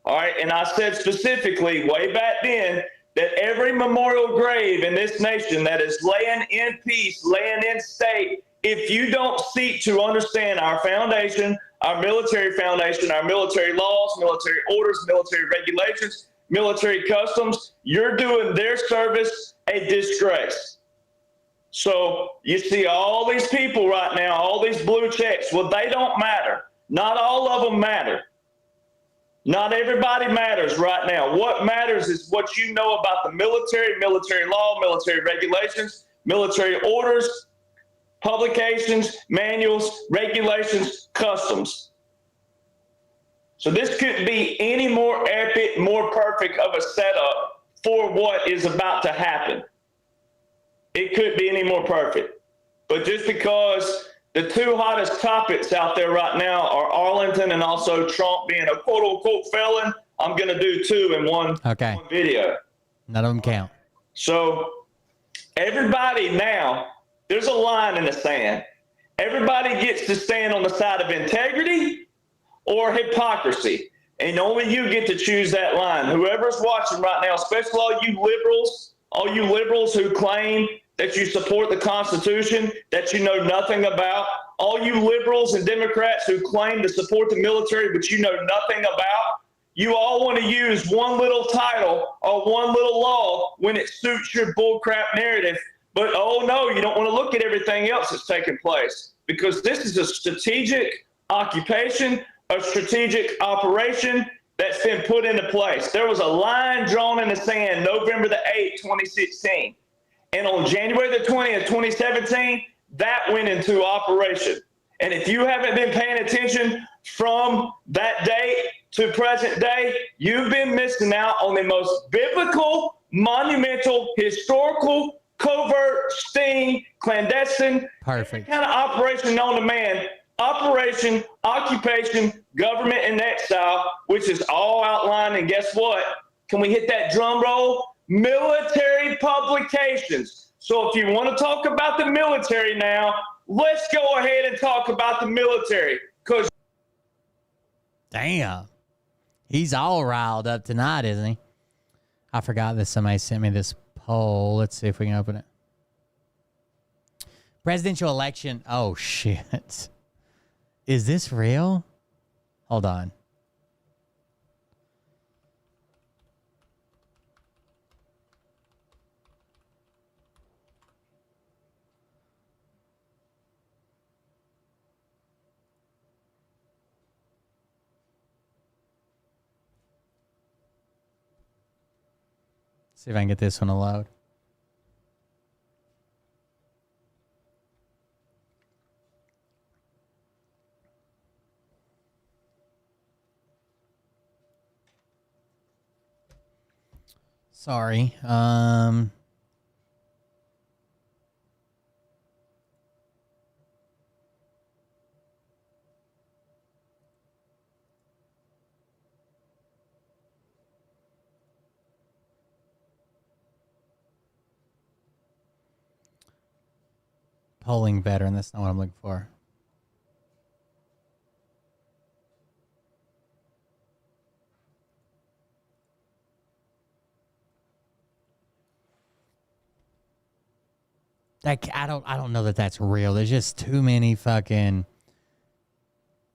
All right, and I said specifically way back then that every memorial grave in this nation that is laying in peace, laying in state, if you don't seek to understand our foundation, our military foundation, our military laws, military orders, military regulations, military customs, you're doing their service a disgrace. So you see all these people right now, all these blue checks. Well, they don't matter. Not all of them matter. Not everybody matters right now. What matters is what you know about the military, military law, military regulations, military orders, publications, manuals, regulations, customs. So this couldn't be any more epic, more perfect of a setup for what is about to happen. It couldn't be any more perfect. But just because the two hottest topics out there right now are Arlington and also Trump being a quote-unquote felon, I'm going to do two in one video. None of them count. So everybody now, there's a line in the sand. Everybody gets to stand on the side of integrity or hypocrisy. And only you get to choose that line. Whoever's watching right now, especially all you liberals who claim that you support the Constitution, that you know nothing about, all you liberals and Democrats who claim to support the military, but you know nothing about, you all want to use one little title or one little law when it suits your bullcrap narrative. But, oh, no, you don't want to look at everything else that's taking place because this is a strategic occupation, a strategic operation that's been put into place. There was a line drawn in the sand November the 8th, 2016. And on January the 20th, 2017, that went into operation. And if you haven't been paying attention from that day to present day, you've been missing out on the most biblical, monumental, historical, covert, sting, clandestine, perfect kind of operation known to man, operation, occupation, government in exile, which is all outlined. And guess what? Can we hit that drum roll? Military publications. So if you want to talk about the military now, let's go ahead and talk about the military. Because damn, he's all riled up tonight, isn't he? I forgot that somebody sent me this poll. Let's see if we can open it. Presidential election. Oh, shit. Is this real? Hold on. See if I can get this one to load. Sorry. Polling veteran. That's not what I'm looking for. I don't know that that's real. There's just too many fucking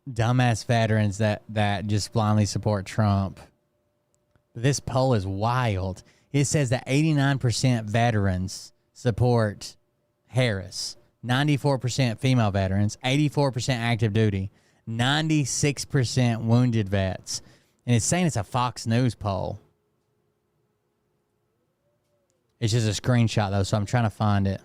dumbass veterans that just blindly support Trump. This poll is wild. It says that 89% veterans support Harris, 94% female veterans, 84% active duty, 96% wounded vets. And it's saying it's a Fox News poll. It's just a screenshot, though, so I'm trying to find it.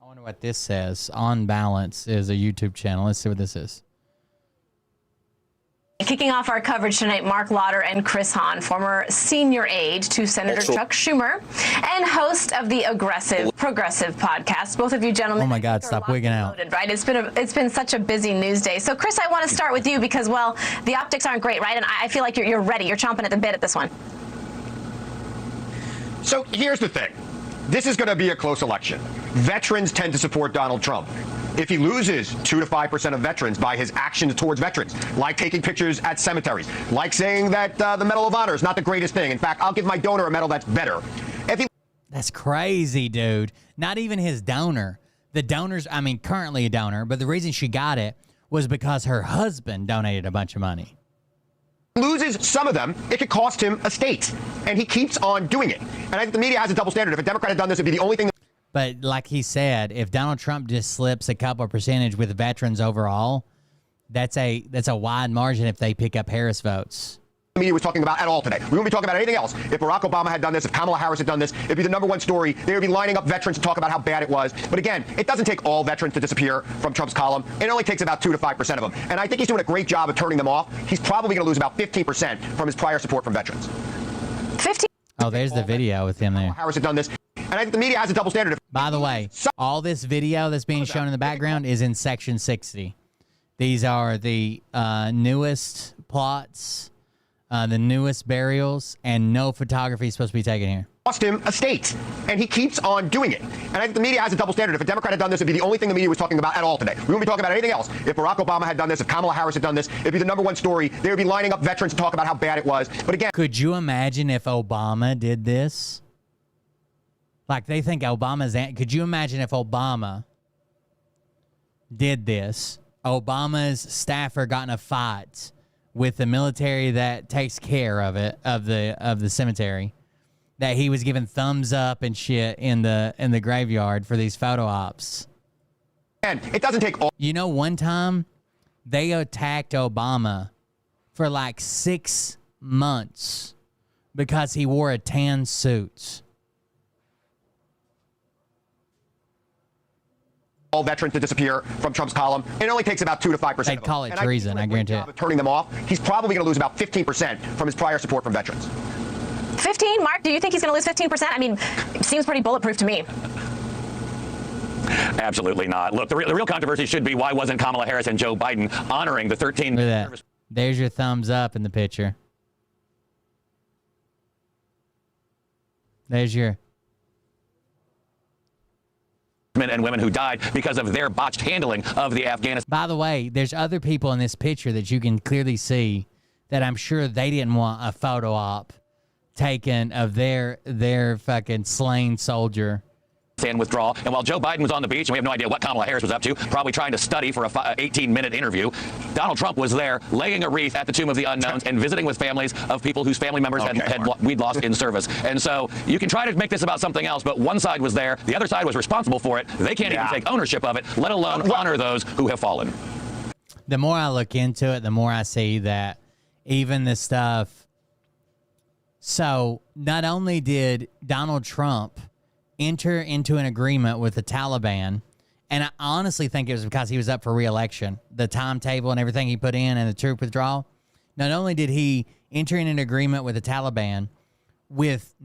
I wonder what this says. On Balance is a YouTube channel. Let's see what this is. Kicking off our coverage tonight, Mark Lauder and Chris Hahn, former senior aide to Senator Chuck Schumer and host of the Progressive podcast. Both of you gentlemen. Oh my God, stop wigging out. Loaded, right? It's been such a busy news day. So Chris, I want to start with you because, well, the optics aren't great, right? And I feel like you're ready. You're chomping at the bit at this one. So here's the thing. This is going to be a close election. Veterans tend to support Donald Trump. If he loses 2 to 5% of veterans by his actions towards veterans, like taking pictures at cemeteries, like saying that the Medal of Honor is not the greatest thing. In fact, I'll give my donor a medal that's better. That's crazy, dude. Not even his donor. The donor's, I mean, currently a donor, but the reason she got it was because her husband donated a bunch of money. Loses some of them, it could cost him a state, and he keeps on doing it. And I think the media has a double standard. If a Democrat had done this, it'd be the only thing. But like he said, if Donald Trump just slips a couple of percentage with veterans overall, that's a wide margin if they pick up Harris votes. The media was talking about at all today. We wouldn't be talking about anything else. If Barack Obama had done this, if Kamala Harris had done this, it'd be the #1 story. They would be lining up veterans to talk about how bad it was. But again, it doesn't take all veterans to disappear from Trump's column. It only takes about 2 to 5% of them. And I think he's doing a great job of turning them off. He's probably going to lose about 15% from his prior support from veterans. 15. Oh, there's the video with him there. Harris had done this. And I think the media has a double standard. By the way, all this video that's being shown in the background is in Section 60. These are the newest plots, the newest burials, and no photography is supposed to be taken here. Cost him a state, and he keeps on doing it. And I think the media has a double standard. If a Democrat had done this, it'd be the only thing the media was talking about at all today. We wouldn't be talking about anything else. If Barack Obama had done this, if Kamala Harris had done this, it'd be the #1 story. They would be lining up veterans to talk about how bad it was. But again, could you imagine if Obama did this? Like they think Obama's. Could you imagine if Obama did this? Obama's staffer got in a fight with the military that takes care of it, of the cemetery, that he was giving thumbs up and shit in the graveyard for these photo ops. And it doesn't take all. You know, one time they attacked Obama for like 6 months because he wore a tan suit. All veterans to disappear from Trump's column. It only takes about 2 to 5%. They'd call it treason, I guarantee it. Turning them off, he's probably going to lose about 15% from his prior support from veterans. 15, Mark, do you think he's going to lose 15%? I mean, it seems pretty bulletproof to me. Absolutely not. Look, the real controversy should be why wasn't Kamala Harris and Joe Biden honoring the 13... Look at that. There's your thumbs up in the picture. There's your... men and women who died because of their botched handling of the Afghanistan. By the way, there's other people in this picture that you can clearly see that I'm sure they didn't want a photo op taken of their fucking slain soldier. withdrawal. And while Joe Biden was on the beach, and we have no idea what Kamala Harris was up to, probably trying to study for a 18-minute interview, Donald Trump was there laying a wreath at the Tomb of the Unknowns and visiting with families of people whose family members we'd lost in service. And so you can try to make this about something else, but one side was there, the other side was responsible for it. They can't even take ownership of it, let alone honor those who have fallen. The more I look into it, the more I see that even the stuff. So not only did Donald Trump enter into an agreement with the Taliban, and I honestly think it was because he was up for re-election, the timetable and everything he put in and the troop withdrawal. Not only did he enter in an agreement with the Taliban with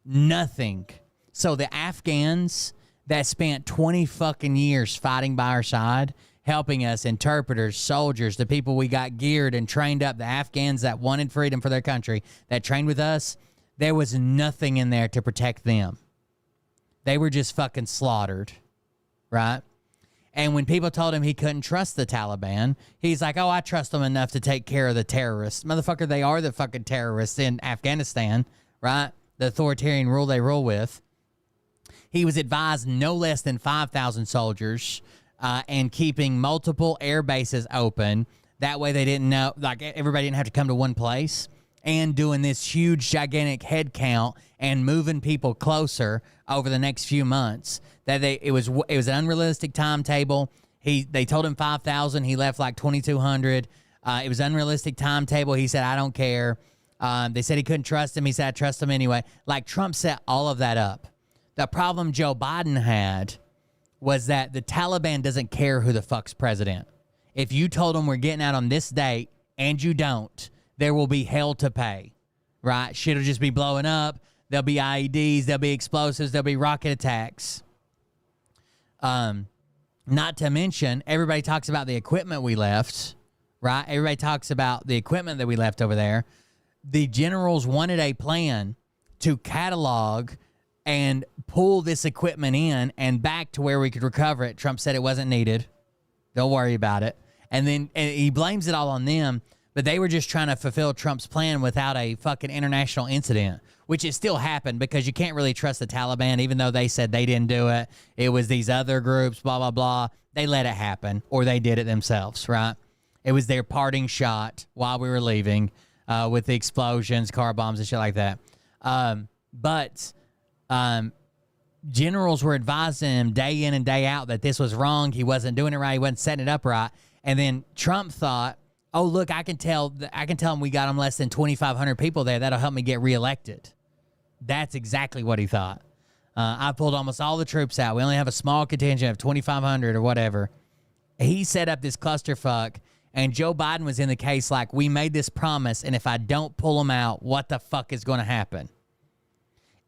nothing. So the Afghans that spent 20 fucking years fighting by our side, helping us, interpreters, soldiers, the people we got geared and trained up, the Afghans that wanted freedom for their country, that trained with us, there was nothing in there to protect them. They were just fucking slaughtered, right? And when people told him he couldn't trust the Taliban, he's like, oh, I trust them enough to take care of the terrorists. Motherfucker, they are the fucking terrorists in Afghanistan, right? The authoritarian rule they rule with. He was advised no less than 5,000 soldiers and keeping multiple air bases open. That way they didn't know, like everybody didn't have to come to one place. And doing this huge, gigantic head count and moving people closer over the next few months. That it was an unrealistic timetable. They told him 5,000. He left like 2,200. It was unrealistic timetable. He said, I don't care. They said he couldn't trust him. He said, I trust him anyway. Like Trump set all of that up. The problem Joe Biden had was that the Taliban doesn't care who the fuck's president. If you told them we're getting out on this date and you don't, there will be hell to pay, right? Shit will just be blowing up. There'll be IEDs. There'll be explosives. There'll be rocket attacks. Not to mention, everybody talks about the equipment we left, right? Everybody talks about the equipment that we left over there. The generals wanted a plan to catalog and pull this equipment in and back to where we could recover it. Trump said it wasn't needed. Don't worry about it. And he blames it all on them. But they were just trying to fulfill Trump's plan without a fucking international incident, which it still happened because you can't really trust the Taliban, even though they said they didn't do it. It was these other groups, blah, blah, blah. They let it happen, or they did it themselves, right? It was their parting shot while we were leaving with the explosions, car bombs, and shit like that. But generals were advising him day in and day out that this was wrong. He wasn't doing it right. He wasn't setting it up right. And then Trump thought, oh, look, I can tell them we got them less than 2,500 people there. That'll help me get reelected. That's exactly what he thought. I pulled almost all the troops out. We only have a small contingent of 2,500 or whatever. He set up this clusterfuck, and Joe Biden was in the case like, we made this promise, and if I don't pull them out, what the fuck is going to happen?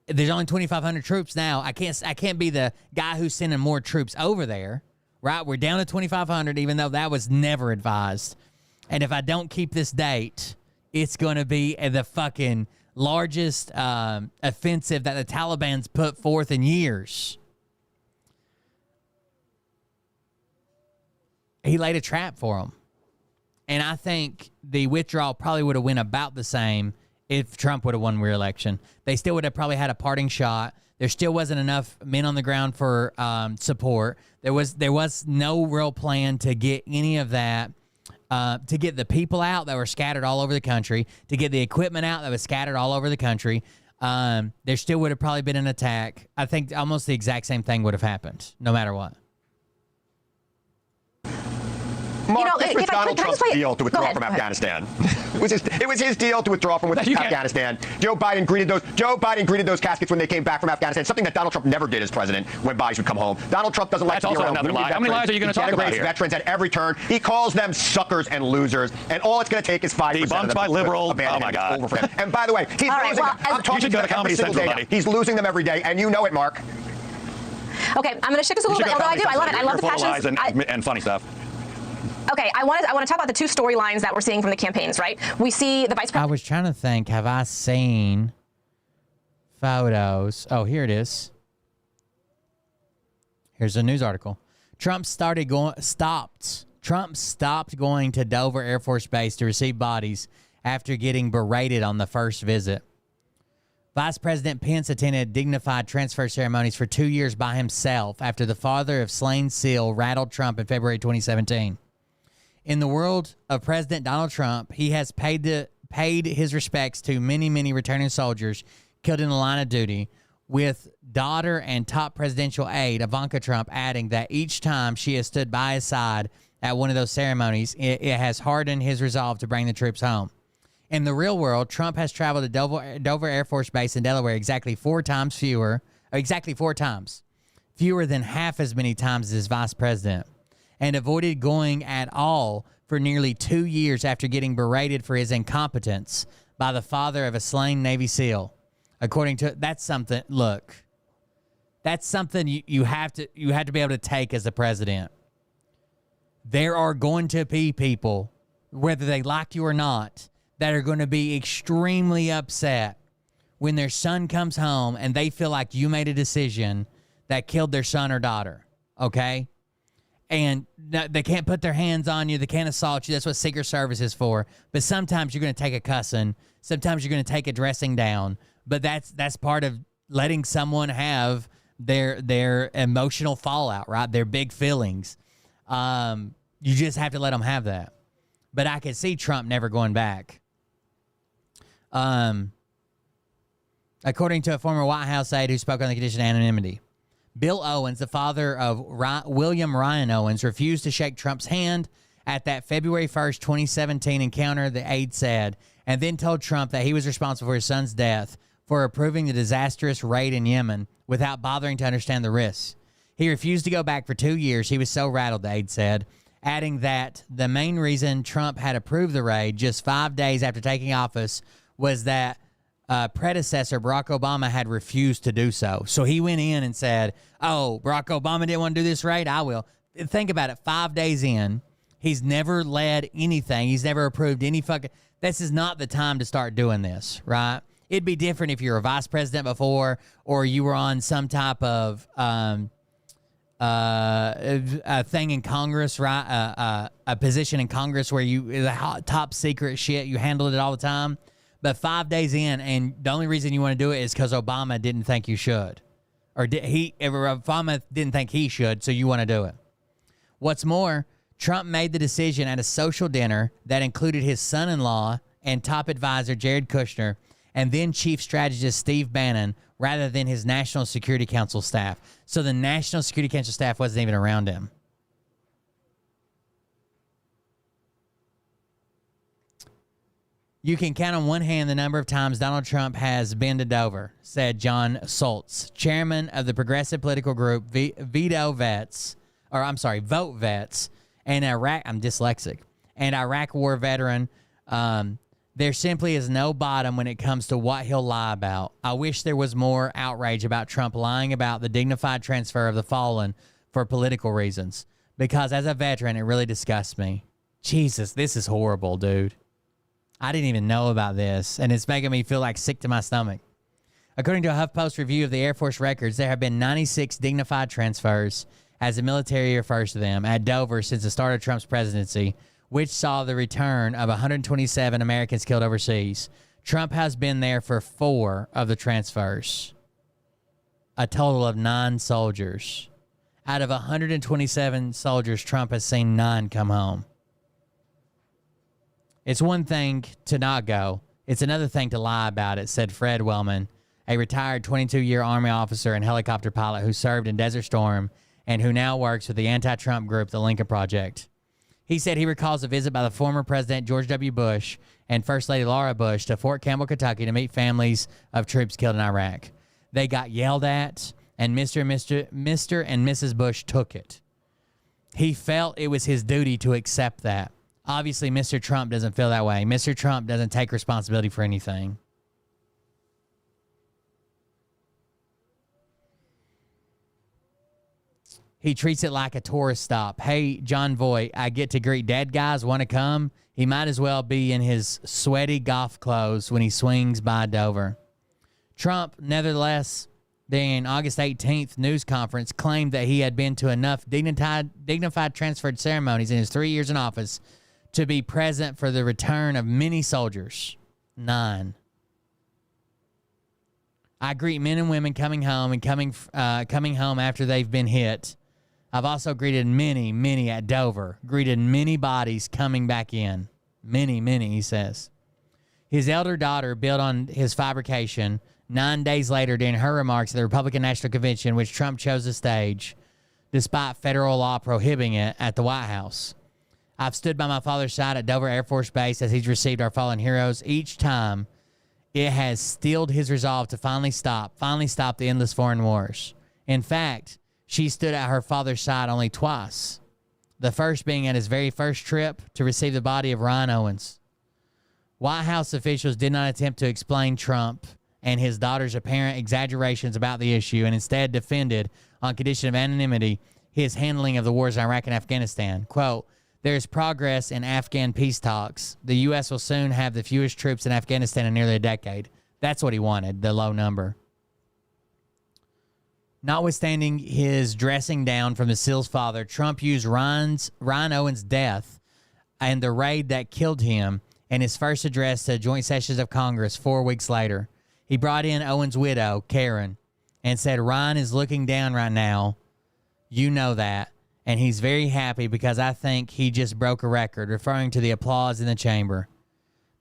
There's only 2,500 troops now. I can't be the guy who's sending more troops over there, right? We're down to 2,500, even though that was never advised. And if I don't keep this date, it's going to be the fucking largest offensive that the Taliban's put forth in years. He laid a trap for them. And I think the withdrawal probably would have went about the same if Trump would have won re-election. They still would have probably had a parting shot. There still wasn't enough men on the ground for support. There was no real plan to get any of that. To get the people out that were scattered all over the country, to get the equipment out that was scattered all over the country, there still would have probably been an attack. I think almost the exact same thing would have happened, no matter what. Mark, this was Donald Trump's deal to withdraw from Afghanistan. It was his deal to withdraw from Afghanistan. Joe Biden greeted those caskets when they came back from Afghanistan, something that Donald Trump never did as president when bodies would come home. Donald Trump doesn't like to be around another lie. How many lies are you going to talk about here? Veterans at every turn. He calls them suckers and losers, and all it's going to take is 5% of them. Debunked by liberal. Oh my God. Over for him. And by the way, he's losing them. I'm talking to Comedy Central, buddy. He's losing them every day, and you know it, Mark. Okay, I'm going to shift this a little bit. Although I do, I love it. I love the passions and funny stuff. Okay, I want to talk about the two storylines that we're seeing from the campaigns, right? We see the vice president. I was trying to think, have I seen photos? Oh, here it is. Here's a news article. Trump stopped going to Dover Air Force Base to receive bodies after getting berated on the first visit. Vice President Pence attended dignified transfer ceremonies for 2 years by himself after the father of slain SEAL rattled Trump in February 2017. In the world of President Donald Trump, he has paid his respects to many, many returning soldiers killed in the line of duty, with daughter and top presidential aide Ivanka Trump adding that each time she has stood by his side at one of those ceremonies, it has hardened his resolve to bring the troops home. In the real world, Trump has traveled to Dover Air Force Base in Delaware exactly four times, fewer than half as many times as vice president, and avoided going at all for nearly 2 years after getting berated for his incompetence by the father of a slain Navy SEAL. According to that's something you have to be able to take as the president. There are going to be people, whether they like you or not, that are going to be extremely upset when their son comes home and they feel like you made a decision that killed their son or daughter, okay? And they can't put their hands on you. They can't assault you. That's what Secret Service is for. But sometimes you're going to take a cussing. Sometimes you're going to take a dressing down. But that's part of letting someone have their emotional fallout, right? Their big feelings. You just have to let them have that. But I could see Trump never going back. According to a former White House aide who spoke on the condition of anonymity, Bill Owens, the father of William Ryan Owens, refused to shake Trump's hand at that February 1st, 2017 encounter, the aide said, and then told Trump that he was responsible for his son's death for approving the disastrous raid in Yemen without bothering to understand the risks. He refused to go back for 2 years. He was so rattled, the aide said, adding that the main reason Trump had approved the raid just 5 days after taking office was that predecessor Barack Obama had refused to do so. So he went in and said, oh, Barack Obama didn't want to do this raid? I will. Think about it. 5 days in, he's never led anything. He's never approved any fucking... This is not the time to start doing this, right? It'd be different if you were a vice president before, or you were on some type of a thing in Congress, right? A position in Congress where the top secret shit, you handled it all the time. But 5 days in, and the only reason you want to do it is because Obama didn't think you should. Obama didn't think he should, so you want to do it. What's more, Trump made the decision at a social dinner that included his son-in-law and top advisor Jared Kushner, and then chief strategist Steve Bannon, rather than his National Security Council staff. So the National Security Council staff wasn't even around him. You can count on one hand the number of times Donald Trump has been to Dover, said John Soltz, chairman of the progressive political group Vote Vets, and Iraq. I'm dyslexic. And Iraq war veteran. There simply is no bottom when it comes to what he'll lie about. I wish there was more outrage about Trump lying about the dignified transfer of the fallen for political reasons. Because as a veteran, it really disgusts me. Jesus, this is horrible, dude. I didn't even know about this, and it's making me feel like sick to my stomach. According to a HuffPost review of the Air Force records, there have been 96 dignified transfers, as the military refers to them, at Dover since the start of Trump's presidency, which saw the return of 127 Americans killed overseas. Trump has been there for 4 of the transfers, a total of 9 soldiers. Out of 127 soldiers, Trump has seen 9 come home. It's one thing to not go. It's another thing to lie about it, said Fred Wellman, a retired 22-year Army officer and helicopter pilot who served in Desert Storm and who now works with the anti-Trump group, the Lincoln Project. He said he recalls a visit by the former President George W. Bush and First Lady Laura Bush to Fort Campbell, Kentucky to meet families of troops killed in Iraq. They got yelled at, and Mr. and Mrs. Bush took it. He felt it was his duty to accept that. Obviously, Mr. Trump doesn't feel that way. Mr. Trump doesn't take responsibility for anything. He treats it like a tourist stop. Hey, John Voight, I get to greet dead guys. Want to come? He might as well be in his sweaty golf clothes when he swings by Dover. Trump, nevertheless, during August 18th news conference, claimed that he had been to enough dignified transferred ceremonies in his 3 years in office to be present for the return of many soldiers. 9. I greet men and women coming home and coming home after they've been hit. I've also greeted many at Dover, greeted many bodies coming back in. Many, he says. His elder daughter built on his fabrication 9 days later during her remarks at the Republican National Convention, which Trump chose to stage, despite federal law prohibiting it at the White House. I've stood by my father's side at Dover Air Force Base as he's received our fallen heroes. Each time, it has steeled his resolve to finally stop the endless foreign wars. In fact, she stood at her father's side only twice. The first being at his very first trip to receive the body of Ryan Owens. White House officials did not attempt to explain Trump and his daughter's apparent exaggerations about the issue and instead defended, on condition of anonymity, his handling of the wars in Iraq and Afghanistan. Quote, there is progress in Afghan peace talks. The U.S. will soon have the fewest troops in Afghanistan in nearly a decade. That's what he wanted, the low number. Notwithstanding his dressing down from the SEAL's father, Trump used Ryan Owens' death and the raid that killed him in his first address to joint sessions of Congress 4 weeks later. He brought in Owens' widow, Karen, and said, Ryan is looking down right now. You know that. And he's very happy because I think he just broke a record, referring to the applause in the chamber.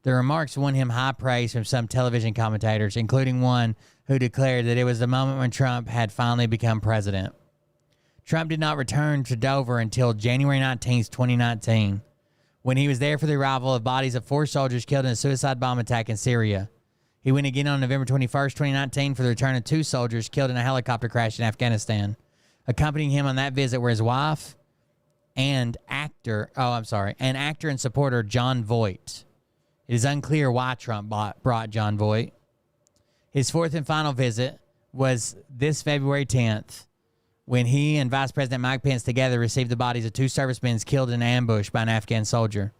The remarks won him high praise from some television commentators, including one who declared that it was the moment when Trump had finally become president. Trump did not return to Dover until January 19, 2019, when he was there for the arrival of bodies of 4 soldiers killed in a suicide bomb attack in Syria. He went again on November 21, 2019 for the return of 2 soldiers killed in a helicopter crash in Afghanistan. Accompanying him on that visit were his wife and actor and supporter John Voight. It is unclear why Trump brought John Voight. His 4th and final visit was this February 10th, when he and Vice President Mike Pence together received the bodies of 2 servicemen killed in an ambush by an Afghan soldier.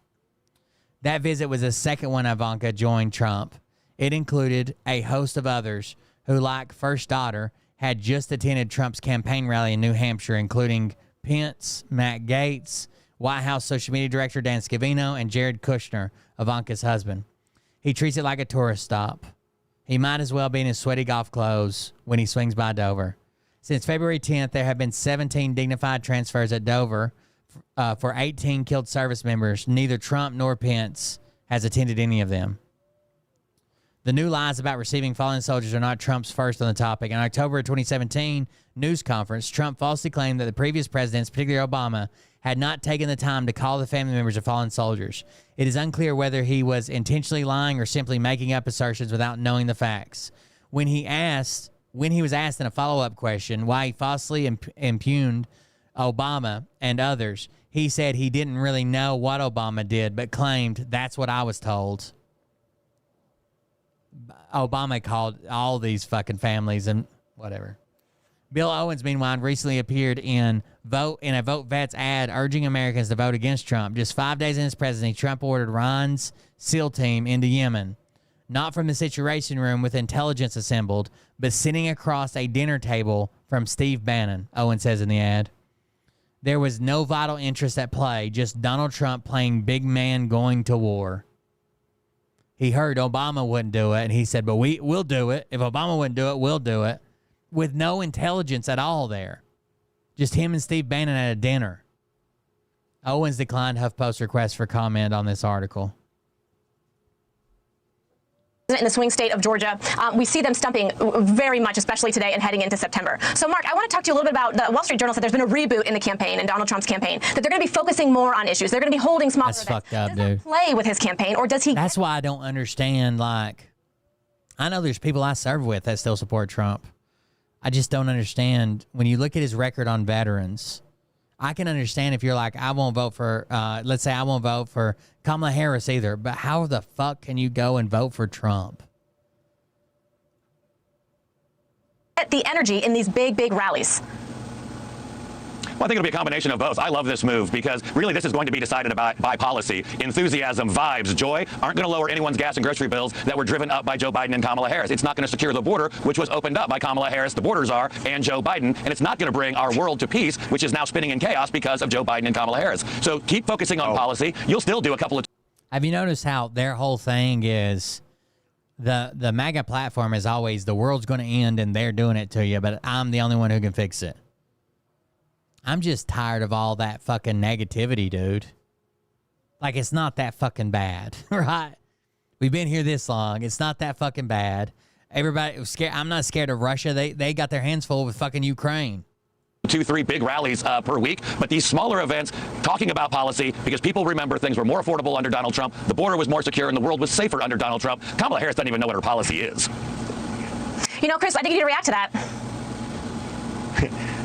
That visit was the second one Ivanka joined Trump. It included a host of others who, like first daughter, had just attended Trump's campaign rally in New Hampshire, including Pence, Matt Gaetz, White House social media director Dan Scavino, and Jared Kushner, Ivanka's husband. He treats it like a tourist stop. He might as well be in his sweaty golf clothes when he swings by Dover. Since February 10th, there have been 17 dignified transfers at Dover for 18 killed service members. Neither Trump nor Pence has attended any of them. The new lies about receiving fallen soldiers are not Trump's first on the topic. In October of 2017 news conference, Trump falsely claimed that the previous presidents, particularly Obama, had not taken the time to call the family members of fallen soldiers. It is unclear whether he was intentionally lying or simply making up assertions without knowing the facts. When he was asked in a follow-up question why he falsely impugned Obama and others, he said he didn't really know what Obama did, but claimed, that's what I was told. Obama called all these fucking families and whatever. Bill Owens, meanwhile, recently appeared in a Vote Vets ad urging Americans to vote against Trump. Just 5 days in his presidency, Trump ordered Ryan's SEAL team into Yemen, not from the Situation Room with intelligence assembled, but sitting across a dinner table from Steve Bannon, Owens says in the ad. There was no vital interest at play, just Donald Trump playing big man going to war. He heard Obama wouldn't do it, and he said, but we'll do it. If Obama wouldn't do it, we'll do it. With no intelligence at all there. Just him and Steve Bannon at a dinner. Owens declined HuffPost's request for comment on this article. In the swing state of Georgia, we see them stumping very much, especially today and heading into September. So, Mark, I want to talk to you a little bit about the Wall Street Journal said there's been a reboot in the campaign, in Donald Trump's campaign, that they're going to be focusing more on issues. They're going to be holding smaller events. That's fucked up, dude. Play with his campaign, or does he? That's why I don't understand. Like, I know there's people I serve with that still support Trump. I just don't understand. When you look at his record on veterans, I can understand if you're like, I won't vote for, let's say I won't vote for Kamala Harris either, but how the fuck can you go and vote for Trump? The energy in these big rallies. Well, I think it'll be a combination of both. I love this move because really this is going to be decided by policy. Enthusiasm, vibes, joy aren't going to lower anyone's gas and grocery bills that were driven up by Joe Biden and Kamala Harris. It's not going to secure the border, which was opened up by Kamala Harris, the border czar, and Joe Biden. And it's not going to bring our world to peace, which is now spinning in chaos because of Joe Biden and Kamala Harris. So keep focusing on policy. You'll still do a couple of... Have you noticed how their whole thing is, The MAGA platform is always the world's going to end and they're doing it to you, but I'm the only one who can fix it. I'm just tired of all that fucking negativity, dude. Like, it's not that fucking bad, right? We've been here this long. It's not that fucking bad. Everybody was scared. I'm not scared of Russia. They got their hands full with fucking Ukraine. 2-3 big rallies per week, but these smaller events talking about policy because people remember things were more affordable under Donald Trump, the border was more secure, and the world was safer under Donald Trump. Kamala Harris doesn't even know what her policy is. You know, Chris, I think you need to react to that.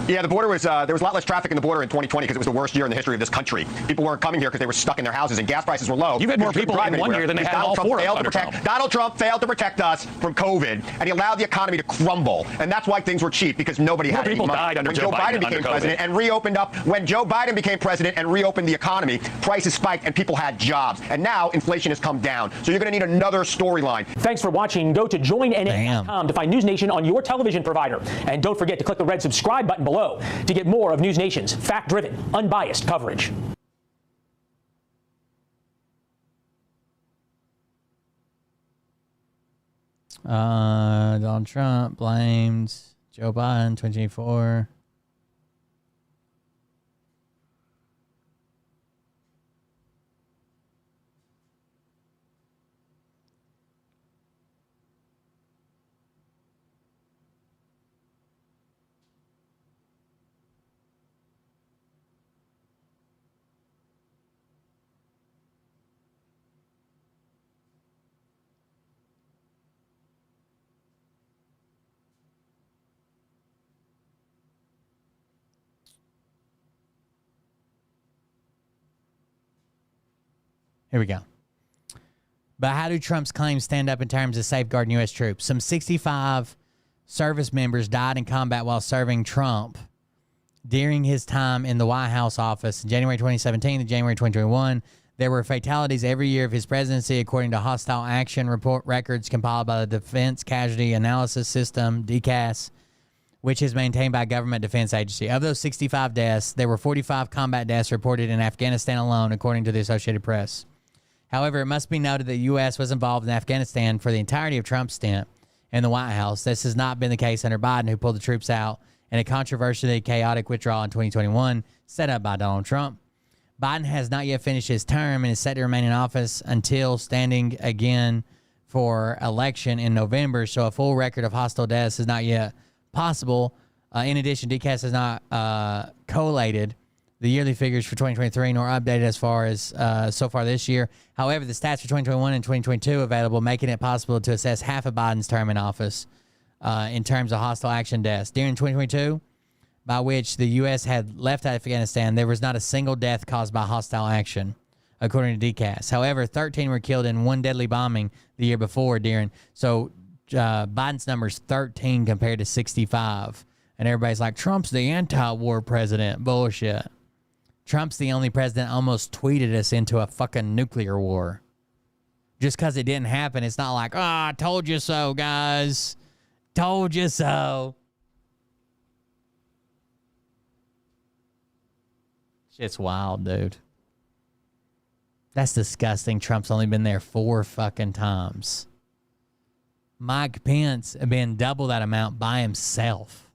Yeah, the border was, there was a lot less traffic in the border in 2020 because it was the worst year in the history of this country. People weren't coming here because they were stuck in their houses and gas prices were low. You've had more people in one year than they had all four under Trump. Donald Trump failed to protect us from COVID, and he allowed the economy to crumble. And that's why things were cheap, because nobody had any money. More people died under Joe Biden became president and reopened up. When Joe Biden became president and reopened the economy, prices spiked and people had jobs. And now inflation has come down. So you're going to need another storyline. Thanks for watching. Go to joinna.com to find News Nation on your television provider. And don't forget to click the red subscribe button below to get more of News Nation's fact-driven, unbiased coverage. Donald Trump blames Joe Biden 2024. Here we go. But how do Trump's claims stand up in terms of safeguarding U.S. troops? Some 65 service members died in combat while serving Trump during his time in the White House office in January 2017 to January 2021. There were fatalities every year of his presidency, according to hostile action report records compiled by the Defense Casualty Analysis System, DCAS, which is maintained by a government defense agency. Of those 65 deaths, there were 45 combat deaths reported in Afghanistan alone, according to the Associated Press. However, it must be noted that the U.S. was involved in Afghanistan for the entirety of Trump's stint in the White House. This has not been the case under Biden, who pulled the troops out in a controversially chaotic withdrawal in 2021 set up by Donald Trump. Biden has not yet finished his term and is set to remain in office until standing again for election in November, so a full record of hostile deaths is not yet possible. In addition, DCAS has not collated the yearly figures for 2023 nor updated as far as so far this year. However, the stats for 2021 and 2022 available, making it possible to assess half of Biden's term in office in terms of hostile action deaths. During 2022, by which the U.S. had left Afghanistan, there was not a single death caused by hostile action, according to DCAS. However, 13 were killed in one deadly bombing the year before during. So Biden's number is 13 compared to 65. And everybody's like, Trump's the anti-war president. Bullshit. Trump's the only president almost tweeted us into a fucking nuclear war. Just because it didn't happen, it's not like, I told you so, guys. Told you so. Shit's wild, dude. That's disgusting. Trump's only been there 4 fucking times. Mike Pence had been double that amount by himself.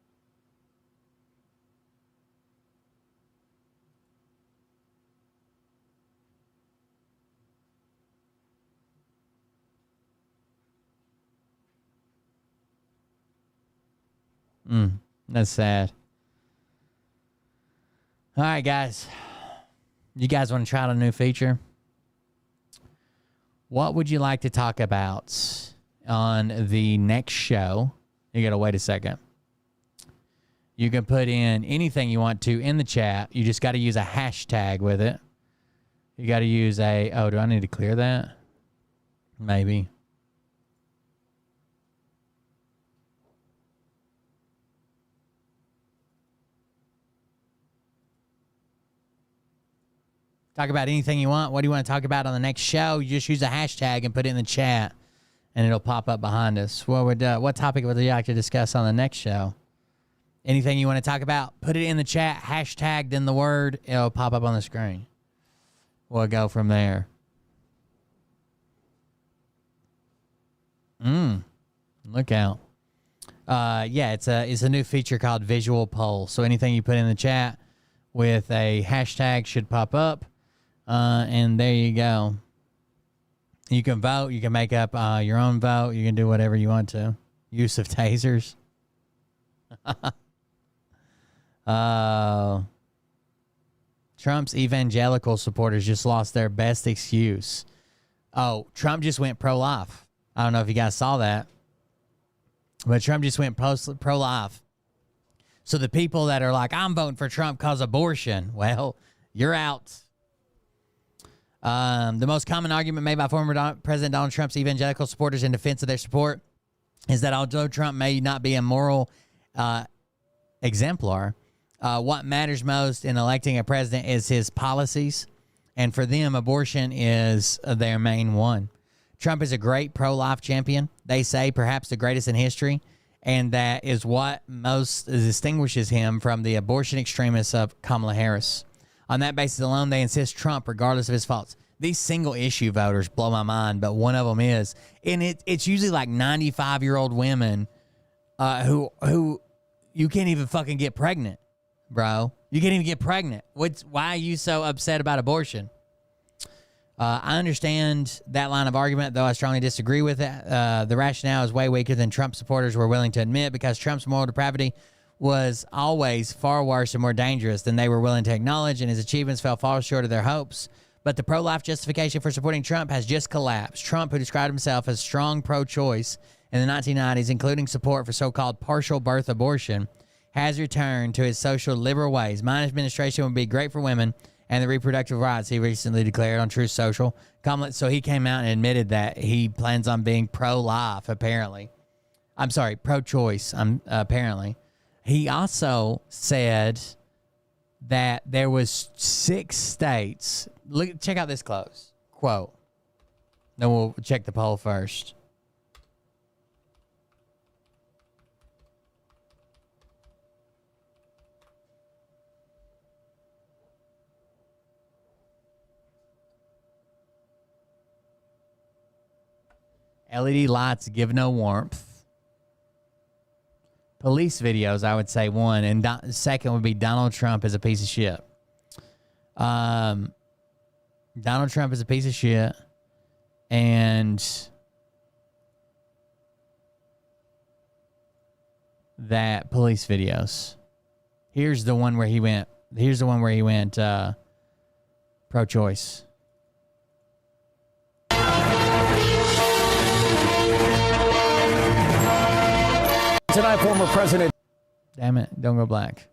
That's sad. All right, guys. You guys want to try out a new feature? What would you like to talk about on the next show? You got to wait a second. You can put in anything you want to in the chat. You just got to use a hashtag with it. You got to use a... Oh, do I need to clear that? Maybe. Talk about anything you want. What do you want to talk about on the next show? You just use a hashtag and put it in the chat, and it'll pop up behind us. What topic would you like to discuss on the next show? Anything you want to talk about, put it in the chat, hashtag, then the word. It'll pop up on the screen. We'll go from there. Look out. Yeah, it's a new feature called Visual Poll. So anything you put in the chat with a hashtag should pop up. And there you go. You can vote. You can make up your own vote. You can do whatever you want to. Use of tasers. Trump's evangelical supporters just lost their best excuse. Oh, Trump just went pro-life. I don't know if you guys saw that. But Trump just went pro-life. So the people that are like, I'm voting for Trump because abortion, well, you're out. The most common argument made by former President Donald Trump's evangelical supporters in defense of their support is that although Trump may not be a moral exemplar, what matters most in electing a president is his policies. And for them, abortion is their main one. Trump is a great pro-life champion. They say perhaps the greatest in history. And that is what most distinguishes him from the abortion extremists of Kamala Harris. On that basis alone, they insist Trump, regardless of his faults. These single-issue voters blow my mind, but one of them is. And it's usually like 95-year-old women who you can't even fucking get pregnant, bro. You can't even get pregnant. Why are you so upset about abortion? I understand that line of argument, though I strongly disagree with it. The rationale is way weaker than Trump supporters were willing to admit because Trump's moral depravity was always far worse and more dangerous than they were willing to acknowledge, and his achievements fell far short of their hopes. But the pro-life justification for supporting Trump has just collapsed. Trump, who described himself as strong pro-choice in the 1990s, including support for so-called partial birth abortion, has returned to his social liberal ways. My administration would be great for women and the reproductive rights, he recently declared on Truth Social. So he came out and admitted that he plans on being pro-life, apparently. I'm sorry, pro-choice, apparently. He also said that there was 6 states. Look, check out this close quote. Then we'll check the poll first. LED lights give no warmth. Police videos, I would say, one. And second would be Donald Trump is a piece of shit. Donald Trump is a piece of shit. And that police videos. Here's the one where he went pro-choice. Tonight, former President... Damn it, don't go black.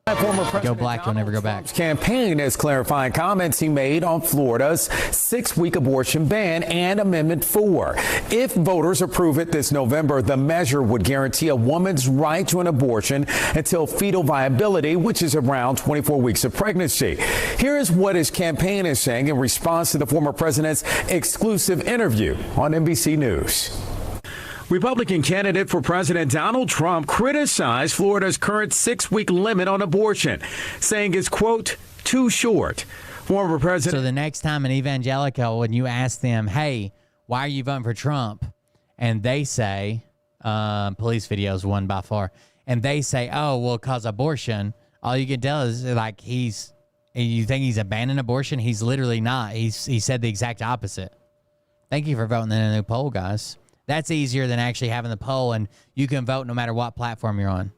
Former President go black, you'll never go back. Trump's campaign is clarifying comments he made on Florida's 6-week abortion ban and Amendment 4. If voters approve it this November, the measure would guarantee a woman's right to an abortion until fetal viability, which is around 24 weeks of pregnancy. Here is what his campaign is saying in response to the former president's exclusive interview on NBC News. Republican candidate for President Donald Trump criticized Florida's current 6-week limit on abortion, saying it's, quote, too short. Former President. So the next time an evangelical, when you ask them, hey, why are you voting for Trump? And they say, police videos won by far. And they say, oh, well, because abortion, all you can tell is like you think he's abandoning abortion? He's literally not. He said the exact opposite. Thank you for voting in a new poll, guys. That's easier than actually having the poll, and you can vote no matter what platform you're on.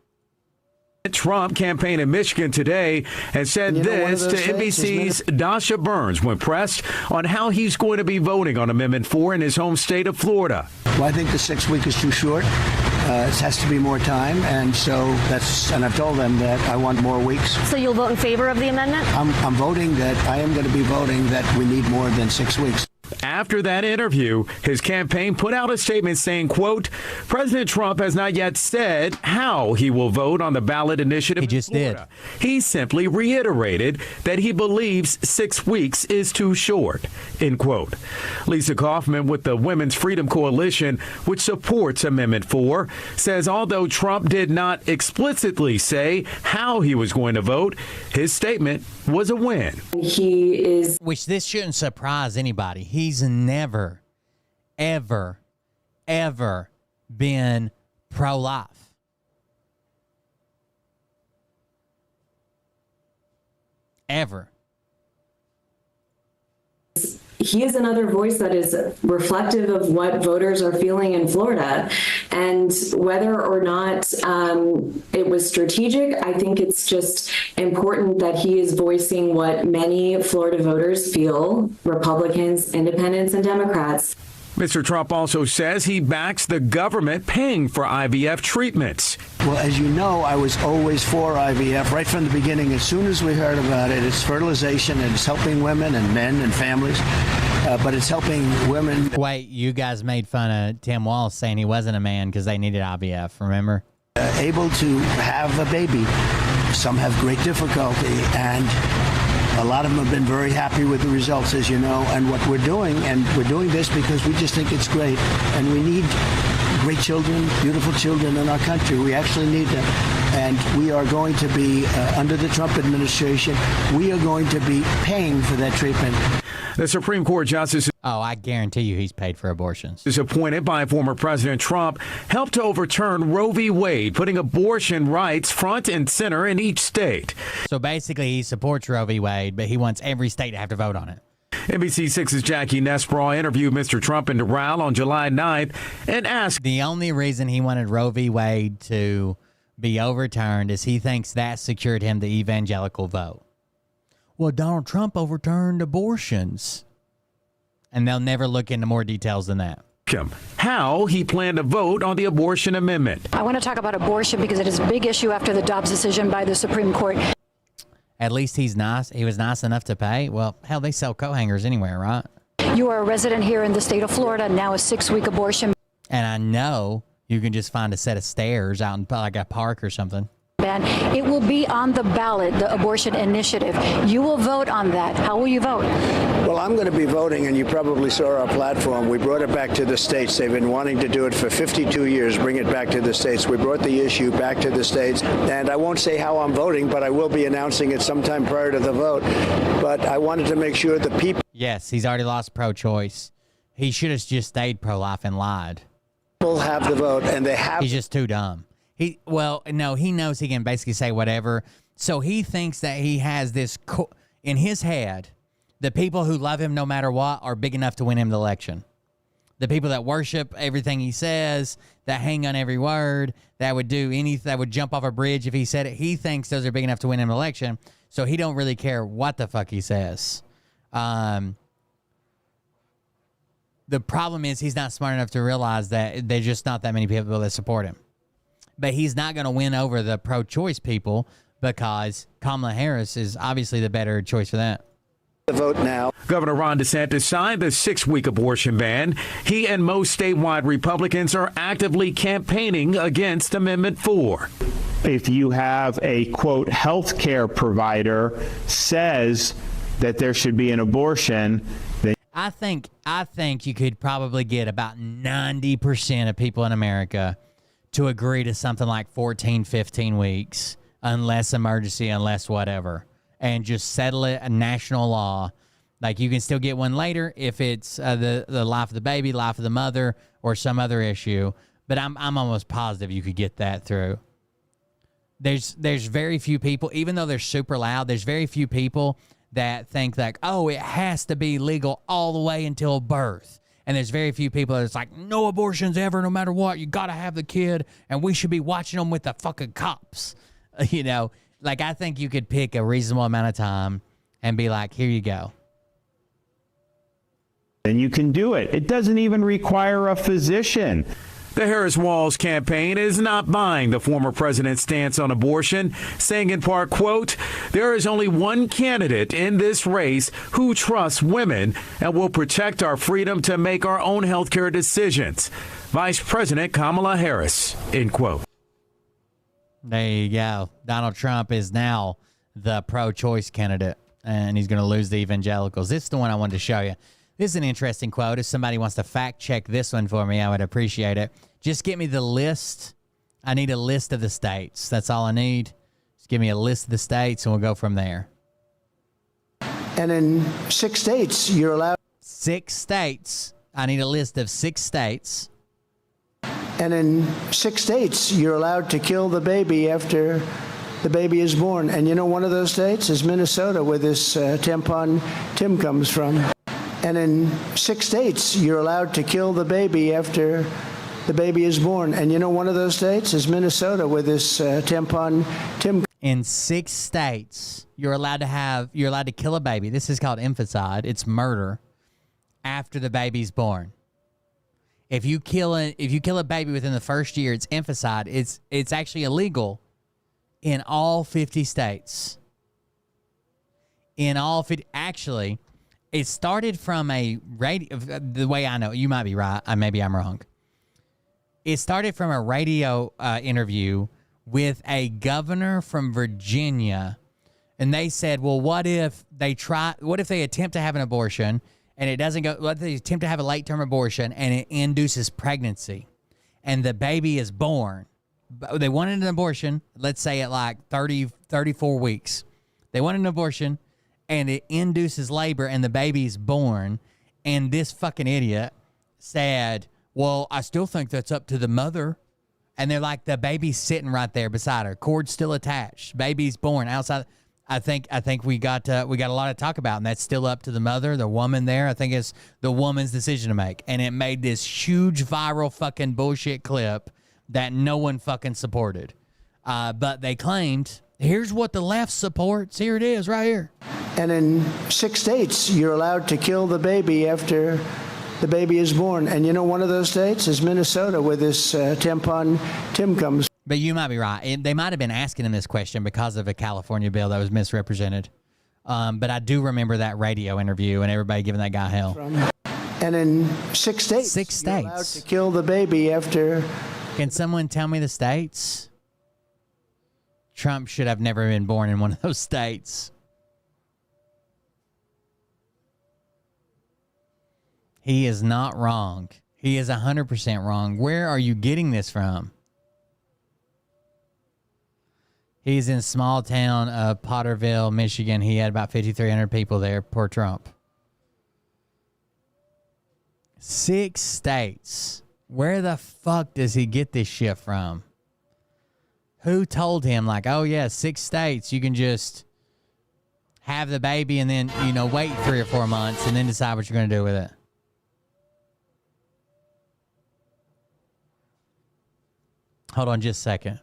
Trump campaigned in Michigan today and said this to NBC's Dasha Burns when pressed on how he's going to be voting on Amendment 4 in his home state of Florida. Well, I think the 6 week is too short. It has to be more time, and and I've told them that I want more weeks. So you'll vote in favor of the amendment? I am going to be voting that we need more than 6 weeks. After that interview, his campaign put out a statement saying, quote, President Trump has not yet said how he will vote on the ballot initiative. He just did. He simply reiterated that he believes 6 weeks is too short, end quote. Lisa Kaufman with the Women's Freedom Coalition, which supports Amendment 4, says although Trump did not explicitly say how he was going to vote, his statement was a win. Which this shouldn't surprise anybody. He's never, ever, ever been pro-life. Ever. He is another voice that is reflective of what voters are feeling in Florida. And whether or not it was strategic, I think it's just important that he is voicing what many Florida voters feel, Republicans, independents, and Democrats. Mr. Trump also says he backs the government paying for IVF treatments. Well, as you know, I was always for IVF right from the beginning. As soon as we heard about it, it's fertilization and it's helping women and men and families, but it's helping women. Wait, you guys made fun of Tim Walz saying he wasn't a man because they needed IVF, remember? Able to have a baby. Some have great difficulty, and a lot of them have been very happy with the results, as you know, and what we're doing. And we're doing this because we just think it's great. And we need great children, beautiful children in our country. We actually need them. And we are going to be, under the Trump administration, we are going to be paying for that treatment. The Supreme Court justice, I guarantee you he's paid for abortions, is appointed by former President Trump, helped to overturn Roe v. Wade, putting abortion rights front and center in each state. So basically he supports Roe v. Wade, but he wants every state to have to vote on it. NBC6's Jackie Nesbraugh interviewed Mr. Trump in Doral on July 9th and asked, the only reason he wanted Roe v. Wade to be overturned is he thinks that secured him the evangelical vote. Well, Donald Trump overturned abortions. And they'll never look into more details than that. How he planned to vote on the abortion amendment. I want to talk about abortion because it is a big issue after the Dobbs decision by the Supreme Court. At least he's nice. He was nice enough to pay. Well, hell, they sell coat hangers anywhere, right? You are a resident here in the state of Florida, now a 6-week abortion. And I know you can just find a set of stairs out in like a park or something. Ban. It will be on the ballot, the abortion initiative. You will vote on that. How will you vote? Well, I'm going to be voting, and you probably saw our platform. We brought it back to the states. They've been wanting to do it for 52 years, bring it back to the states. We brought the issue back to the states, and I won't say how I'm voting, but I will be announcing it sometime prior to the vote. But I wanted to make sure the people... Yes, he's already lost pro-choice. He should have just stayed pro-life and lied. People have the vote, and they have... He's just too dumb. He knows he can basically say whatever. So he thinks that he has this in his head. The people who love him no matter what are big enough to win him the election. The people that worship everything he says, that hang on every word, that would do anything, that would jump off a bridge if he said it. He thinks those are big enough to win him the election. So he don't really care what the fuck he says. The problem is he's not smart enough to realize that there's just not that many people that support him. But he's not going to win over the pro-choice people because Kamala Harris is obviously the better choice for that. The vote now. Governor Ron DeSantis signed the 6-week abortion ban. He and most statewide Republicans are actively campaigning against Amendment 4. If you have a, quote, health care provider says that there should be an abortion, then I think you could probably get about 90% of people in America to agree to something like 14, 15 weeks, unless emergency, unless whatever, and just settle it a national law. Like you can still get one later if it's the life of the baby, life of the mother, or some other issue. But I'm almost positive you could get that through. There's very few people, even though they're super loud, there's very few people that think like, oh, it has to be legal all the way until birth. And there's very few people that's like, no abortions ever, no matter what. You got to have the kid, and we should be watching them with the fucking cops. You know, like I think you could pick a reasonable amount of time and be like, here you go. then you can do it. It doesn't even require a physician. The Harris-Walz campaign is not buying the former president's stance on abortion, saying in part, quote, there is only one candidate in this race who trusts women and will protect our freedom to make our own health care decisions. Vice President Kamala Harris, end quote. There you go. Donald Trump is now the pro-choice candidate, and he's going to lose the evangelicals. This is the one I wanted to show you. This is an interesting quote. If somebody wants to fact check this one for me, I would appreciate it. Just get me the list. I need a list of the states. That's all I need. Just give me a list of the states, and we'll go from there. And in 6 states, you're allowed. 6 states. I need a list of 6 states And in 6 states, you're allowed to kill the baby after the baby is born. And you know, one of those states is Minnesota, where this tampon Tim comes from. And in 6 states, you're allowed to kill the baby after the baby is born. And you know, one of those states is Minnesota, where this tampon Tim. In 6 states, you're allowed to kill a baby. This is called infanticide. It's murder after the baby's born. If you kill a baby within the first year, it's infanticide. It's actually illegal in all 50 states. In all 50, actually, it started from a radio. The way I know, you might be right. Maybe I'm wrong. It started from a radio interview with a governor from Virginia, and they said, "Well, what if they attempt to have an abortion and it doesn't go? What if they attempt to have a late-term abortion and it induces pregnancy, and the baby is born? They wanted an abortion, let's say at like 34 weeks. They wanted an abortion, and it induces labor, and the baby's born, and this fucking idiot said, well, I still think that's up to the mother." And they're like, the baby's sitting right there beside her, cord still attached, baby's born outside. I think we got a lot to talk about, and that's still up to the mother, the woman there. I think it's the woman's decision to make, and it made this huge viral fucking bullshit clip that no one fucking supported. But they claimed, here's what the left supports. Here it is, right here. And in 6 states, you're allowed to kill the baby after the baby is born. And you know, one of those states is Minnesota, where this tampon Tim comes. But you might be right. They might have been asking him this question because of a California bill that was misrepresented. But I do remember that radio interview and everybody giving that guy hell. And in 6 states, you're allowed to kill the baby after. Can someone tell me the states? Trump should have never been born in one of those states. He is not wrong. He is 100% wrong. Where are you getting this from? He's in small town of Potterville, Michigan. He had about 5,300 people there. Poor Trump. 6 states. Where the fuck does he get this shit from? Who told him, like, oh yeah, 6 states, you can just have the baby and then, wait 3 or 4 months and then decide what you're going to do with it? Hold on just a second.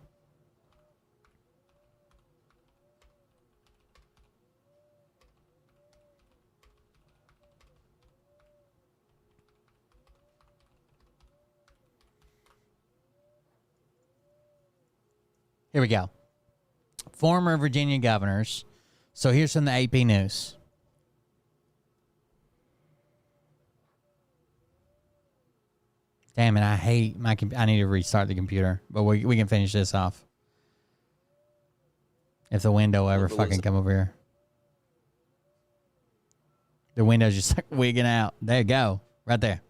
Here we go. Former Virginia governors. So here's from the AP News. Damn it, I hate my I need to restart the computer, but we can finish this off. If the window ever fucking come over here. The window's just like wigging out. There you go. Right there.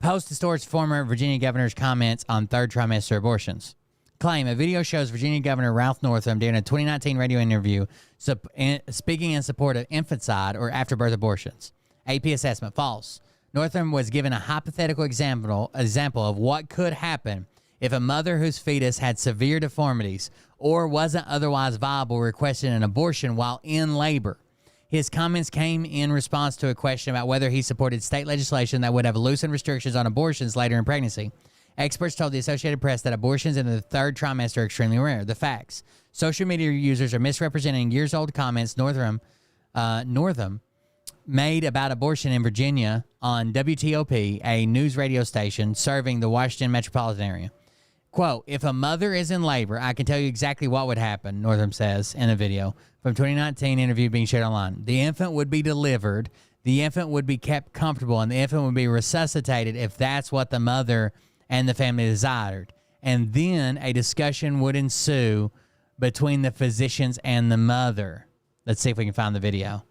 Post distorts former Virginia governor's comments on third trimester abortions. Claim a video shows Virginia Governor Ralph Northam during a 2019 radio interview speaking in support of infanticide or afterbirth abortions. AP assessment, false. Northam was given a hypothetical example of what could happen if a mother whose fetus had severe deformities or wasn't otherwise viable requested an abortion while in labor. His comments came in response to a question about whether he supported state legislation that would have loosened restrictions on abortions later in pregnancy. Experts told the Associated Press that abortions in the third trimester are extremely rare. The facts. Social media users are misrepresenting years-old comments Northam made about abortion in Virginia on WTOP, a news radio station serving the Washington metropolitan area. Quote, if a mother is in labor, I can tell you exactly what would happen, Northam says in a video from 2019 interview being shared online. The infant would be delivered, the infant would be kept comfortable, and the infant would be resuscitated if that's what the mother and the family desired. And then a discussion would ensue between the physicians and the mother. Let's see if we can find the video.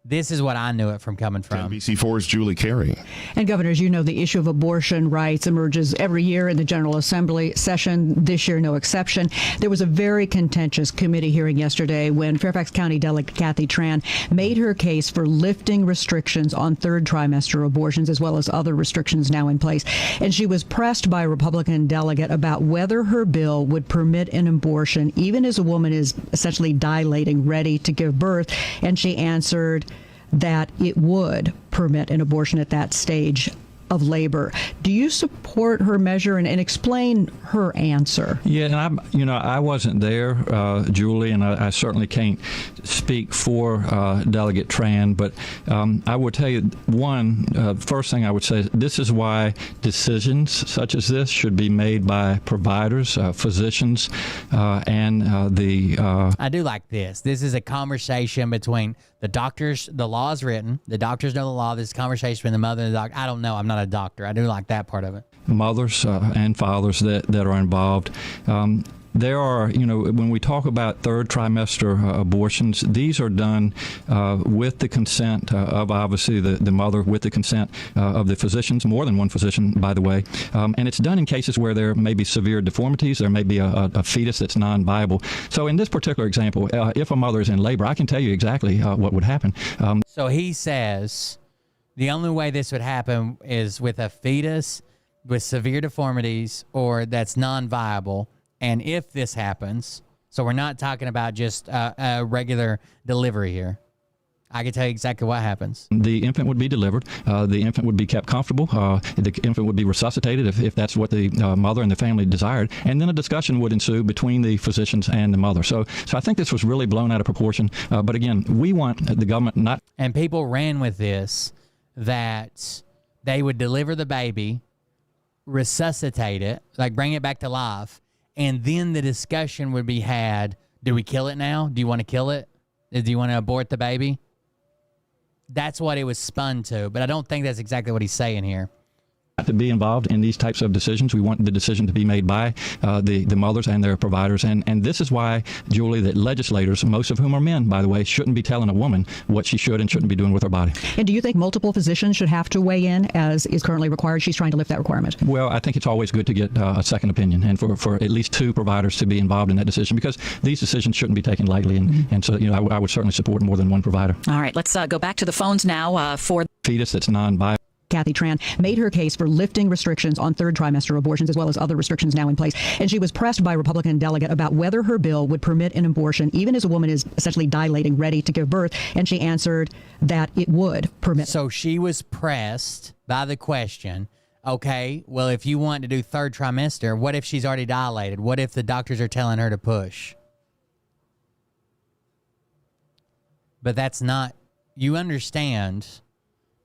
This is what I knew it from coming from. NBC4's Julie Carey. And governors, you know, the issue of abortion rights emerges every year in the General Assembly session. This year, no exception. There was a very contentious committee hearing yesterday when Fairfax County Delegate Kathy Tran made her case for lifting restrictions on third trimester abortions, as well as other restrictions now in place. And she was pressed by a Republican delegate about whether her bill would permit an abortion, even as a woman is essentially dilating, ready to give birth. And she answered that it would permit an abortion at that stage of labor. Do you support her measure and explain her answer? Yeah, and I wasn't there, Julie, and I certainly can't speak for Delegate Tran, but I would tell you, first thing I would say is this is why decisions such as this should be made by providers, physicians, and I do like this. This is a conversation between the doctors. The law is written. The doctors know the law. This conversation between the mother and the doctor. I don't know. I'm not a doctor. I do like that part of it. Mothers and fathers that are involved. There are, when we talk about third trimester abortions, these are done with the consent of obviously the mother, with the consent of the physicians, more than one physician, by the way. And it's done in cases where there may be severe deformities, there may be a fetus that's non-viable. So in this particular example, if a mother is in labor, I can tell you exactly what would happen. So he says the only way this would happen is with a fetus with severe deformities or that's non-viable. And if this happens, so we're not talking about just a regular delivery here. I can tell you exactly what happens. The infant would be delivered. The infant would be kept comfortable. The infant would be resuscitated if that's what the mother and the family desired. And then a discussion would ensue between the physicians and the mother. So I think this was really blown out of proportion. But again, we want the government not... And people ran with this, that they would deliver the baby, resuscitate it, like bring it back to life, and then the discussion would be had, do we kill it now? Do you want to kill it? Do you want to abort the baby? That's what it was spun to, but I don't think that's exactly what he's saying here. To be involved in these types of decisions. We want the decision to be made by the mothers and their providers. And this is why, Julie, that legislators, most of whom are men, by the way, shouldn't be telling a woman what she should and shouldn't be doing with her body. And do you think multiple physicians should have to weigh in, as is currently required? She's trying to lift that requirement. Well, I think it's always good to get a second opinion and for at least two providers to be involved in that decision, because these decisions shouldn't be taken lightly. And so, I would certainly support more than one provider. All right, let's go back to the phones now for... Fetus that's non-viable. Kathy Tran made her case for lifting restrictions on third trimester abortions, as well as other restrictions now in place. And she was pressed by a Republican delegate about whether her bill would permit an abortion, even as a woman is essentially dilating, ready to give birth. And she answered that it would permit. So she was pressed by the question, okay, well, if you want to do third trimester, what if she's already dilated? What if the doctors are telling her to push? But that's not, you understand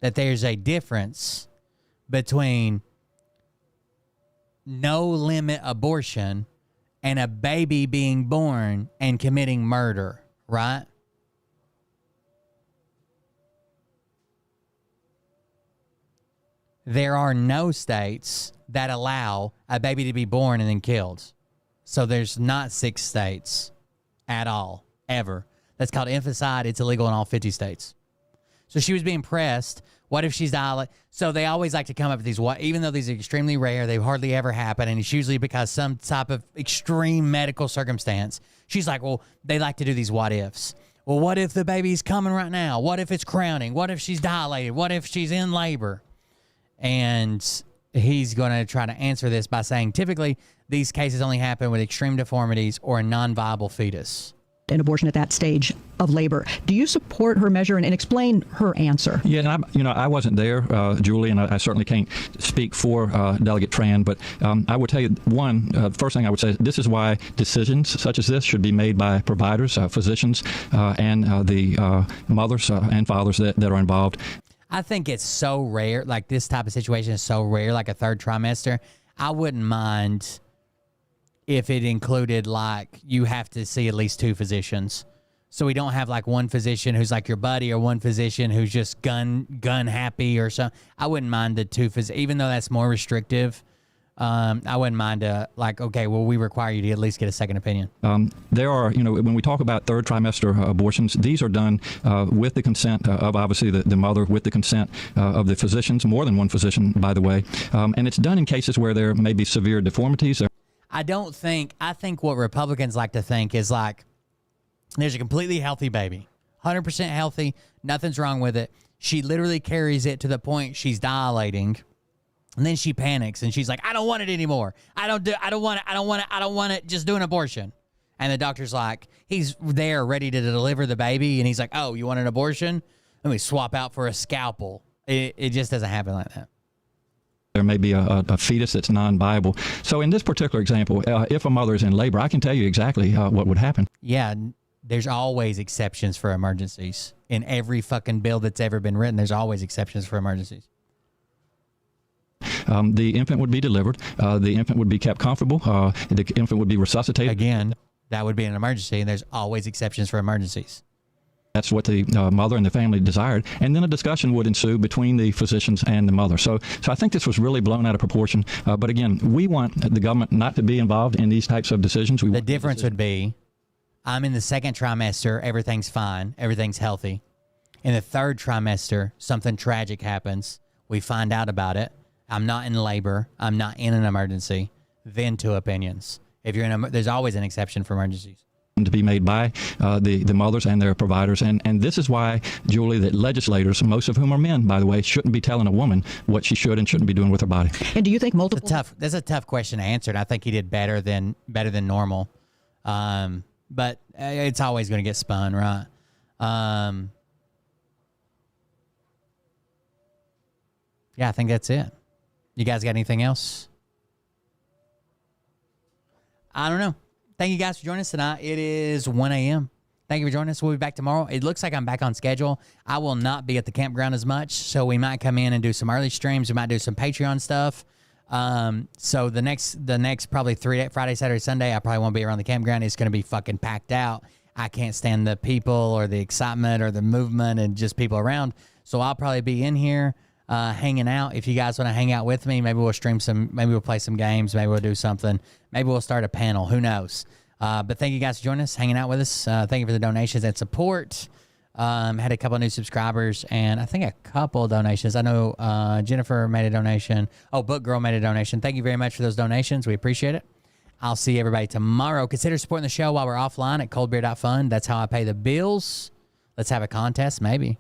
that there's a difference between no limit abortion and a baby being born and committing murder, right? There are no states that allow a baby to be born and then killed. So there's not 6 states at all, ever. That's called infanticide. It's illegal in all 50 states. So she was being pressed. What if she's dilated? So they always like to come up with these, even though these are extremely rare, they hardly ever happen, and it's usually because some type of extreme medical circumstance. She's like, well, they like to do these what ifs. Well, what if the baby's coming right now? What if it's crowning? What if she's dilated? What if she's in labor? And he's going to try to answer this by saying, typically, these cases only happen with extreme deformities or a non-viable fetus. An abortion at that stage of labor. Do you support her measure and explain her answer? Yeah, and I wasn't there, Julie, and I certainly can't speak for Delegate Tran, but I would tell you, first thing I would say, this is why decisions such as this should be made by providers, physicians, and the mothers and fathers that are involved. I think it's so rare, like this type of situation is so rare, like a third trimester. I wouldn't mind if it included, like, you have to see at least 2 physicians. So we don't have, like, one physician who's, like, your buddy or one physician who's just gun happy or something. I wouldn't mind the 2 physicians, even though that's more restrictive. I wouldn't mind okay, well, we require you to at least get a second opinion. There are, when we talk about third trimester abortions, these are done with the consent of obviously the mother, with the consent of the physicians, more than one physician, by the way. And it's done in cases where there may be severe deformities. I think what Republicans like to think is like, there's a completely healthy baby, 100% healthy, nothing's wrong with it. She literally carries it to the point she's dilating. And then she panics and she's like, I don't want it anymore. I don't want it. Just do an abortion. And the doctor's like, he's there ready to deliver the baby. And he's like, oh, you want an abortion? Let me swap out for a scalpel. It just doesn't happen like that. There may be a fetus that's non-viable. So in this particular example, if a mother is in labor, I can tell you exactly what would happen. Yeah, there's always exceptions for emergencies. In every fucking bill that's ever been written, there's always exceptions for emergencies. The infant would be delivered. The infant would be kept comfortable. The infant would be resuscitated. Again, that would be an emergency, and there's always exceptions for emergencies. That's what the mother and the family desired. And then a discussion would ensue between the physicians and the mother. So I think this was really blown out of proportion. But again, we want the government not to be involved in these types of decisions. The difference would be, I'm in the second trimester, everything's fine, everything's healthy. In the third trimester, something tragic happens. We find out about it. I'm not in labor. I'm not in an emergency. Then two opinions. If you're there's always an exception for emergencies. To be made by the mothers and their providers. And this is why, Julie, that legislators, most of whom are men, by the way, shouldn't be telling a woman what she should and shouldn't be doing with her body. And do you think multiple... That's a tough question to answer, and I think he did better than normal. But it's always going to get spun, right? Yeah, I think that's it. You guys got anything else? I don't know. Thank you guys for joining us tonight. It is 1 a.m. Thank you for joining us. We'll be back tomorrow. It looks like I'm back on schedule. I will not be at the campground as much, so we might come in and do some early streams. We might do some Patreon stuff. So the next probably 3 days, Friday, Saturday, Sunday, I probably won't be around the campground. It's going to be fucking packed out. I can't stand the people or the excitement or the movement and just people around. So I'll probably be in here hanging out. If you guys want to hang out with me, maybe we'll stream maybe we'll play some games. Maybe we'll do something. Maybe we'll start a panel. Who knows? But thank you guys for joining us, hanging out with us. Thank you for the donations and support. Had a couple of new subscribers and I think a couple of donations. I know Jennifer made a donation. Oh, Book Girl made a donation. Thank you very much for those donations. We appreciate it. I'll see everybody tomorrow. Consider supporting the show while we're offline at coldbeer.fund. That's how I pay the bills. Let's have a contest, maybe.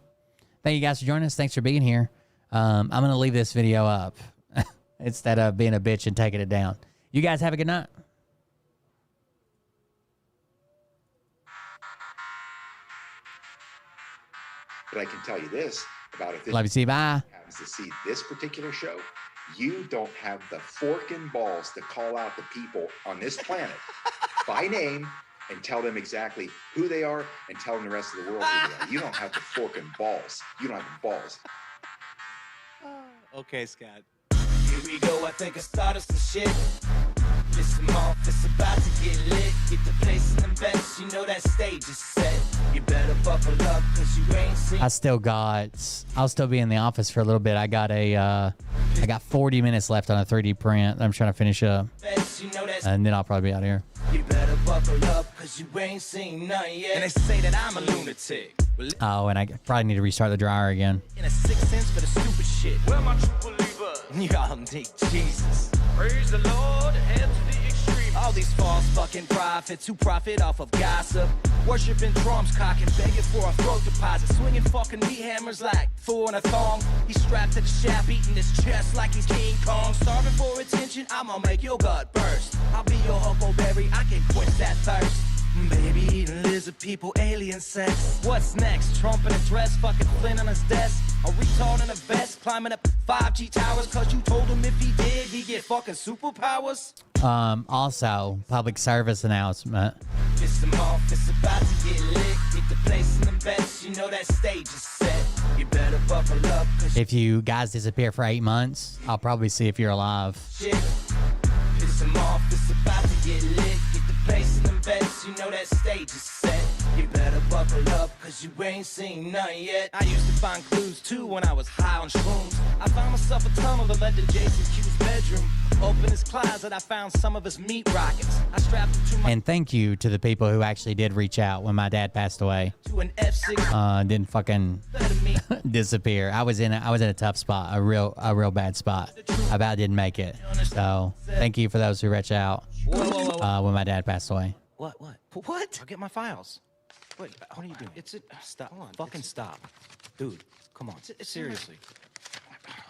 Thank you guys for joining us. Thanks for being here. I'm going to leave this video up instead of being a bitch and taking it down. You guys have a good night. But I can tell you this about if this Love you, see you, bye. happens to see this particular show, you don't have the forking balls to call out the people on this planet by name and tell them exactly who they are and tell them the rest of the world who they are. You don't have the forking balls. You don't have the balls. Okay, Scott. Here we go, I think I started some shit. Listen off, it's about to get lit. Get the place in the best, you know that stage is set. You better buckle up, cause you ain't seen. I'll still be in the office for a little bit. I got 40 minutes left on a 3D print. I'm trying to finish up. And then I'll probably be out of here. You better buckle up, cause you ain't seen none yet. And they say that I'm a lunatic. Oh, and I probably need to restart the dryer again. In a sixth sense for the stupid shit. Where my true believer? Y'all need Jesus. Praise the Lord, head to the extreme. All these false fucking prophets who profit off of gossip. Worshipping drums, cocking, begging for a throat deposit. Swinging fucking meat hammers like fool in a thong. He's strapped to the shaft, eating his chest like he's King Kong. Starving for attention, I'ma make your gut burst. I'll be your huckleberry, I can quench that thirst. Baby eating lizard people, alien sex. What's next? Trump in a dress, fucking Flynn on his desk. A retard in a vest, climbing up 5G towers. Cause you told him if he did, he'd get fucking superpowers. Also, public service announcement. Piss him off, it's about to get lit. Get the place in the best, you know that stage is set. You better buckle up. If you guys disappear for 8 months, I'll probably see if you're alive. Shit. Piss him off, it's about to get lit. Get the place in the best, you know that stage is set. You better buckle up, cause you ain't seen none yet. I used to find clues too when I was high on shrooms. I found myself a tunnel that led to Jason Q's bedroom. Open his closet, I found some of his meat rockets. I strapped it to my And thank you to the people who actually did reach out when my dad passed away. to an F6. Didn't fucking disappear. I was in a tough spot, a real bad spot. I about didn't make it. So thank you for those who reached out when my dad passed away. What? I'll get my files. Wait, what are you doing? Stop. Hold on. Fucking stop. Dude, come on. Seriously.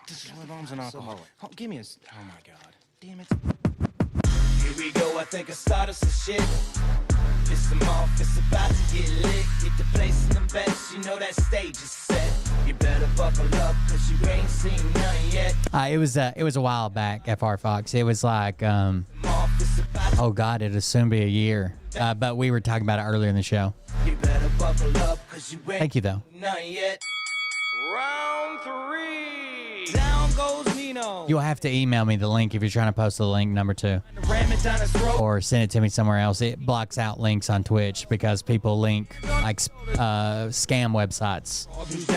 This is bombs and alcohol. Give me a... Oh, my God. Damn it. Here we go. I think I started some shit. Piss them off. It's about to get lit. Get the place in the best. You know that stage is set. You better buckle up, because you ain't seen none yet. It was a while back, FR Fox. It was like, oh God, it'll soon be a year. But we were talking about it earlier in the show. You better buckle up, because you ain't Thank you, though. none yet. Round 3. Down goes Nino. You'll have to email me the link if you're trying to post the link number 2. Ram it down his throat. Or send it to me somewhere else. It blocks out links on Twitch because people link like scam websites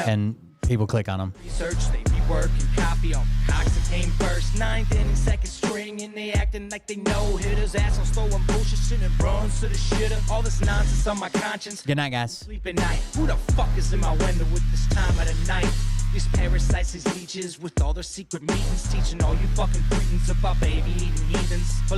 and people click on them. Research, they be working, copy on Cox that came first, 9th inning, second string, and they acting like they know hitters. Assholes throwing bullshit, sending bronze to the shitter. All this nonsense on my conscience. Good night, guys. Sleep at night. Who the fuck is in my window with this time of the night? These parasites, these leeches, with all their secret meetings, teaching all you fucking cretins about baby eating heathens.